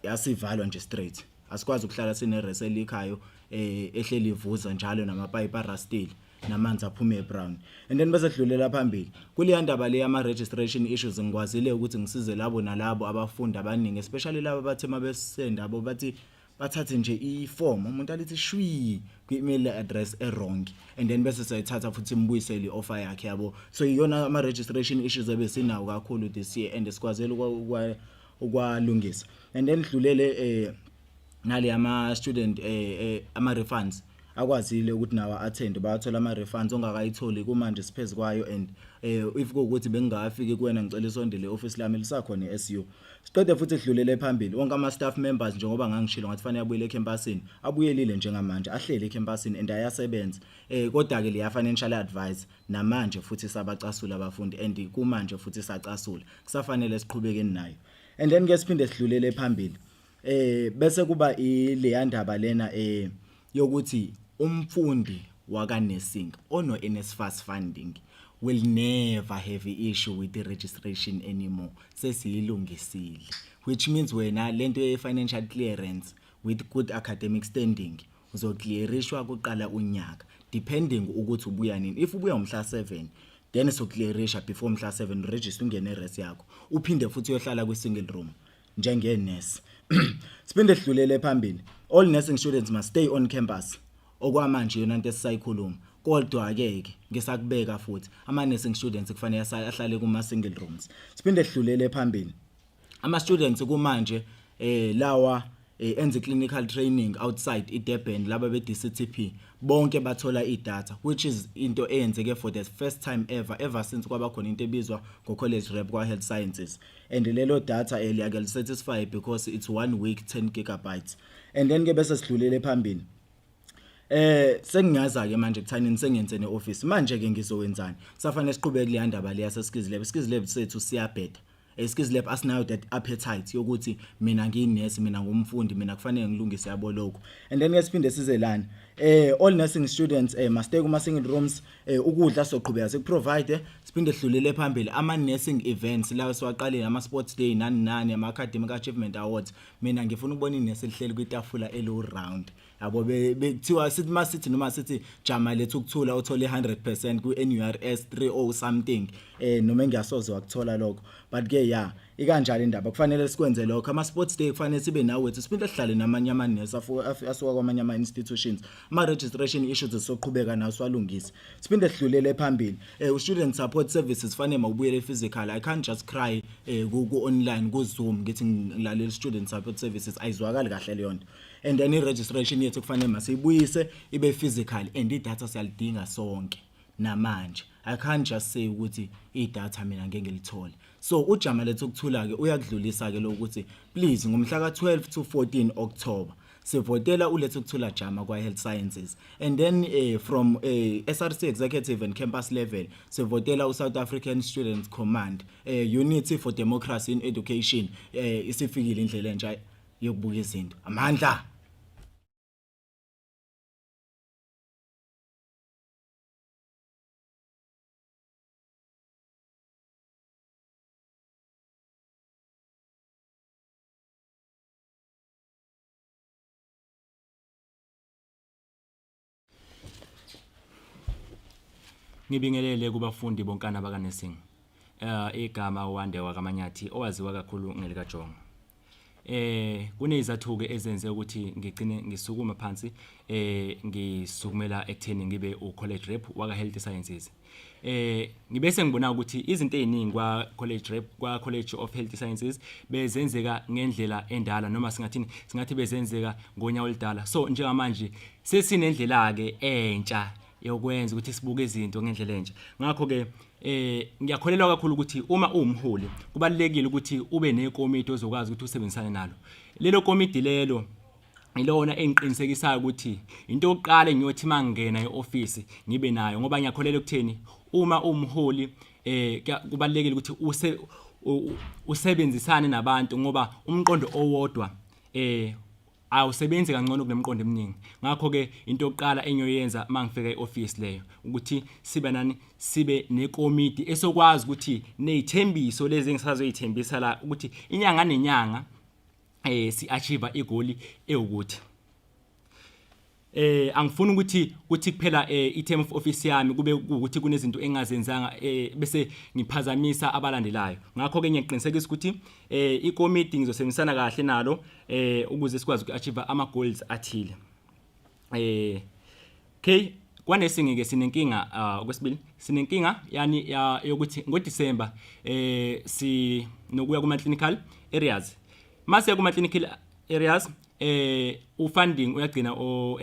E: Yasivalwa nje straight. Asikwazi ukuhlala sine rest elikhayo ehleli ivuza njalo namapipe arastile namanzi aphume ebrown. And then bese dlulela phambili kule ndaba le ama registration issues ngikwazile ukuthi ngisize labo nalabo abafundi abaningi, especially labo bathi mabesenda abo bathi bathathe nje iform umuntu alithi shwi kwi-email address wrong, and then bese sayithatha futhi imbuyisele offer yakhe yabo. So iyona ama registration issues ebesinawo kakhulu this year and sikwazele ukwalungisa. And then dlulele nale ama student ama refunds akwazile ukuthi nawa attend bayathola ama refunds ongakayitholi kumanje sipheze kwayo. And if ukuthi bengafiki kuwena ngicela isondele office lami lisakhona eSU. Siqede futhi dlulele phambili wonke ama staff members njengoba ngangishilo ngathi fanele abuyele ecampusini, abuyelile njengamanje ahlele ecampusini and ayasebenza. Kodwa ke leya financial advice namanje futhi sabacasula abafundi and kumanje futhi sacasula kusafanele siqhubekeni nayo. And then ke siphinde sidlulele phambili bese kuba ile ndaba lena yokuthi umfundi waka nursing ono NSFAS funding will never have an issue with the registration anymore. Sesiyilungisile, which means wena lento ye financial clearance with good academic standing uzoclearishwa kuqala unyaka depending ukuthi ubuya nini. If ubuya umhla 7 then soclearisha before umhla 7 register ungene res yakho uphinde futhi uyohlala kwi single room njenge nurse. Siphinde sidlulele phambili all nursing students must stay on campus. Okwamanje yona into esisayikhuluma, kodwa ke ngisakubeka futhi ama nursing students kufanele ahlale kuma single rooms. Siphinde sidlulele phambili ama students kumanje lawa enze clinical training outside iDurban laba be DCTP bonke bathola idata, which is into eyenzeke for the first time ever since kwaba khona into ebizwa ngo college rep kwa health sciences. And lelo data liyake satisfy because it's 1 week 10 gigabytes. And then ke bese sidlulele phambili sengiyaza ke manje kuthanini sengenze neoffice manje ke ngizowenzani. Safanele siqhubeke le ndaba le yaseSkizlab sethu siyabheda. Skizlab asinayo that appetite yokuthi mina ngiyinesi, mina ngumfundi, mina kufanele ngilungise yabo lokho. And then ngesiphinde size lana all nursing students must stay kuma single rooms. Ukudla soqhubeka sikuprovide. Siphinde sidlulele phambili ama nursing events la siwaqalile ama sports day nani ama academic achievement awards. Mina ngifuna ukubona inesi lihleli kwitafula elo round yabo bethiwa sithi masithi noma sithi jama lethu ukuthula uthole 100% ku NURS 30 something noma ngiyasoze wakuthola lokho. But ke ikanjalo indaba kufanele sikwenze lokho. Ama sports day kufanele sibe nawo wethu siphinde sihlale namanye ama nurse asuka kwamanye ama institutions. Ama registration issues soqhubeka nawo swalungisa. Siphinde sidlulele phambili student support services fanele mawubuyele physical. I can't just cry ku online ku Zoom ngithi ngilalela student support services ayizwakali kahle leyo nto. And then registration yethu kufanele masibuyise ibe physical and idata siyalidinga sonke namanje. I can't just say ukuthi idata mina ngeke ngilithole. So ujama lethu ukuthula ke uyakudlulisa ke lokuthi please ngomhla ka 12 to 14 October sivotela ulethu ukuthula jama kwa health sciences. And then from SRC executive and campus level sivotela uSouth African Students Command Unity for Democracy in Education isifikile indlela enja yokubuka izinto. Amandla
B: Ngibingelele kubafundi bonkana baka nursing. Igama uwande wakamanyathi owaziwa kakhulu ngelika Jonga. Kunezathuke ezenze ukuthi ngigcine ngisukuma phansi ngisukumela ekutheni ngibe ucollege rep waka health sciences. Ngibese ngibona ukuthi izinto eziningi kwa college rep kwa college of health sciences bezenzeka ngendlela endala noma singathi bezenzeka ngonyaka oludala. So njengamanje sesinendlela ke entsha yokwenza ukuthi sibuke izinto ngendlela entsha. Ngakho ke ngiyakholelwa kakhulu ukuthi uma uwumholi kubalekile ukuthi ube nekomiti ozokwazi ukuthi usebenzisane nalo. Lelo komiti lelo ilona engiqinisekisayo ukuthi into yokuqala engiyothi mangena eoffice ngibe nayo ngoba ngiyakholelwa ukutheni uma umholi kubalekile ukuthi usebenzisane nabantu ngoba umqondo owodwa awusebenzi kangcono kunemqondo eminingi. Ngakho ke into yokuqala engiyoyenza mangifika eoffice leyo ukuthi sibe nekomiti esokwazi ukuthi nezithembiso lezi engisazoyithembisa la ukuthi inyanga nenyanga si achieve igoli ewukuthi angifuni ukuthi kuphela i-term of office yami kube ukuthi kunezinto engazenzanga bese ngiphazamisa abalandelayo. Ngakho ke ngiyaqiniseka ukuthi ikomiti ngizosebenzisana kahle nalo ukuze sikwazi uku-achieve ama goals athile. Okay, kwanesingi ke sinenkinga okwesibili sinenkinga yani yokuthi ngoDisember nokuya kuma clinical areas. Mase kuma clinical areas ufunding uyagcina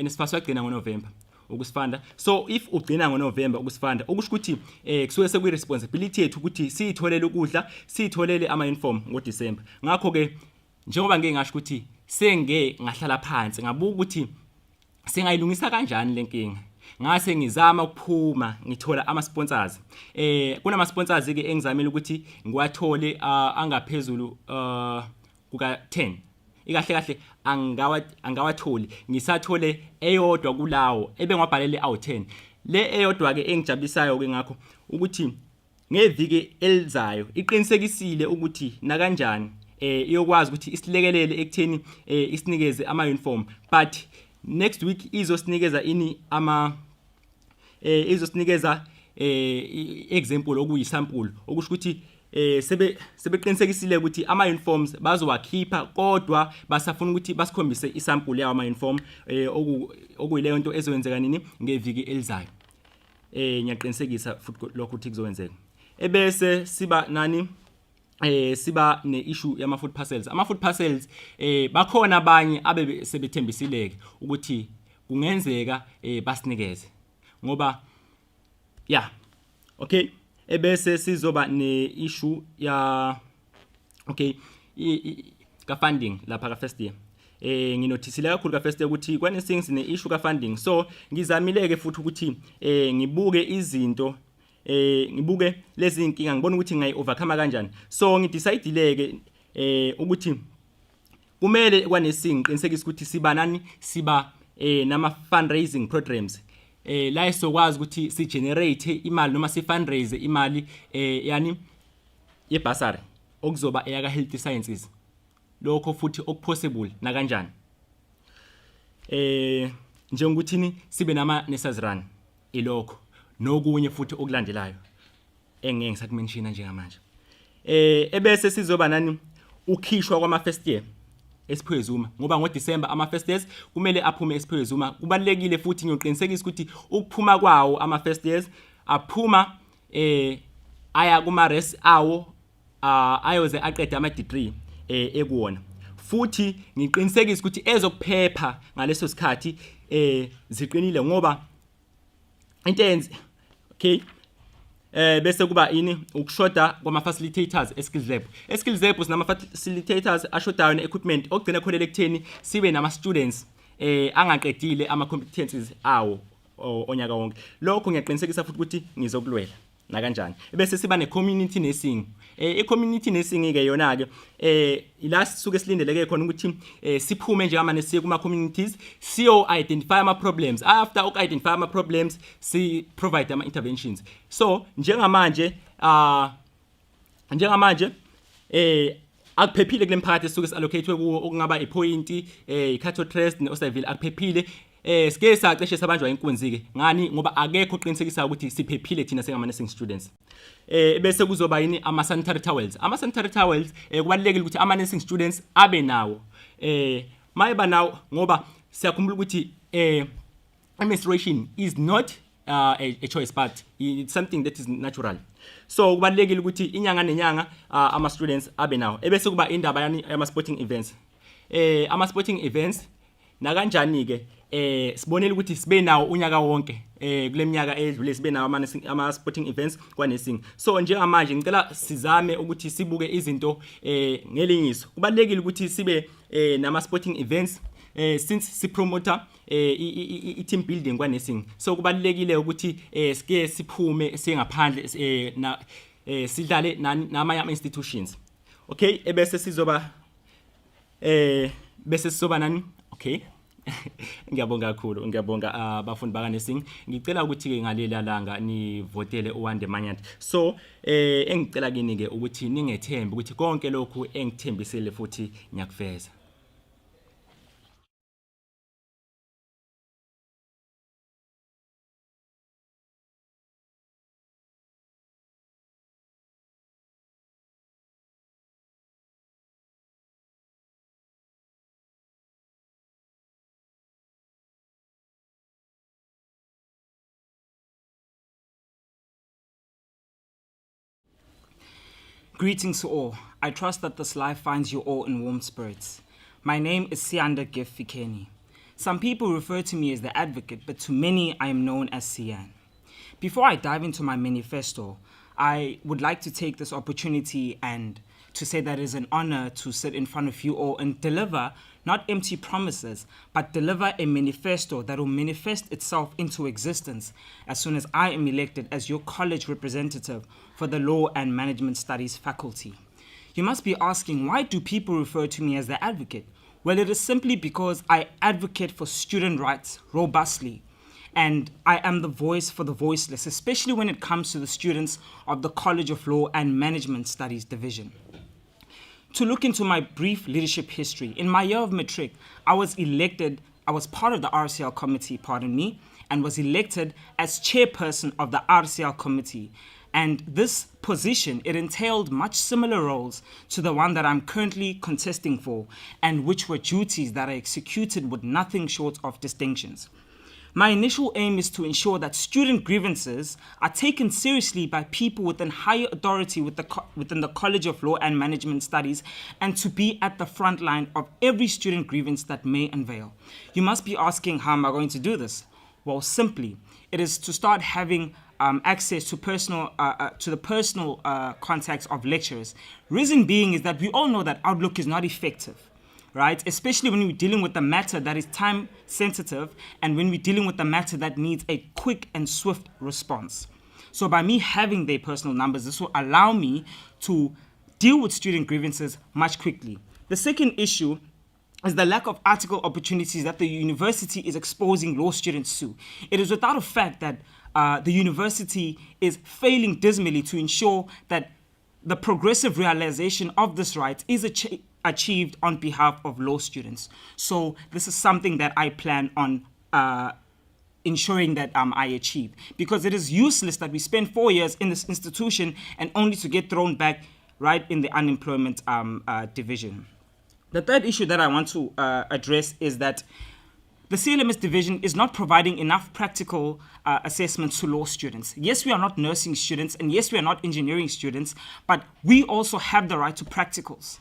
B: NSFAS uyagcina ngoNovember ukusifanda. So if ugcina ngoNovember ukusifanda okusho ukuthi kusuke sekuyi responsibility yethu ukuthi siyitholele ukudla siyitholele ama uniform ngoDisember. Ngakho ke njengoba ngeke ngasho ukuthi senge ngahlala phansi ngabuka ukuthi singayilungisa kanjani lenkinga. Ngase ngizama ukuphuma ngithola ama sponsors. Kunama sponsors ke engizamile ukuthi ngiwathole angaphezulu kuka 10. Ikahle angawatholi ngisathole eyodwa kulawo ebengwabhalele awu10. Le eyodwa ke engijabulisayo ke ngakho ukuthi ngeviki elizayo iqinisekisile ukuthi na kanjani iyokwazi ukuthi isilekelele ekutheni isinikeze ama uniform, but next week izosinikeza izosinikeza example okuyisample okusho ukuthi sebeqinisekisile ukuthi ama uniforms bazowakhipha kodwa basafuna ukuthi basikhombise isample yawo ama uniform okuyileyo nto ezokwenzeka nini ngeviki elizayo. Ngiyaqinisekisa futhi lokho ukuthi kuzowenzeka. Ebese siba siba ne-issue yama food parcels. Ama food parcels bakhona abanye abe sebethembisileke ukuthi kungenzeka basinikeze ngoba okay. Ebese sizoba ne-issue ya ka funding lapha ka first year. Nginothisile kakhulu ka first year ukuthi kwanesingi sine issue ka funding. So ngizamileke futhi ukuthi ngibuke izinto ngibuke lezi inkinga ngibona ukuthi ngayi overcome kanjani. So ngidecidileke ukuthi kumele kwanesingi qinisekisa ukuthi siba nama fundraising programs la isokwazi ukuthi si generate imali noma si fundraise imali yani ye bursary okuzoba eyaka health sciences. Lokho futhi okupossible na kanjani njengokuthini sibe nama nurses run ilokho nokunye futhi okulandelayo engeke ngisakumenshina njengamanje. Ebese sizoba ukhishwa kwama first year esiphezuma ngoba ngoDisember ama first years kumele aphume esiphezuma. Kubalekile futhi ngiyoqinisekisa ukuthi ukuphuma kwawo ama first years aphuma aya kuma res awo ayoze aqede ama degree ekuwona. Futhi ngiqinisekisa ukuthi ezokuphepha ngaleso sikhathi ziqinile ngoba intense okay. Bese kuba ukushoda kwama facilitators eskills lab. Eskills lab sinama facilitators ashodayo ne-equipment okugcina khona lekutheni sibe nama students angaqedile ama competencies awo onyaka wonke. Lokho ngiyaqinisekisa futhi ukuthi ngizokulwela na kanjani. Bese siba ne-community nursing. I-community nursing ke yona ke ila sisuke silindeleke khona ukuthi siphume nje ama nesiye kuma communities siyo identify ama problems. After uku-identify ama problems si provide ama interventions. So njengamanje akuphephile kule mphakathi sisuke si-allocate kuwo okungaba iPoint, iCato Trust ne-Osaville akuphephile. Sike saqeshe sabanjwa inkunzi ke ngani ngoba akekho oqinisekisa ukuthi siphephile thina sengama nursing students. Bese kuzoba ama sanitary towels. Ama sanitary towels kubalekile ukuthi ama nursing students abe nawo. Mayiba nawo ngoba siyakhumbula ukuthi menstruation is not a choice but it's something that is natural. So kubalekile ukuthi inyanga nenyanga ama students abe nawo. Ebese kuba indaba ama sporting events. Ama sporting events na kanjani ke sibonela ukuthi sibe nawo unyaka wonke kule minyaka edlule sibe nawo ama sporting events kwanesing. So njengamanje ngicela sizame ukuthi sibuke izinto ngelinyiso. Kubalekile ukuthi sibe nama sporting events since si promoter i-team building kwanesing. So kubalekile ukuthi sike siphume singaphandle na sidlale nama institutions. Okay, ebese sizoba bese sizoba
G: Okay. Ngiyabonga kakhulu, ngiyabonga abafundi bakaNursing. Ngicela ukuthi ke ngalela langa nivotele uWande Manyathi. So, engicela kini ke ukuthi ningethembe ukuthi konke lokhu engithembisile futhi ngiyakuveza. Greetings to all. I trust that this life finds you all in warm spirits. My name is Sianda Gift Fikeni. Some people refer to me as the advocate, but to many I am known as Sian. Before I dive into my manifesto, I would like to take this opportunity and to say that it is an honor to sit in front of you all and deliver not empty promises, but deliver a manifesto that will manifest itself into existence as soon as I am elected as your college representative for the Law and Management Studies faculty. You must be asking, why do people refer to me as the advocate? Well, it is simply because I advocate for student rights robustly, and I am the voice for the voiceless, especially when it comes to the students of the College of Law and Management Studies Division. To look into my brief leadership history, in my year of matric, I was part of the RCL committee, and was elected as chairperson of the RCL committee. And this position, it entailed much similar roles to the one that I'm currently contesting for, and which were duties that I executed with nothing short of distinctions. My initial aim is to ensure that student grievances are taken seriously by people within higher authority within the College of Law and Management Studies, and to be at the front line of every student grievance that may unveil. You must be asking, how am I going to do this? Well, simply, it is to start having access to the personal contacts of lecturers. Reason being is that we all know that Outlook is not effective, right? Especially when we're dealing with a matter that is time sensitive, and when we're dealing with a matter that needs a quick and swift response. So by me having their personal numbers, this will allow me to deal with student grievances much quickly. The second issue is the lack of article opportunities that the university is exposing law students to. It is without a fact that the university is failing dismally to ensure that the progressive realization of this right is achieved on behalf of law students. So this is something that I plan on ensuring that I achieve, because it is useless that we spend 4 years in this institution and only to get thrown back right in the unemployment division. The third issue that I want to address is that the CLMS division is not providing enough practical assessments to law students. Yes, we are not nursing students, and yes, we are not engineering students, but we also have the right to practicals.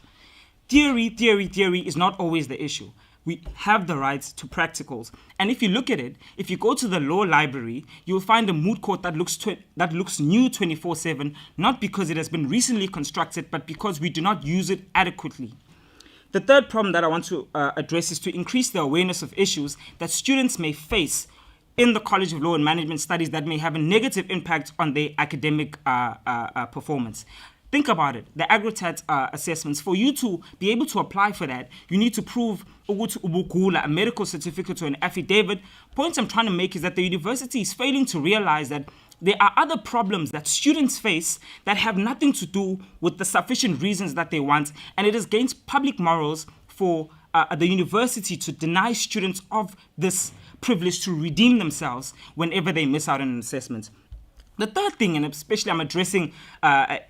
G: Theory is not always the issue. We have the rights to practicals. And if you look at it, if you go to the law library, you'll find a moot court that looks new 24/7, not because it has been recently constructed, but because we do not use it adequately. The third problem that I want to address is to increase the awareness of issues that students may face in the College of Law and Management Studies that may have a negative impact on their academic performance. Think about it, the AgriTat assessments. For you to be able to apply for that, you need to prove a medical certificate or an affidavit. Point I'm trying to make is that the university is failing to realize that there are other problems that students face that have nothing to do with the sufficient reasons that they want, and it is against public morals for the university to deny students of this privilege to redeem themselves whenever they miss out on an assessment. The third thing, and especially I'm addressing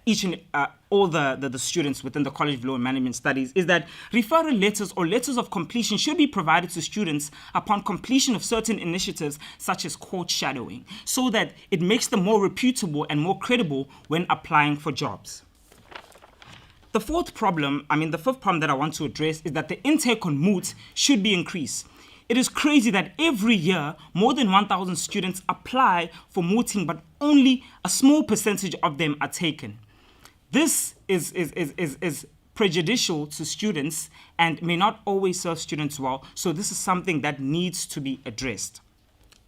G: each and all the students within the College of Law and Management Studies, is that referral letters or letters of completion should be provided to students upon completion of certain initiatives such as court shadowing, so that it makes them more reputable and more credible when applying for jobs. The fifth problem that I want to address is that the intake on moots should be increased. It is crazy that every year more than 1,000 students apply for mooting, but only a small percentage of them are taken. This is prejudicial to students and may not always serve students well, so this is something that needs to be addressed.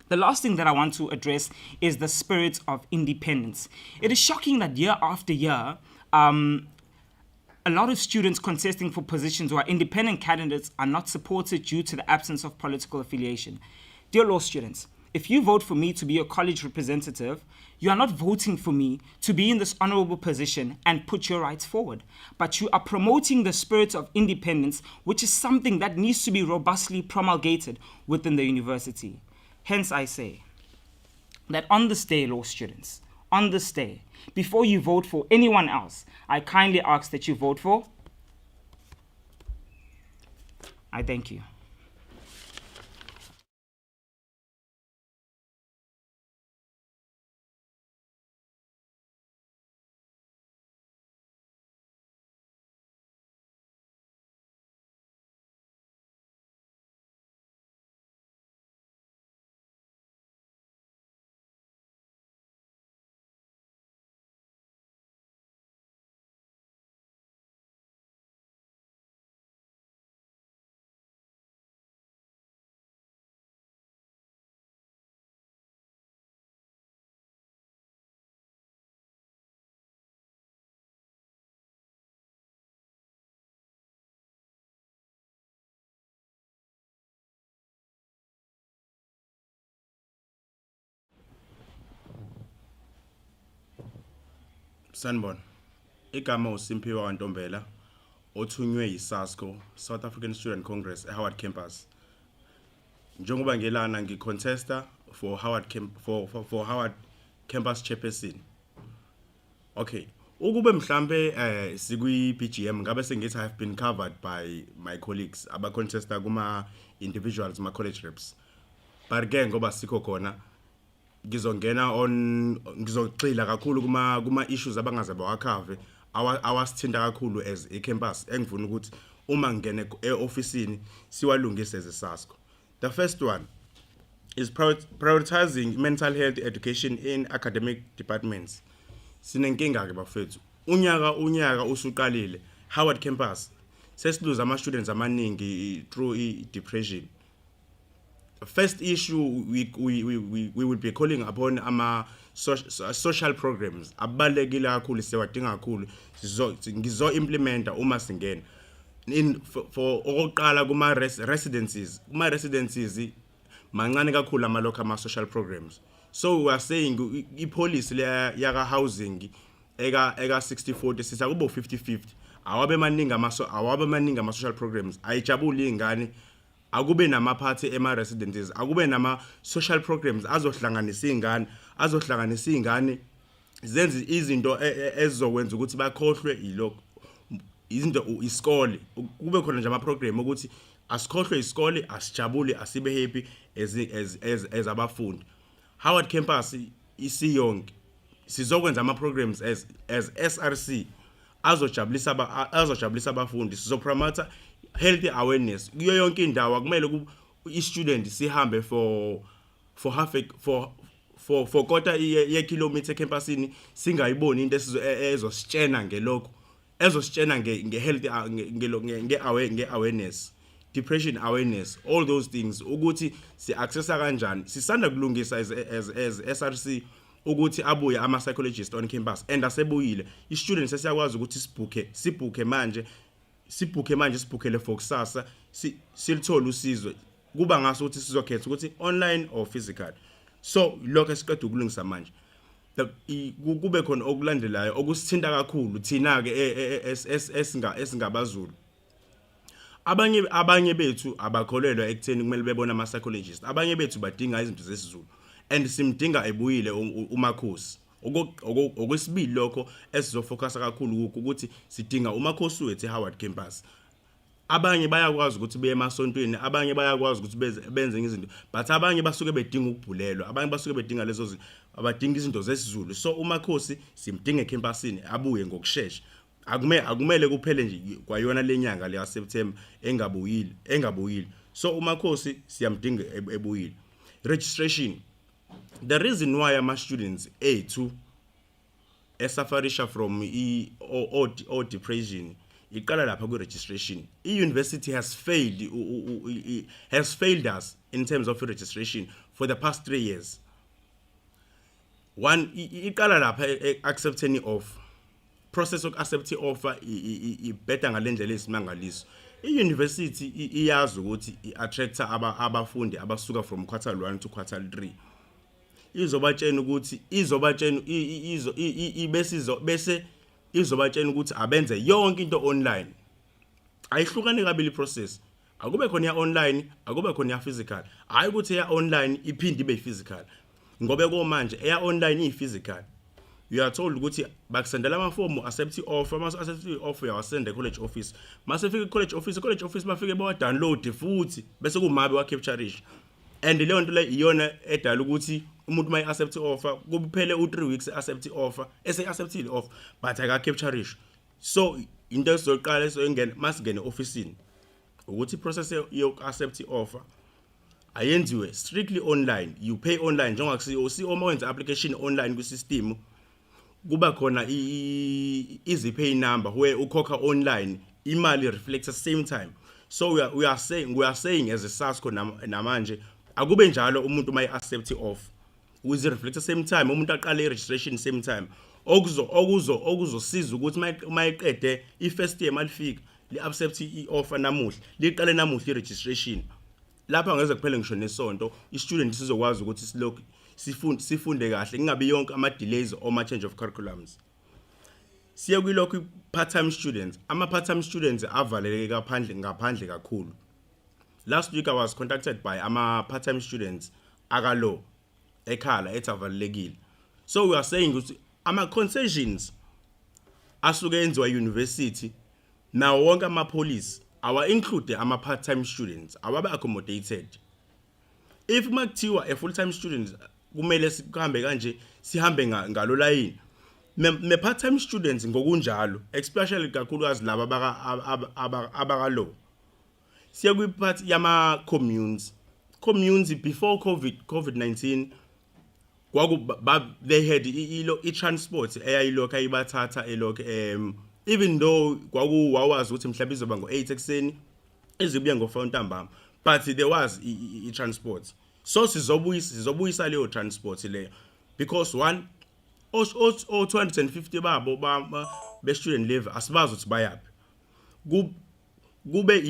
G: The last thing that I want to address is the spirit of independence. It is shocking that year after year,
N: A lot of students contesting for positions who are independent candidates are not supported due to the absence of political affiliation. Dear law students, if you vote for me to be a college representative, you are not voting for me to be in this honorable position and put your rights forward, but you are promoting the spirit of independence, which is something that needs to be robustly promulgated within the university. Hence, I say that on this day, law students, on this day, before you vote for anyone else, I kindly ask that you vote for. I thank you.
A: Sanibona. Igama uSimpiwe Wantombela othunywe yiSASCO, South African Student Congress eHoward Campus. Njengoba ngelana ngicontesta for Howard Campus Chairperson. Okay. Ukube mhlambe sikwi PGM ngabe sengithi I have been covered by my colleagues aba contesta kuma individuals ma college reps. But ke ngoba sikho khona ngizogxila kakhulu kuma issues abangaze bawakhave awasithinta kakhulu as a campus engifuna ukuthi uma ngene eofficeini siwalungise as SASCO. The first one is prioritizing mental health education in academic departments. Sinenkinga ke bafethu. Unyaka usuqalile Howard Campus sesiluza ama students amaningi through depression. First issue we will be calling upon ama social programs abalekile kakhulu sewadinga kakhulu ngizo implementa uma singena for oqala kuma residencies mancane kakhulu ama local ama social programs. So we are saying ipolicy le yaka housing eka 60-40 sisa kubo 50-50 awabe maningi ama social programs ayijabuli ingane akube namaphathi ema residences akube nama social programs azohlanganisa ingane zenze izinto ezizokwenza ukuthi bakhohlwe ilokho izinto isikole kube khona nje ama program ukuthi asikhohlwe isikole asijabule asibe happy as abafundi. Howard Campus isiyonke sizokwenza ama programs as SRC azojabulisa abafundi sizopromote healthy awareness kuyo yonke indawo kumele i-student sihambe for quarter ye kilometer campusini singayiboni into ezositshena ngelokho ezositshena nge-health nge-awareness, depression awareness, all those things ukuthi si-accessa kanjani sisanda kulungisa as SRC ukuthi abuye ama psychologist on campus and asebuyile i-student sesiyakwazi ukuthi sibhuke manje sibukhele for kusasa silithola usizo kuba ngaso ukuthi sizokhetha ukuthi online or physical. So lokho esiqeda ukulungisa manje kube khona okulandelayo okusithinta kakhulu thina ke esingabazulu. Abanye bethu abakholelwa ekutheni kumele bebona ama psychologist, abanye bethu badinga izinto zesizulu and simdinga ebuyile umakhosi. Okwesibili lokho esizofocus kakhulu ukuthi sidinga umakhosi wethu eHoward Campus. Abanye bayakwazi ukuthi beye emasontweni, abanye bayakwazi ukuthi benze izinto, but abanye basuke bedinga ukubhulelwa, abanye basuke bedinga lezo zinto, abadinga izinto zesizulu. So umakhosi simdinga ecampusini abuye ngokusheshsha. Akumele kuphele nje kwayona lenyanga le September engabuyile. So umakhosi siyamdinga ebuyile. Registration. The reason why ama students A2 esafarisha from or depression iqala lapha ku registration. University has failed us in terms of registration for the past 3 years. One iqala lapha accepting of
O: process of accept offer ibheda ngalendlela esimangaliso. I-university iyazi ukuthi i-attracta abafundi abasuka from quarter 1 to quarter 3. Izobatshena ukuthi bese izobatshena ukuthi abenze yonke into online. Ayihlukane kabili process. Akube khona ya online, akube khona ya physical. Hayi ukuthi ya online iphinde ibe physical. Ngobe manje eya online i-physical. You are told ukuthi bakusendela amafomu accept offer, mas accept offer uyawasenda college office. Mase fika college office bafike bawa download futhi bese kumabe wa capture. And leyo nto le iyona edala ukuthi umuntu may accept offer kuphele u3 weeks accept offer acceptile offer but aka capture. So into ezoqala soyingena masingene officeini ukuthi process yo accept offer ayenziwe strictly online. You pay online njengokusi uma wenza application online ku system kuba khona easy pay number where ukhokha online imali reflects the same time. So we are saying as a SASCO namanje akube njalo umuntu may accept offer with reflect the same time umuntu aqale registration same time okuzosiza ukuthi mayiqede i-first year malifika li-accept i-offer namuhla liqale namuhla i-registration lapha ngeze kuphele ngisho nesonto i-student sizokwazi ukuthi silokhu sifunde kahle kungabi yonke ama-delays or ama-change of curriculums. Siye kwilokhu part-time students ama-part-time students avaleleke ngaphandle kakhulu. Last week I was contacted by ama-part-time students akalo ekhala ethavalelekile. So we are saying ukuthi ama-concessions asuke enziwa university nawo wonke ama-police awa include ama-part-time students awabe accommodated. If makuthiwa a full-time student kumele sihambe kanje sihambe ngalo line me part-time students ngokunjalo especially kakhulukazi laba abakalo siya kwi part yama communes before COVID-19 they had i-transport eyayilokho ayibathatha elokho even though wawazi ukuthi mhlawumbe izoba ngo-8 ekseni izibuye ngo-4 ntambama but there was i-transport. So sizobuyisa leyo transport leyo because one 250 babo be student leave asibazi ukuthi bayaphi kube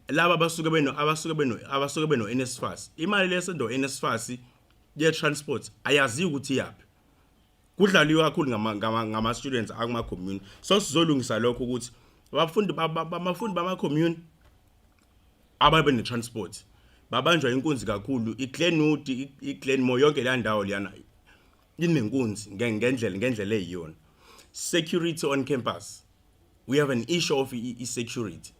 O: laba abasuke beno NSFAS imali lesendo NSFAS ye transport ayazi ukuthi yaphi kudlaliwa kakhulu ngama students akuma commune. So sizolungisa lokho ukuthi abafundi bama commune ababe ne transport babanjwa inkunzi kakhulu iGlenwood iGlenmore yonke la ndawo liyana inenkunzi ngendlela eyiyona. Security on campus, we have an issue of security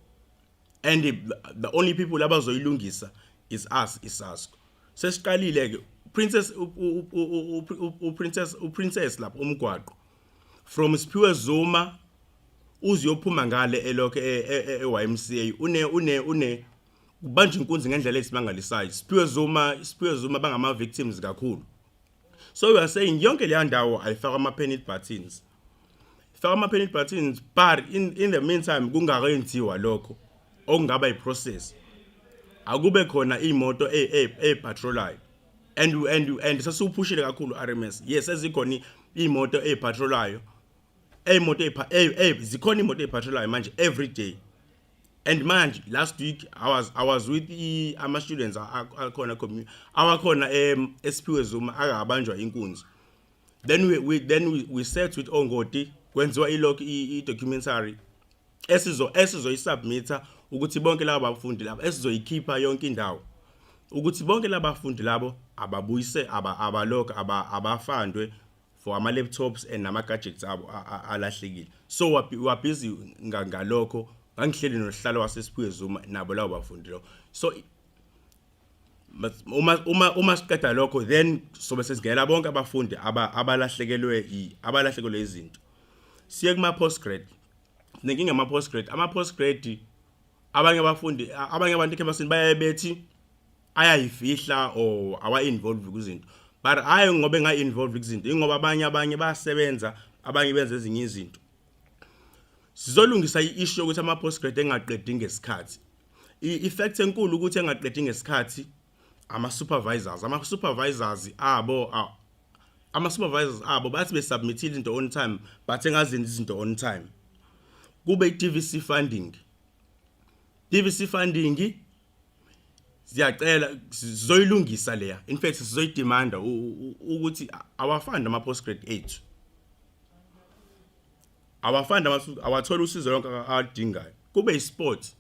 O: and the only people abazoyilungisa is us SASCO. Sesiqalile ke princess lapho umgwaqo from Siphiwe Zuma uziyophuma ngale elokho eYMCA une kubanje inkunzi ngendlela esimangalisayo. Siphiwe Zuma bangama victims kakhulu. So we are saying yonke le ndawo ayifaka ama panic buttons. Faka ama panic buttons but in the meantime kungakenziwa lokho okungaba iprocess. Akube khona imoto patrolayo and sasuphushile kakhulu RMS. Yes ezikhona imoto patrolayo. Zikhona imoto patrolayo manje every day. And manje last week I was with ama students akhona community awakhona Siphiwe Zuma akabanjwa inkunzi. Then we sat with Ongoti kwenziwa ilokho i-documentary esizoyisubmita ukuthi bonke laba bafundi laba esizoyikhipha yonke indawo ukuthi bonke laba bafundi labo ababuyise abalokho abafandwe for ama laptops and nama gadgets abo alahlekile. So we are busy ngalokho ngihleli nohlalo waseSiphiwe Zuma nabo labo bafundi lo. So uma siqeda lokho then sobe sesingela bonke abafundi abalahlekelwe izinto. Siye kuma postgrad. Nenkinga ama postgrad. Ama postgrad abanye abantu ekebasini bayabethi ayayifihla or awa involved kuzinto. But hayi ngobe nga involved kuzinto ingoba abanye bayasebenza abanye benza ezinye izinto. Sizolungisa i-issue ukuthi ama postgrad engaqedi ngesikhathi. I-effect enkulu ukuthi engaqedi ngesikhathi ama supervisors abo ama-supervisors abo bathi besubmithile into on time but engazenzi izinto on time. Kube i-TVC funding. TVC funding siyacela sizoyilungisa leya. In fact sizoyidemanda ukuthi awafund ama-postgrad ethu. Awafund awathola usizo lonke adingayo. Kube i-sport.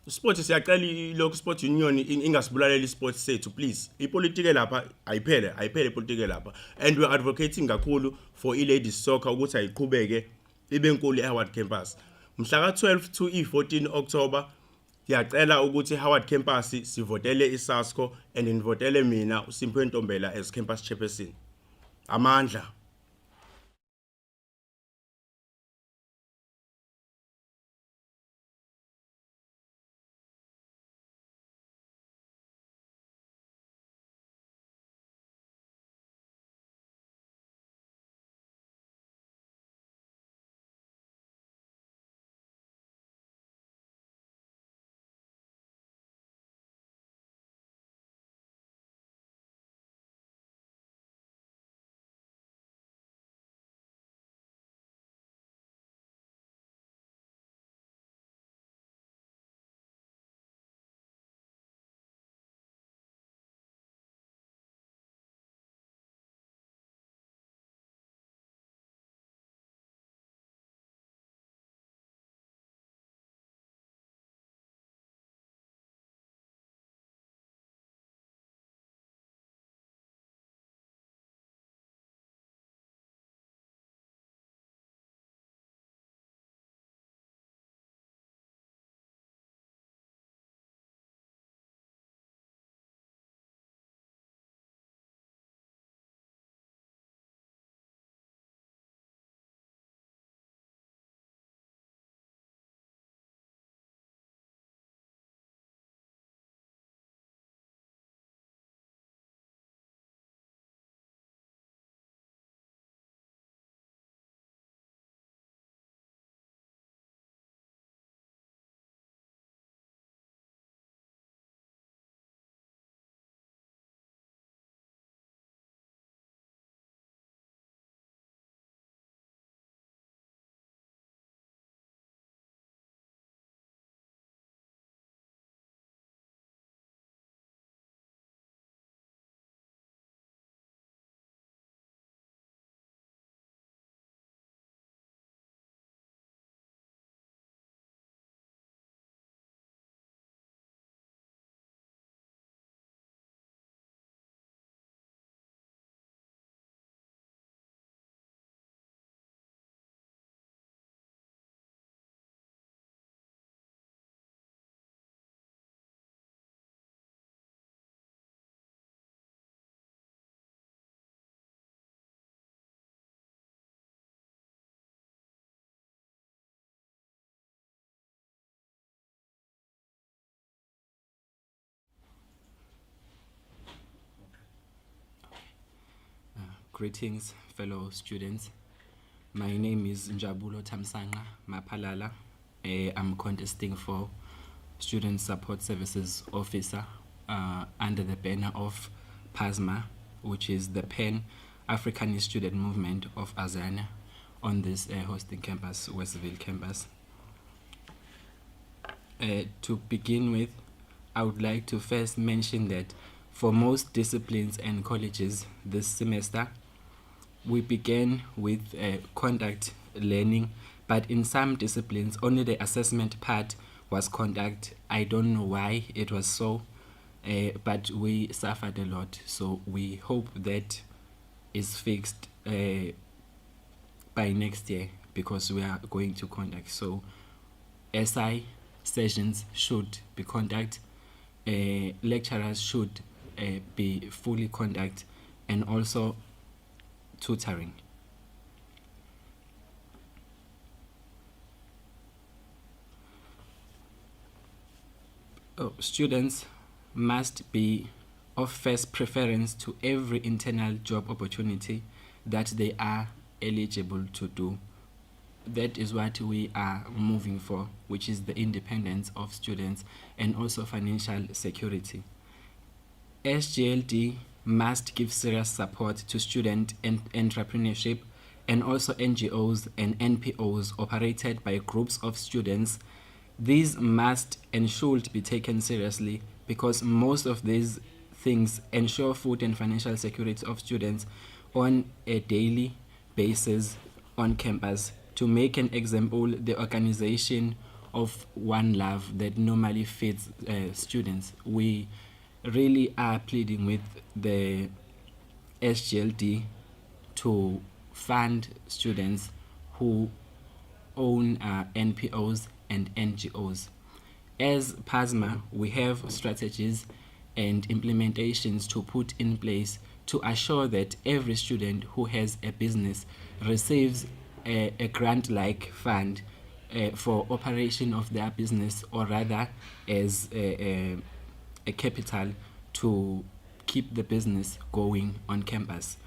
O: Sport siyacela ilokhu sport union ingasibulalela i-sport sethu please. Ipolitike lapha ayiphele ipolitike lapha. And we are advocating kakhulu for i-ladies soccer ukuthi ayiqhubeke ibe nkulu e-Howard campus. Mhla ka-12 to i-14 October siyacela ukuthi Howard campus sivotele i-SASCO and nivotele mina uSimphiwe Ntombela as campus chairperson. Amandla.
B: Greetings, fellow students. My name is Njabulo Tamsanga Mapalala. I'm contesting for Student Support Services Officer under the banner of PASMA, which is the Pan-Africanist Student Movement of Azania on this hosting campus, Westville campus. To begin with, I would like to first mention that for most disciplines and colleges this semester, we began with conduct learning, but in some disciplines, only the assessment part was conduct. I don't know why it was so, but we suffered a lot. So we hope that is fixed by next year because we are going to conduct. So SI sessions should be conduct, lecturers should be fully conduct, and also tutoring. Students must be of first preference to every internal job opportunity that they are eligible to do. That is what we are moving for, which is the independence of students and also financial security. SGLD must give serious support to student entrepreneurship, and also NGOs and NPOs operated by groups of students. These must and should be taken seriously because most of these things ensure food and financial security of students on a daily basis on campus. To make an example, the organization of One Love that normally feeds students, we really are pleading with the SGLD to fund students who own NPOs and NGOs. As PASMA, we have strategies and implementations to put in place to assure that every student who has a business receives a grant-like fund for operation of their business, or rather as a capital to keep the business going on campus.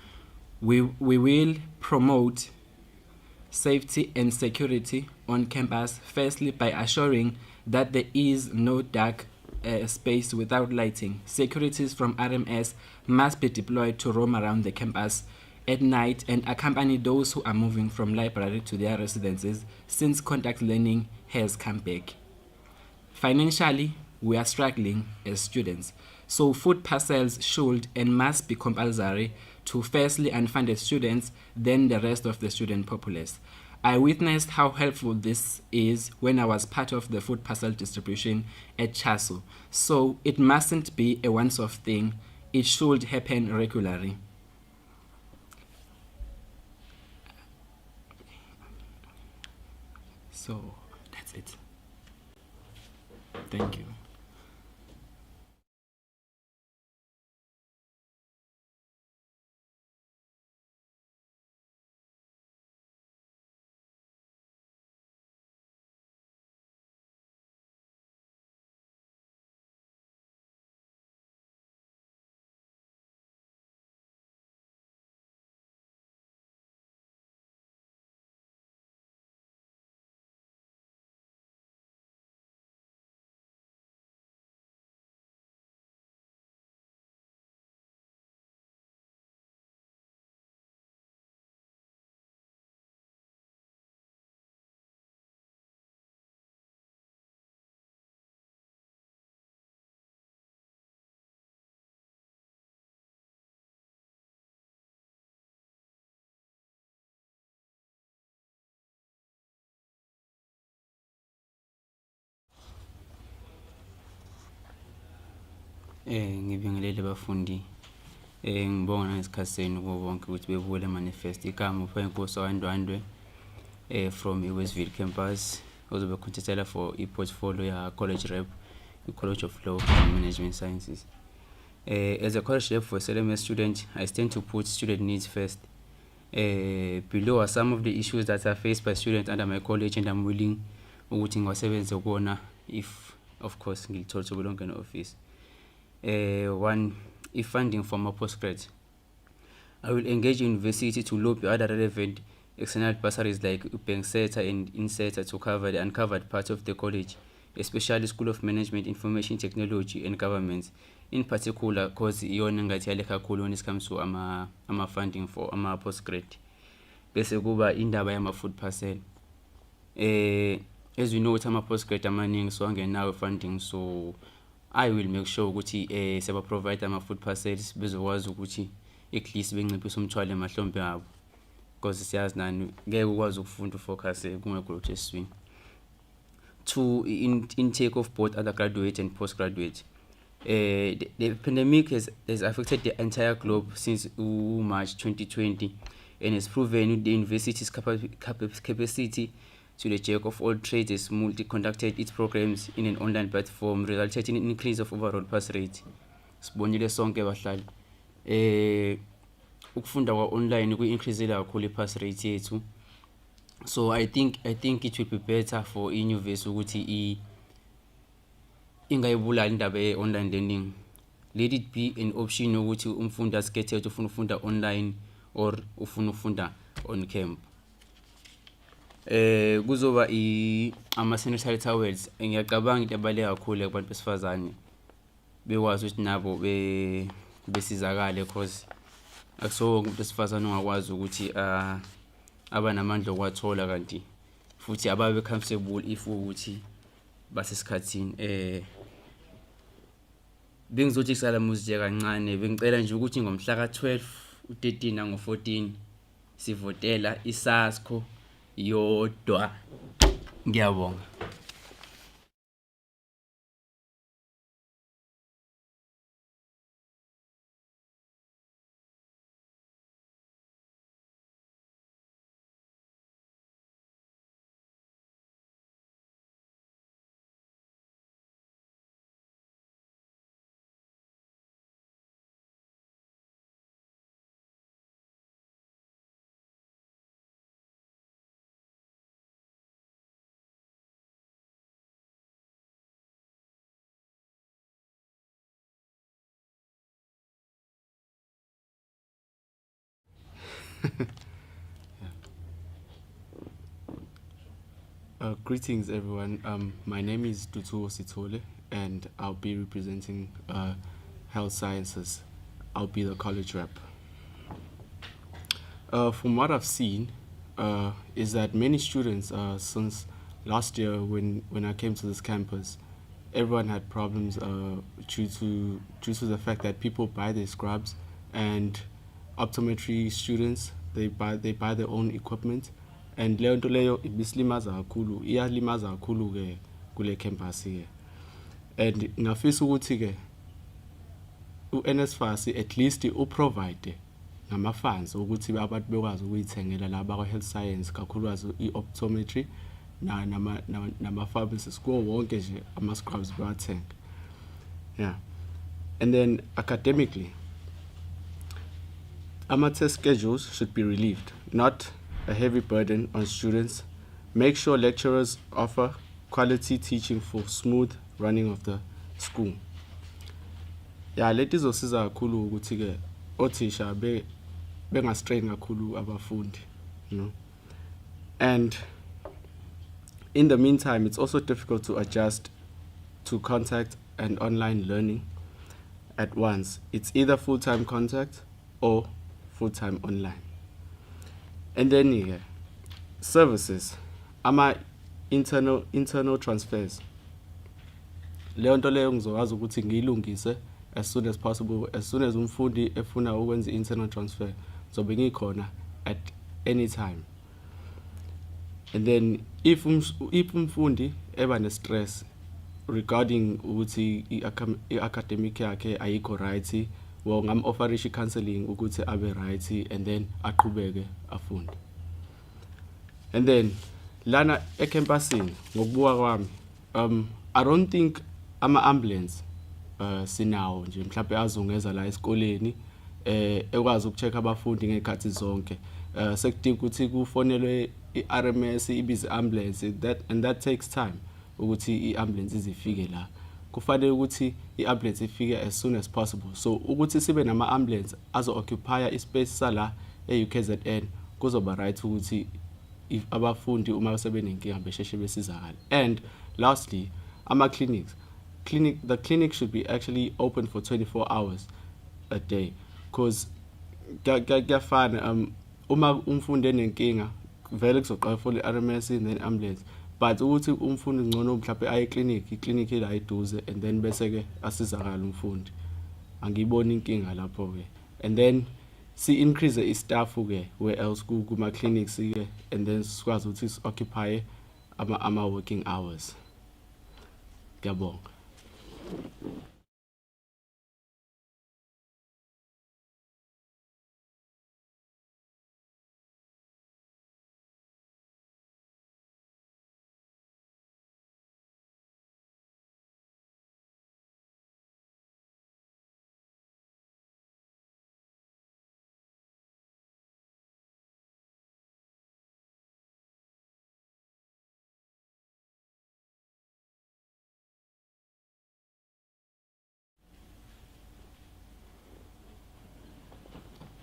B: We will promote safety and security on campus, firstly by assuring that there is no dark space without lighting. Securities from RMS must be deployed to roam around the campus at night and accompany those who are moving from library to their residences since contact learning has come back. Financially, we are struggling as students, so food parcels should and must be compulsory to firstly unfunded students, then the rest of the student populace. I witnessed how helpful this is when I was part of the food parcel distribution at Chaso, so it mustn't be a once-off thing, it should happen regularly. So that's it. Thank you.
P: Ngibingelele bafundi. Ngibonga ngesikhathi senu kubo bonke ukuthi bebule manifesto igama uPhenkosi Wandwandwe from Westville campus ozobe contestela for i-portfolio ya college rep, College of Law and Management Sciences. As a college rep for a CLMS student, I stand to put student needs first. Below are some of the issues that are faced by students under my college, and I'm willing ukuthi ngiwasebenze kuona if of course ngilithola to belong in office. One, if funding from a postgrad, I will engage university to lobby other relevant external bursaries like Ukzn Src and Inserta to cover the uncovered part of the college, especially School of Management, Information Technology and Government, in particular because iyona ngathi yale kakhulu when it comes to ama funding for ama postgrad. Bese kuba indaba yama food parcel. As we know, ama postgrad amaningi so angenawo funding, so I will make sure ukuthi seba provide ama food parcels bezokwazi ukuthi at least benciphisa umthwalo emahlombe abo, because siyazi nani ngeke ukwazi ukufunda ufocus kungekho eswini. To intake of both undergraduate and postgraduate. The pandemic has affected the entire globe since March 2020 and has proven the university's capacity to the jack of all trades as multi-conducted its programs in an online platform, resulted in an increase of overall pass rate. Sibonile sonke bahlali. Ukufunda kwa online ku-increase kakhulu i-pass rate yethu. So I think it will be better for inyuvesi ukuthi ingayibulala indaba ye-online learning. Let it be an option ukuthi umfundi asikhethe ukuthi ufuna ufunda online or ufuna ufunda on camp. Kuzoba ama-sanitary towels, ngiyacabanga into ebaluleke kakhulu kubantu besifazane bekwazi ukuthi nabo besizakale because akuso umuntu esifazana ongakwazi ukuthi abanamandla okwathola kanti futhi ababe comfortable if ukuthi basesikhathini bengizothi kusala muzike kancane bengicela nje ukuthi ngomhla ka12 u13 nango14 sivotela isasco yodwa ngiyabonga.
Q: Greetings, everyone. My name is Dutu Ositole, and I'll be representing Health Sciences. I'll be the college rep. From what I've seen, is that many students, since last year when I came to this campus, everyone had problems due to the fact that people buy their scrubs, and optometry students they buy their own equipment. And leyo nto leyo ibisilimaza kakhulu iyalimaza kakhulu ke kule campus ke. And ngafisa ukuthi ke uNSFAS at least uprovide ngama funds ukuthi abantu bekwazi ukuyithengela laba kwa health science kakhulukazi ioptometry nama pharmacies kuwo wonke nje ama scrubs bathenga. Yeah. And then academically ama test schedules should be relieved, not a heavy burden on students. Make sure lecturers offer quality teaching for smooth running of the school. Yeah, leti zosiza kakhulu ukuthi ke othisha bengastrain kakhulu abafundi, you know. And in the meantime, it's also difficult to adjust to contact and online learning at once. It's either full-time contact or full-time online. And then services, ama internal transfers. Leyo nto leyo ngizokwazi ukuthi ngiyilungise as soon as possible. As soon as umfundi efuna ukwenza internal transfer, zobe ngikhona at any time. And then if umfundi eba ne stress regarding ukuthi i-academic yakhe ayikho right, well ngam offerisha counseling ukuthi abe right and then aqhubeke afunde. And then lana ecampusini ngokubuka kwami I don't think ama ambulance sinawo nje mhlawumbe azongeza la esikoleni ekwazi ukucheck abafundi ngekhathi zonke. Sekudinga ukuthi kufonelwe iRMS ibize ambulance that takes time ukuthi iambulance izifike la. Kufanele ukuthi iambulance ifike as soon as possible. So ukuthi sibe nama ambulance azo occupy ispace sala eUKZN kuzoba right ukuthi if abafundi uma sebenenkinga besheshe besizakala. And lastly, ama the clinic should be actually open for 24 hours a day, because kuyafana uma umfundi enenkinga vele kuzoqala for iRMS and then ambulance, but ukuthi umfundi ngcono mhlawumbe aye clinic la eduze and then bese ke asizakala umfundi. Angiyibona inkinga lapho ke. And then si increase istaff ke where else kuma clinics ke, and then sikwazi ukuthi occupy ama working hours. Ngiyabonga.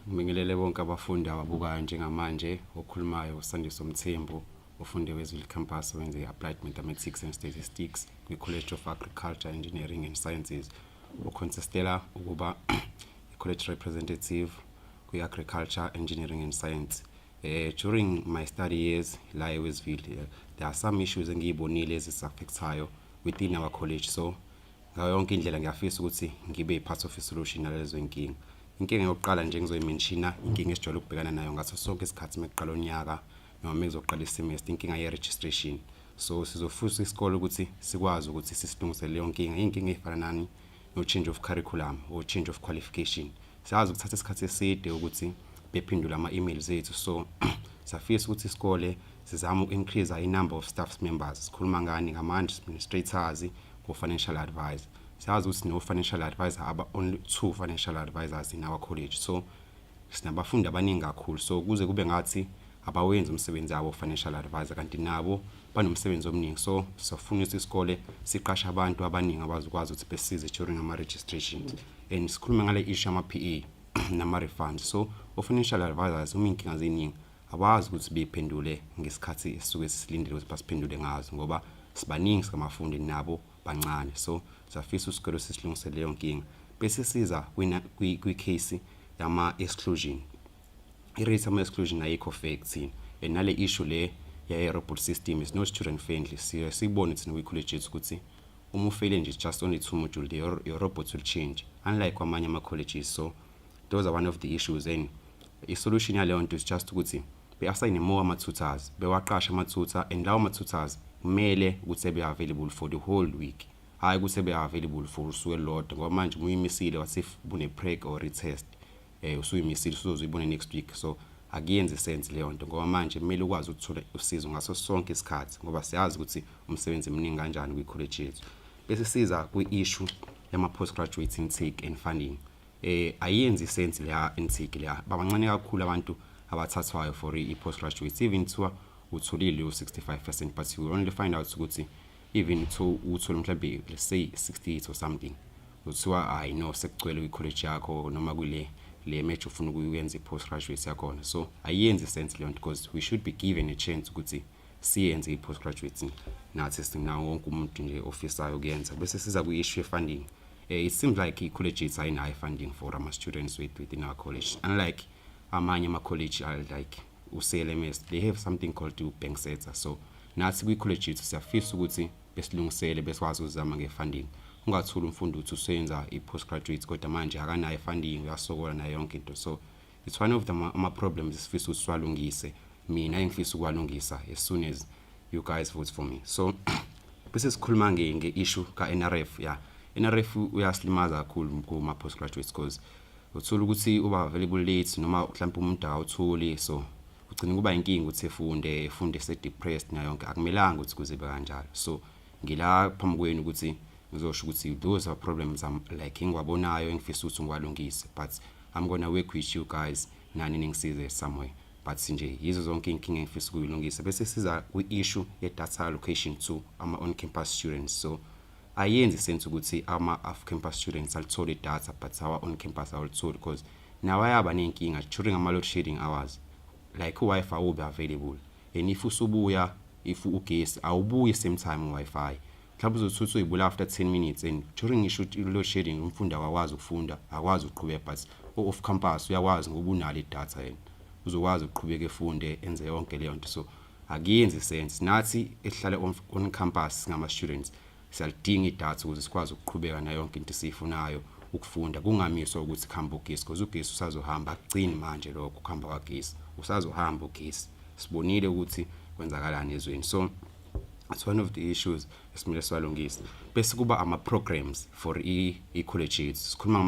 R: Ngibingelele bonke abafundi ababukayo njengamanje okhulumayo uSandiso Mthembu ufunde weZulu campus wenze i-Applied Mathematics and Statistics kwi-College of Agriculture, Engineering and Sciences ucontestela ukuba college representative kwi-agriculture, engineering and science. During my study years la eWestville, there are some issues engiyibonile ezisiaffectayo within our college, so ngayo yonke indlela ngiyafisa ukuthi ngibe part of a solution nalezo inkinga. Inkinga yokuqala nje ngizoyimenshina inkinga esijwayele ukubhekana nayo ngaso sonke isikhathi mekuqala unyaka noma mekuzoqala isemester, inkinga ye-registration. So sizofusa isikole ukuthi sikwazi ukuthi sisilungisele leyo nkinga. Inkinga efana nani no change of curriculum or change of qualification. Siyazi ukuthatha isikhathi eside ukuthi bephendula ama-emails ethu, so safisa ukuthi isikole sizama uku-increase i-number of staff members. Sikhuluma ngani ngama-administrators ko-financial advisor. Siyazi ukuthi no-financial advisor only 2 financial advisors in our college, so sinabafundi abaningi kakhulu, so kuze kube ngathi abawenzi umsebenzi wabo financial advisor kanti nabo banomsebenzi omningi. So sifuna ukuthi isikole siqashe abantu abaningi abazokwazi ukuthi besize during ama-registrations, and sikhuluma ngale issue yama-PE nama-refunds. So o-financial advisors uma inkinga ziningi abazi ukuthi bephendule ngesikhathi esisuke sisilindele ukuthi basiphendule ngazo, ngoba sibaningi singamafundi nabo bancane. So safisa isikole sisilungisele leyo nkinga bese siza kwi-case yama-exclusion. I-rate yama-exclusion ayikho fair kuthina, and nale issue le ya-robot system is not student friendly. Siyibone thina kwi-colleges ukuthi uma ufele nje just only 2 modules, your robot will change, unlike kwamanye ama-colleges. So those are one of the issues, and i-solution yaleyo nto is just ukuthi be-assign more ama-tutors, bewaqasha ama-tutor, and lawo ama-tutors kumele ukuthi be available for the whole week, hayi ukuthi be available for usuku elilodwa, ngoba manje uma uyimisile wasif bune-break or retest usuyimisile uzozuyibona next week. So akuyenzi sense leyo nto, ngoba manje kumele ukwazi ukuthola usizo ngaso sonke isikhathi, ngoba siyazi ukuthi umsebenzi mningi kanjani kwi-college yethu. Bese siza kwi-issue yama-postgraduate intake and funding. Ayenzi sense leya intake leya, babancane kakhulu abantu abathathwayo for i-postgraduate, even kuthiwa utholile u-65%, but you only find out ukuthi even uthole mhlawumbe let's say 68 or something, uthiwa hayi no sekugcwele kwi-college yakho noma kule match ufuna ukuyenza i-postgraduate yakhona. So ayenzi sense leyo nto, because we should be given a chance ukuthi siyenze i-postgraduate nathi sinawo wonke umuntu nje ofisayo ukuyenza. Bese siza kwi-issue ye-funding. It seems like i-colleges ayinayo funding for ama-students within our college, unlike amanye ama-college are like u-CLMS, they have something called u-bank sector. So nathi kwi-college yethu siyafisa ukuthi besilungisele besikwazi ukuzama nge-funding. Ungathula umfundi uthi useyenza i-postgraduate kodwa manje akanayo funding, uyasokola nayo yonke into. So it's one of the ama-problems esifisa ukuthi siwalungise. Mina engifisa ukuwalungisa as soon as you guys vote for me. So bese sikhuluma nge-issue ka-NRF. NRF uyasilimaza kakhulu kuma-postgraduates, because uthola ukuthi uba available late noma mhlawumbe umuntu akawutholi, so ugcina kuba inkinga ukuthi efunde se-depressed nayo yonke. Akumelanga ukuthi kuzibe kanjalo. So ngila phambi kwenu ukuthi ngizosho ukuthi those are problems like engiwabonayo engifisa ukuthi ngiwalungise, but I'm gonna work with you guys nani ningisize somewhere. But nje yizo zonke inkinga engifisa ukuyilungisa. Bese siza kwi-issue ye-data allocation to ama-on-campus students. So ayenzi sense ukuthi ama-off-campus students alithole i-data but our on-campus awulitholi, because nawo ayaba nenkinga during ama-load shedding hours, like u-Wi-Fi will be available, and if usubuya if ugesi awubuyi same time u-Wi-Fi, mhlawumbe uzothutha uyibula after 10 minutes, and during i-load shedding umfundi akwazi ukufunda, akwazi ukuqhubeka. But off campus uyakwazi ngoba unalo i-data yena uzokwazi ukuqhubeka efunde enze yonke leyo nto. So akuyenzi sense nathi esihlala on campus ngama-students siyalidinga idatha ukuze sikwazi ukuqhubeka nayo yonke into esiyifunayo ukufunda, kungamiswa ukuthi kuhamba ugesi, because ugesi usazohamba. Akucini manje lokho kuhamba kwagesi, usazohamba ugesi. Sibonile ukuthi kwenzakalani ezweni. So it's one of the issues esimele siwalungise. Bese kuba ama-programs for i-colleges. Sikhuluma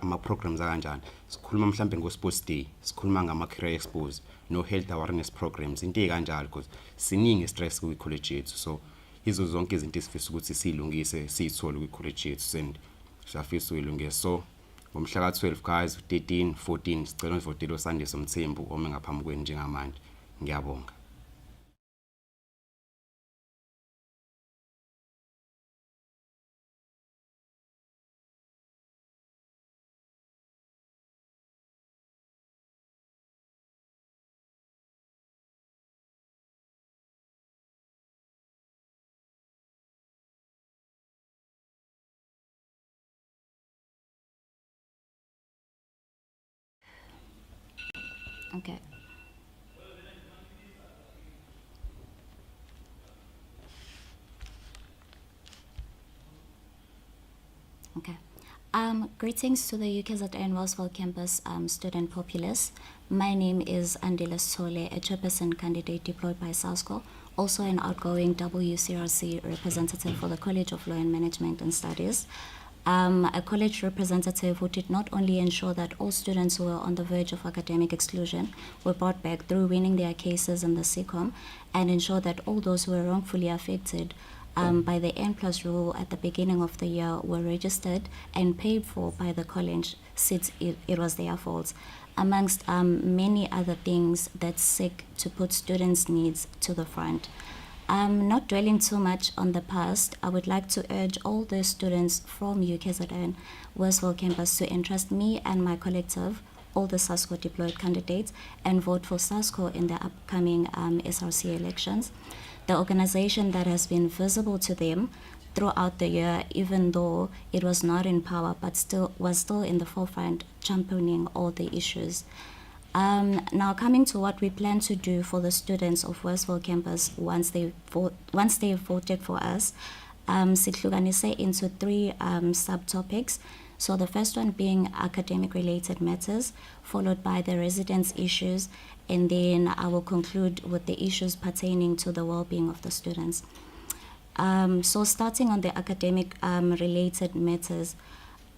R: ama-programs kanjani? Sikhuluma mhlawumbe ngo-sports day, sikhuluma ngama-career expos no health awareness programs, into kanjalo, because siningi stress kwi-college yethu. So izo zonke izinto esifisa ukuthi siyilungise siyithole kwi-college yethu, and siyafisa uyilungise. So ngomhla ka-12 guys, 13, 14 sicela uvotele uSande Somthembu ome ngaphambi kwenu njengamanje. Ngiyabonga.
S: Okay. Okay. Greetings to the UKZN Wellsville campus student populace. My name is Andile Sole, a chairperson candidate deployed by SASCO, also an outgoing WCRC representative for the College of Law and Management and Studies. A college representative who did not only ensure that all students who were on the verge of academic exclusion were brought back through winning their cases in the SECOM, and ensure that all those who were wrongfully affected by the N+ rule at the beginning of the year were registered and paid for by the college since it was their fault, amongst many other things that seek to put students' needs to the front. Not dwelling too much on the past, I would like to urge all the students from UKZN Westwell campus to entrust me and my collective, all the SASCO deployed candidates, and vote for SASCO in the upcoming SRC elections. The organization that has been visible to them throughout the year, even though it was not in power, but was still in the forefront, championing all the issues. Now coming to what we plan to do for the students of Westville campus once they voted for us, sihlukanise into 3 subtopics. So the first one being academic related matters, followed by the residence issues, and then I will conclude with the issues pertaining to the well-being of the students. So starting on the academic related matters,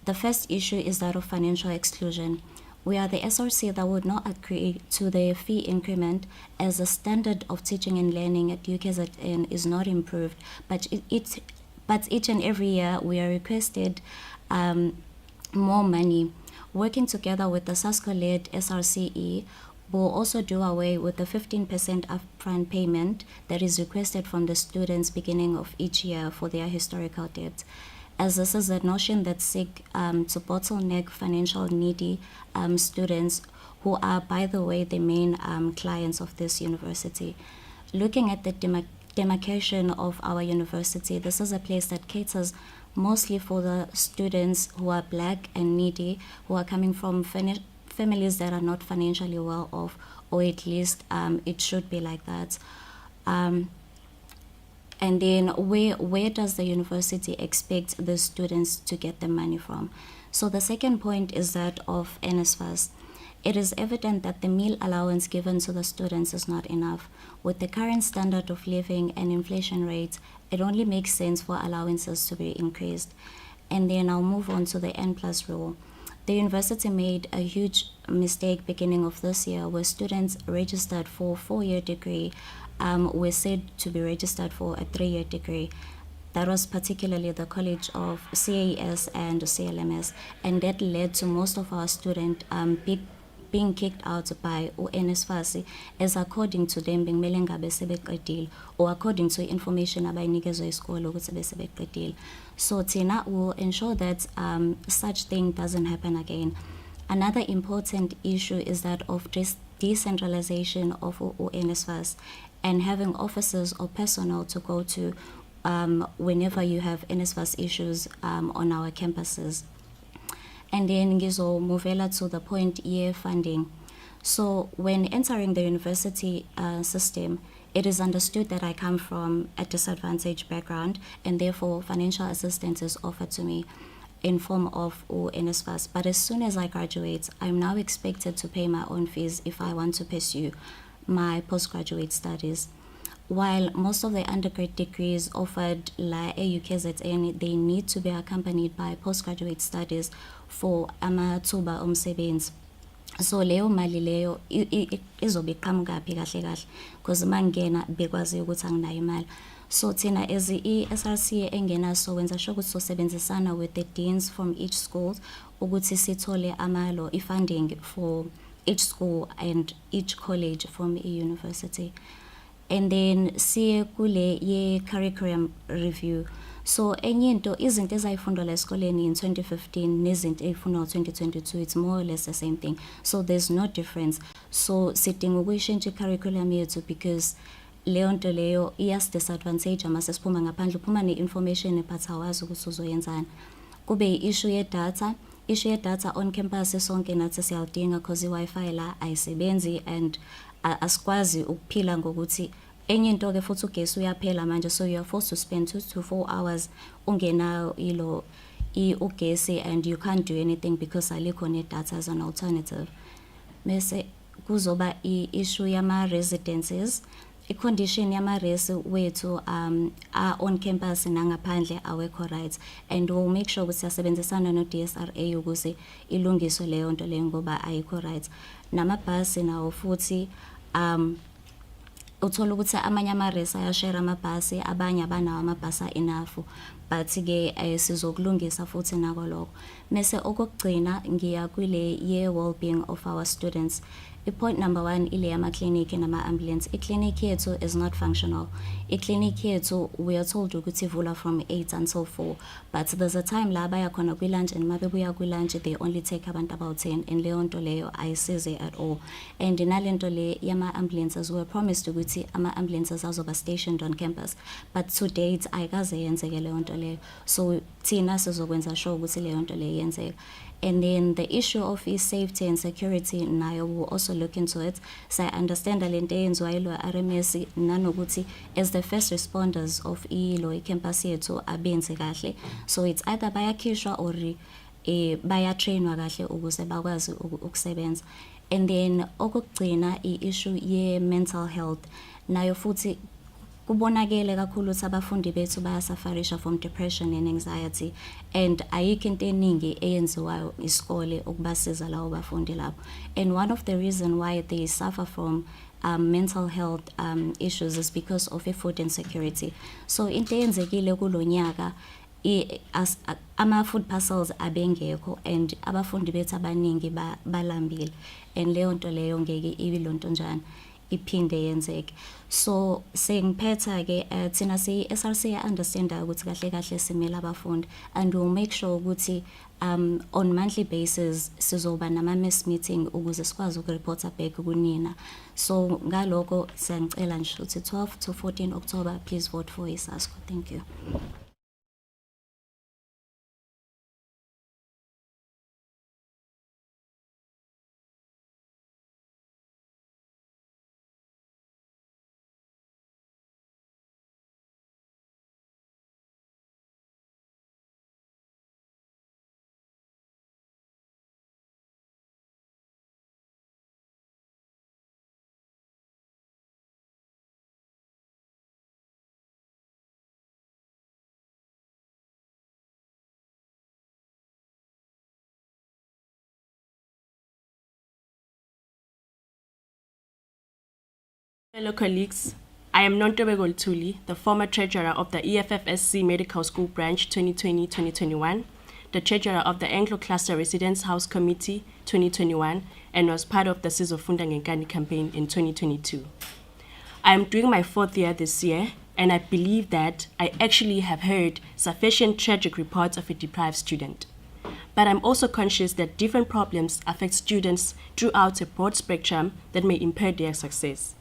S: the first issue is that of financial exclusion. We are the SRC that would not agree to the fee increment as the standard of teaching and learning at UKZN is not improved, but each and every year we are requested more money. Working together with the SASCO-led SRCE, will also do away with the 15% upfront payment that is requested from the students beginning of each year for their historical debt, as this is a notion that seek to bottleneck financial needy students who are, by the way, the main clients of this university. Looking at the demarcation of our university, this is a place that caters mostly for the students who are Black and needy, who are coming from families that are not financially well off, or at least it should be like that. And then where does the university expect the students to get the money from? So the second point is that of NSFAS. It is evident that the meal allowance given to the students is not enough. With the current standard of living and inflation rates, it only makes sense for allowances to be increased. And then I'll move on to the N+ rule. The university made a huge mistake beginning of this year where students registered for a 4-year degree were said to be registered for a 3-year degree. That was particularly the College of CAS and CLMS, and that led to most of our students being kicked out by NSFAS, as according to them being melengabe sebeqedile, or according to information abayinikezwe isikole ukuthi besebeqedile. So Tina will ensure that such thing doesn't happen again. Another important issue is that of decentralization of NSFAS and having officers or personnel to go to whenever you have NSFAS issues on our campuses. And then Gizo Movela to the point year funding. So when entering the university system, it is understood that I come from a disadvantaged background, and therefore financial assistance is offered to me in form of NSFAS. But as soon as I graduate, I'm now expected to pay my own fees if I want to pursue my postgraduate studies. While most of the undergrad degrees offered like UKZN, they need to be accompanied by postgraduate studies for amathuba omsebenzi. So leyo mali leyo izobe iqhamuka phi kahle kahle, because mangena bekwazi ukuthi anginayo imali. So thina as i-SRC engenaso wenza sure ukuthi sosebenzisana with the deans from each school ukuthi sithole amalo i-funding for each school and each college from a university. And then siye kule ye curriculum review. So enye into izinto ezayifundwa la esikoleni in 2015 nezinto ezifundwa ngo-2022, it's more or less the same thing. So there's no difference. So sidinga ukuyishintsha i-curriculum yethu because leyo nto leyo iyas-disadvantage uma sesiphuma ngaphandle, uphuma ne-information but awazi ukuthi uzoyenzani. Kube i-issue ye-data, issue yedatha on campus sonke nathi siyalidinga cause i-Wi-Fi la ayisebenzi and asikwazi ukuphila ngokuthi enye into ke futhi ugesi uyaphela manje, so you are forced to spend 2 to 4 hours ungenayo ugesi and you can't do anything because alikho nedatha as an alternative. Mese kuzoba i-issue yama-residences. I-condition yama-res wethu on campus nangaphandle awekho right, and we'll make sure ukuthi siyasebenzisana no-DSRA ukuze ilungiswe leyo nto leyo ngoba ayikho right. Namabhasi nawo futhi uthola ukuthi amanye ama-res ayashare amabhasi, abanye abanawo amabhasi enough, but ke sizokulungisa futhi nako lokho. Mese okugcina ngiya kwile ye-well-being of our students. Point number 1 ile yama-clinic nama-ambulance. I-clinic yethu is not functional. I-clinic yethu we are told ukuthi ivula from 8 until 4, but there's a time la baya khona kwi-lunch and mabebuya kwi-lunch they only take abantu about 10, and leyo nto leyo ayisize at all. And nalento le yama-ambulances, we were promised ukuthi ama-ambulances azoba stationed on campus, but to date ayikaze yenzeke leyo nto leyo, so thina sizokwenza sure ukuthi leyo nto leyo yenzeka. And then the issue of safety and security nayo will also look into it. So I understand that lento yenziwa yilo RMS nanokuthi as the first responders of ilo campus yethu abenze kahle, so it's either bayakhishwa or bayatrainwa kahle ukuze bakwazi ukusebenza. And then okugcina i-issue ye mental health nayo futhi kubonakele kakhulu ukuthi abafundi bethu bayasafarisha from depression and anxiety, and ayikho into eningi eyenziwayo isikole ukubasiza lawo bafundi labo. And one of the reasons why they suffer from mental health issues is because of food insecurity. So into eyenzekile kulonyaka ama-food parcels abengekho and abafundi bethu abaningi balambile, and leyo nto leyo ngeke ibilonto njani iphinde yenzeke. So sengiphetha ke thina si-SRC understanda ukuthi kahle kahle simela abafundi, and we'll make sure ukuthi on monthly basis sizoba nama-mass meeting ukuze sikwazi ukureporta back kunina. So ngaloko siyangicela nje ukuthi 12 to 14 October please vote for iSASCO. Thank you.
T: Fellow colleagues, I am Nontobeko Lthuli, the former treasurer of the EFFSC Medical School Branch 2020-2021, the treasurer of the Anglo Cluster Residence House Committee 2021, and was part of the Sizofunda Ngenkani campaign in 2022. I am doing my 4th year this year, and I believe that I actually have heard sufficient tragic reports of a deprived student. But I'm also conscious that different problems affect students throughout a broad spectrum that may impair their success.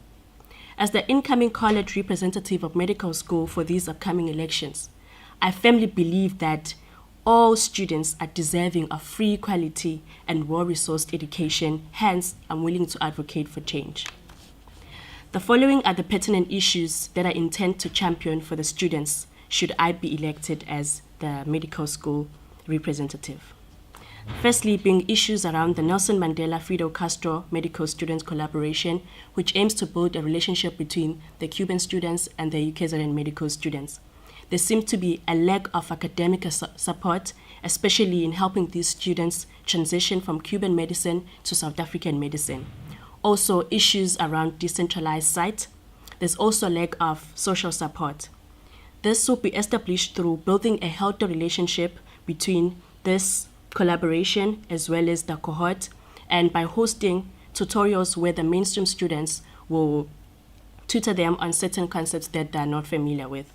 T: As the incoming college representative of medical school for these upcoming elections, I firmly believe that all students are deserving of free, quality, and well-resourced education. Hence, I'm willing to advocate for change. The following are the pertinent issues that I intend to champion for the students should I be elected as the medical school representative. Firstly, being issues around the Nelson Mandela Fidel Castro Medical Students Collaboration, which aims to build a relationship between the Cuban students and the UKZN medical students. There seems to be a lack of academic support, especially in helping these students transition from Cuban medicine to South African medicine. Also, issues around decentralized sites. There's also lack of social support. This will be established through building a healthy relationship between this collaboration as well as the cohort, and by hosting tutorials where the mainstream students will tutor them on certain concepts that they are not familiar with.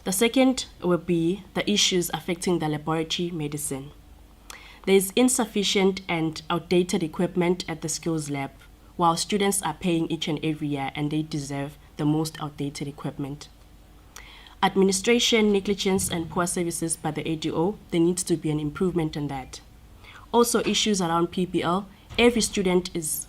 T: The second will be the issues affecting the laboratory medicine. There is insufficient and outdated equipment at the skills lab, while students are paying each and every year and they deserve the most outdated equipment. Administration, negligence, and poor services by the ADO, there needs to be an improvement in that. Also, issues around PBL. Every student is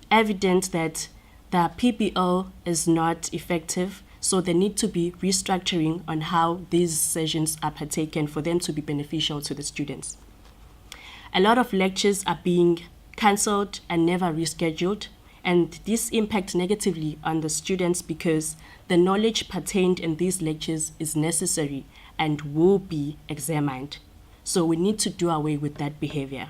T: evident that the PBL is not effective, so there need to be restructuring on how these sessions are partaken for them to be beneficial to the students. A lot of lectures are being cancelled and never rescheduled, and this impacts negatively on the students because the knowledge pertained in these lectures is necessary and will be examined. So we need to do away with that behavior.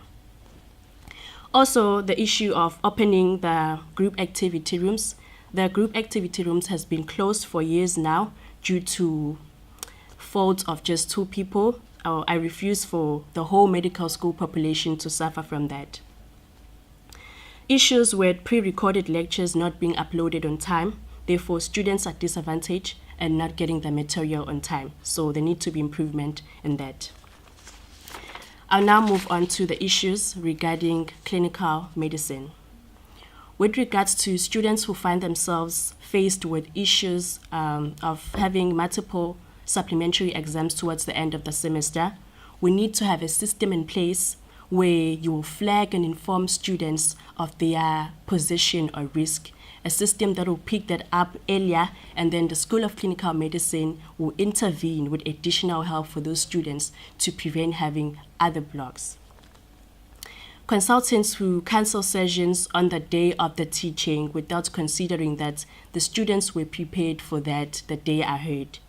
T: Also, the issue of opening the group activity rooms. The group activity rooms has been closed for years now due to fault of just 2 people. I refuse for the whole medical school population to suffer from that. Issues with pre-recorded lectures not being uploaded on time. Therefore, students are disadvantaged and not getting the material on time. So there need to be improvement in that. I'll now move on to the issues regarding clinical medicine. With regards to students who find themselves faced with issues of having multiple supplementary exams towards the end of the semester, we need to have a system in place where you will flag and inform students of their position or risk, a system that will pick that up earlier, and then the School of Clinical Medicine will intervene with additional help for those students to prevent having other blocks. Consultants who cancel sessions on the day of the teaching without considering that the students were prepared for that the day ahead.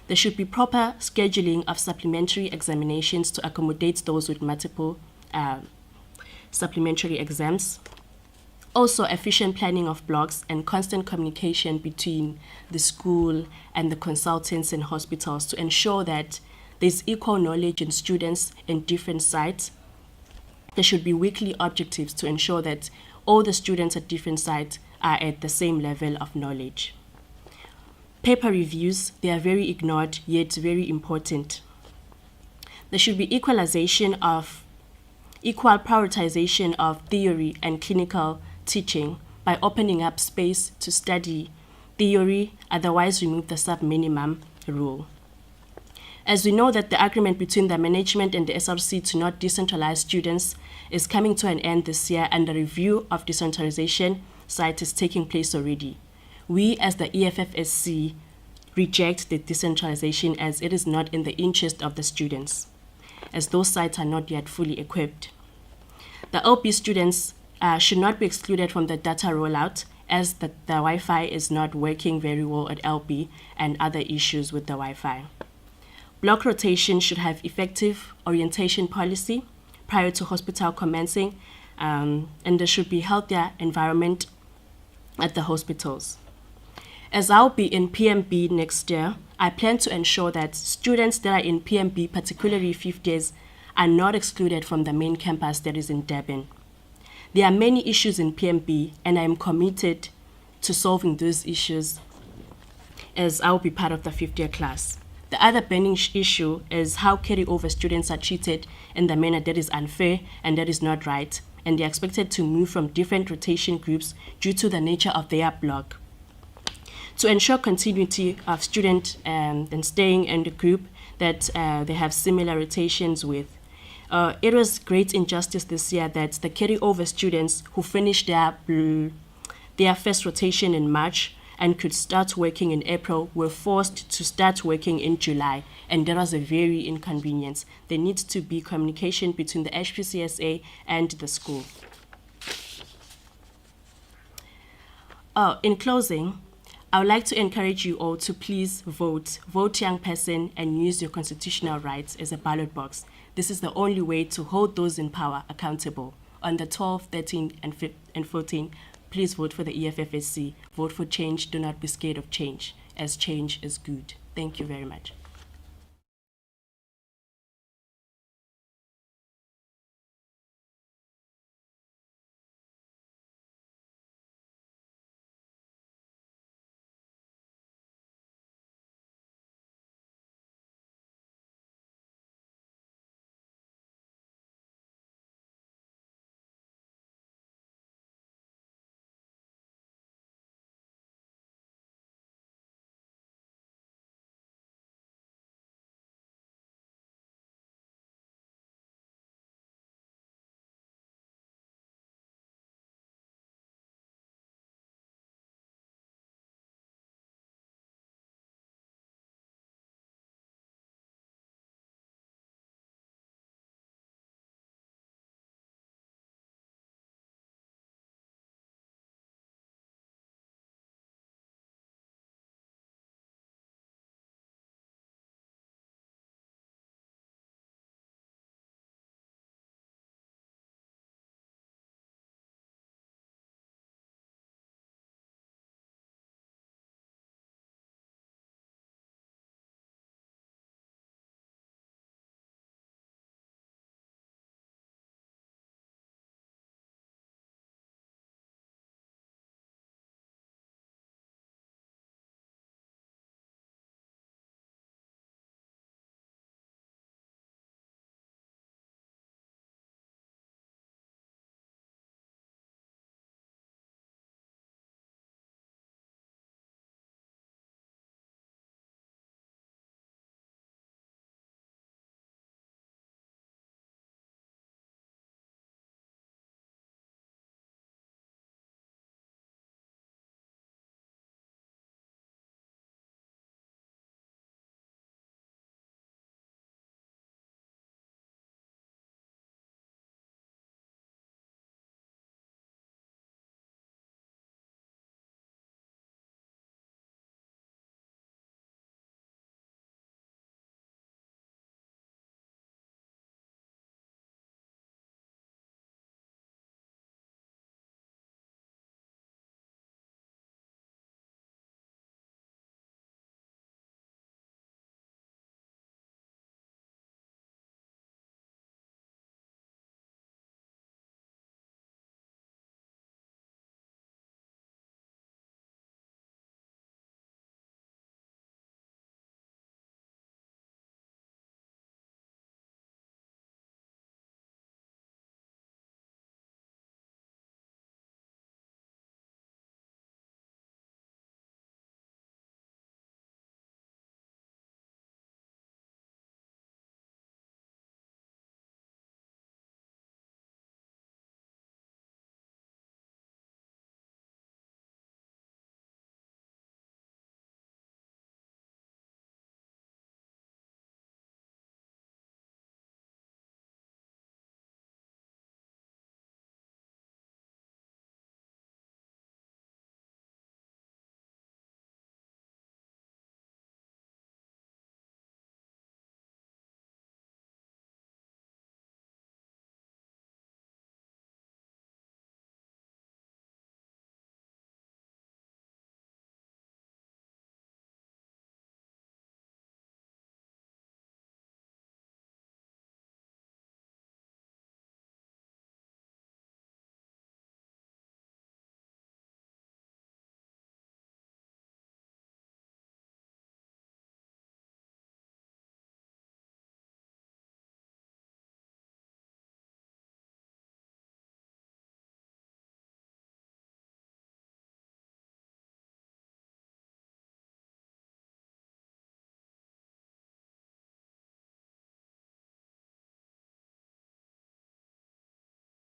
T: There should be proper scheduling of supplementary examinations to accommodate those with multiple supplementary exams. Also, efficient planning of blocks and constant communication between the school and the consultants and hospitals to ensure that there's equal knowledge in students in different sites. There should be weekly objectives to ensure that all the students at different sites are at the same level of knowledge. Paper reviews, they are very ignored, yet very important. There should be equal prioritization of theory and clinical teaching by opening up space to study theory, otherwise remove the sub-minimum rule. As we know that the agreement between the management and the SRC to not decentralize students is coming to an end this year, and the review of decentralization site is taking place already. We as the EFFSC reject the decentralization as it is not in the interest of the students, as those sites are not yet fully equipped. The LP students should not be excluded from the data rollout, as the Wi-Fi is not working very well at LP and other issues with the Wi-Fi. Block rotation should have effective orientation policy prior to hospital commencing, and there should be healthier environment at the hospitals. As I'll be in PMB next year, I plan to ensure that students that are in PMB, particularly 5th years, are not excluded from the main campus that is in Durban. There are many issues in PMB, and I am committed to solving those issues as I'll be part of the 5th year class. The other burning issue is how carryover students are treated in the manner that is unfair and that is not right, and they're expected to move from different rotation groups due to the nature of their block. To ensure continuity of student and staying in the group that they have similar rotations with. It was great injustice this year that the carryover students who finished their first rotation in March and could start working in April were forced to start working in July, and that was a very inconvenience. There needs to be communication between the HPCSA and the school. In closing, I would like to encourage you all to please vote young person, and use your constitutional rights as a ballot box. This is the only way to hold those in power accountable. On the 12th, 13th, and 14th, please vote for the EFFSC. Vote for change. Do not be scared of change, as change is good. Thank you very much.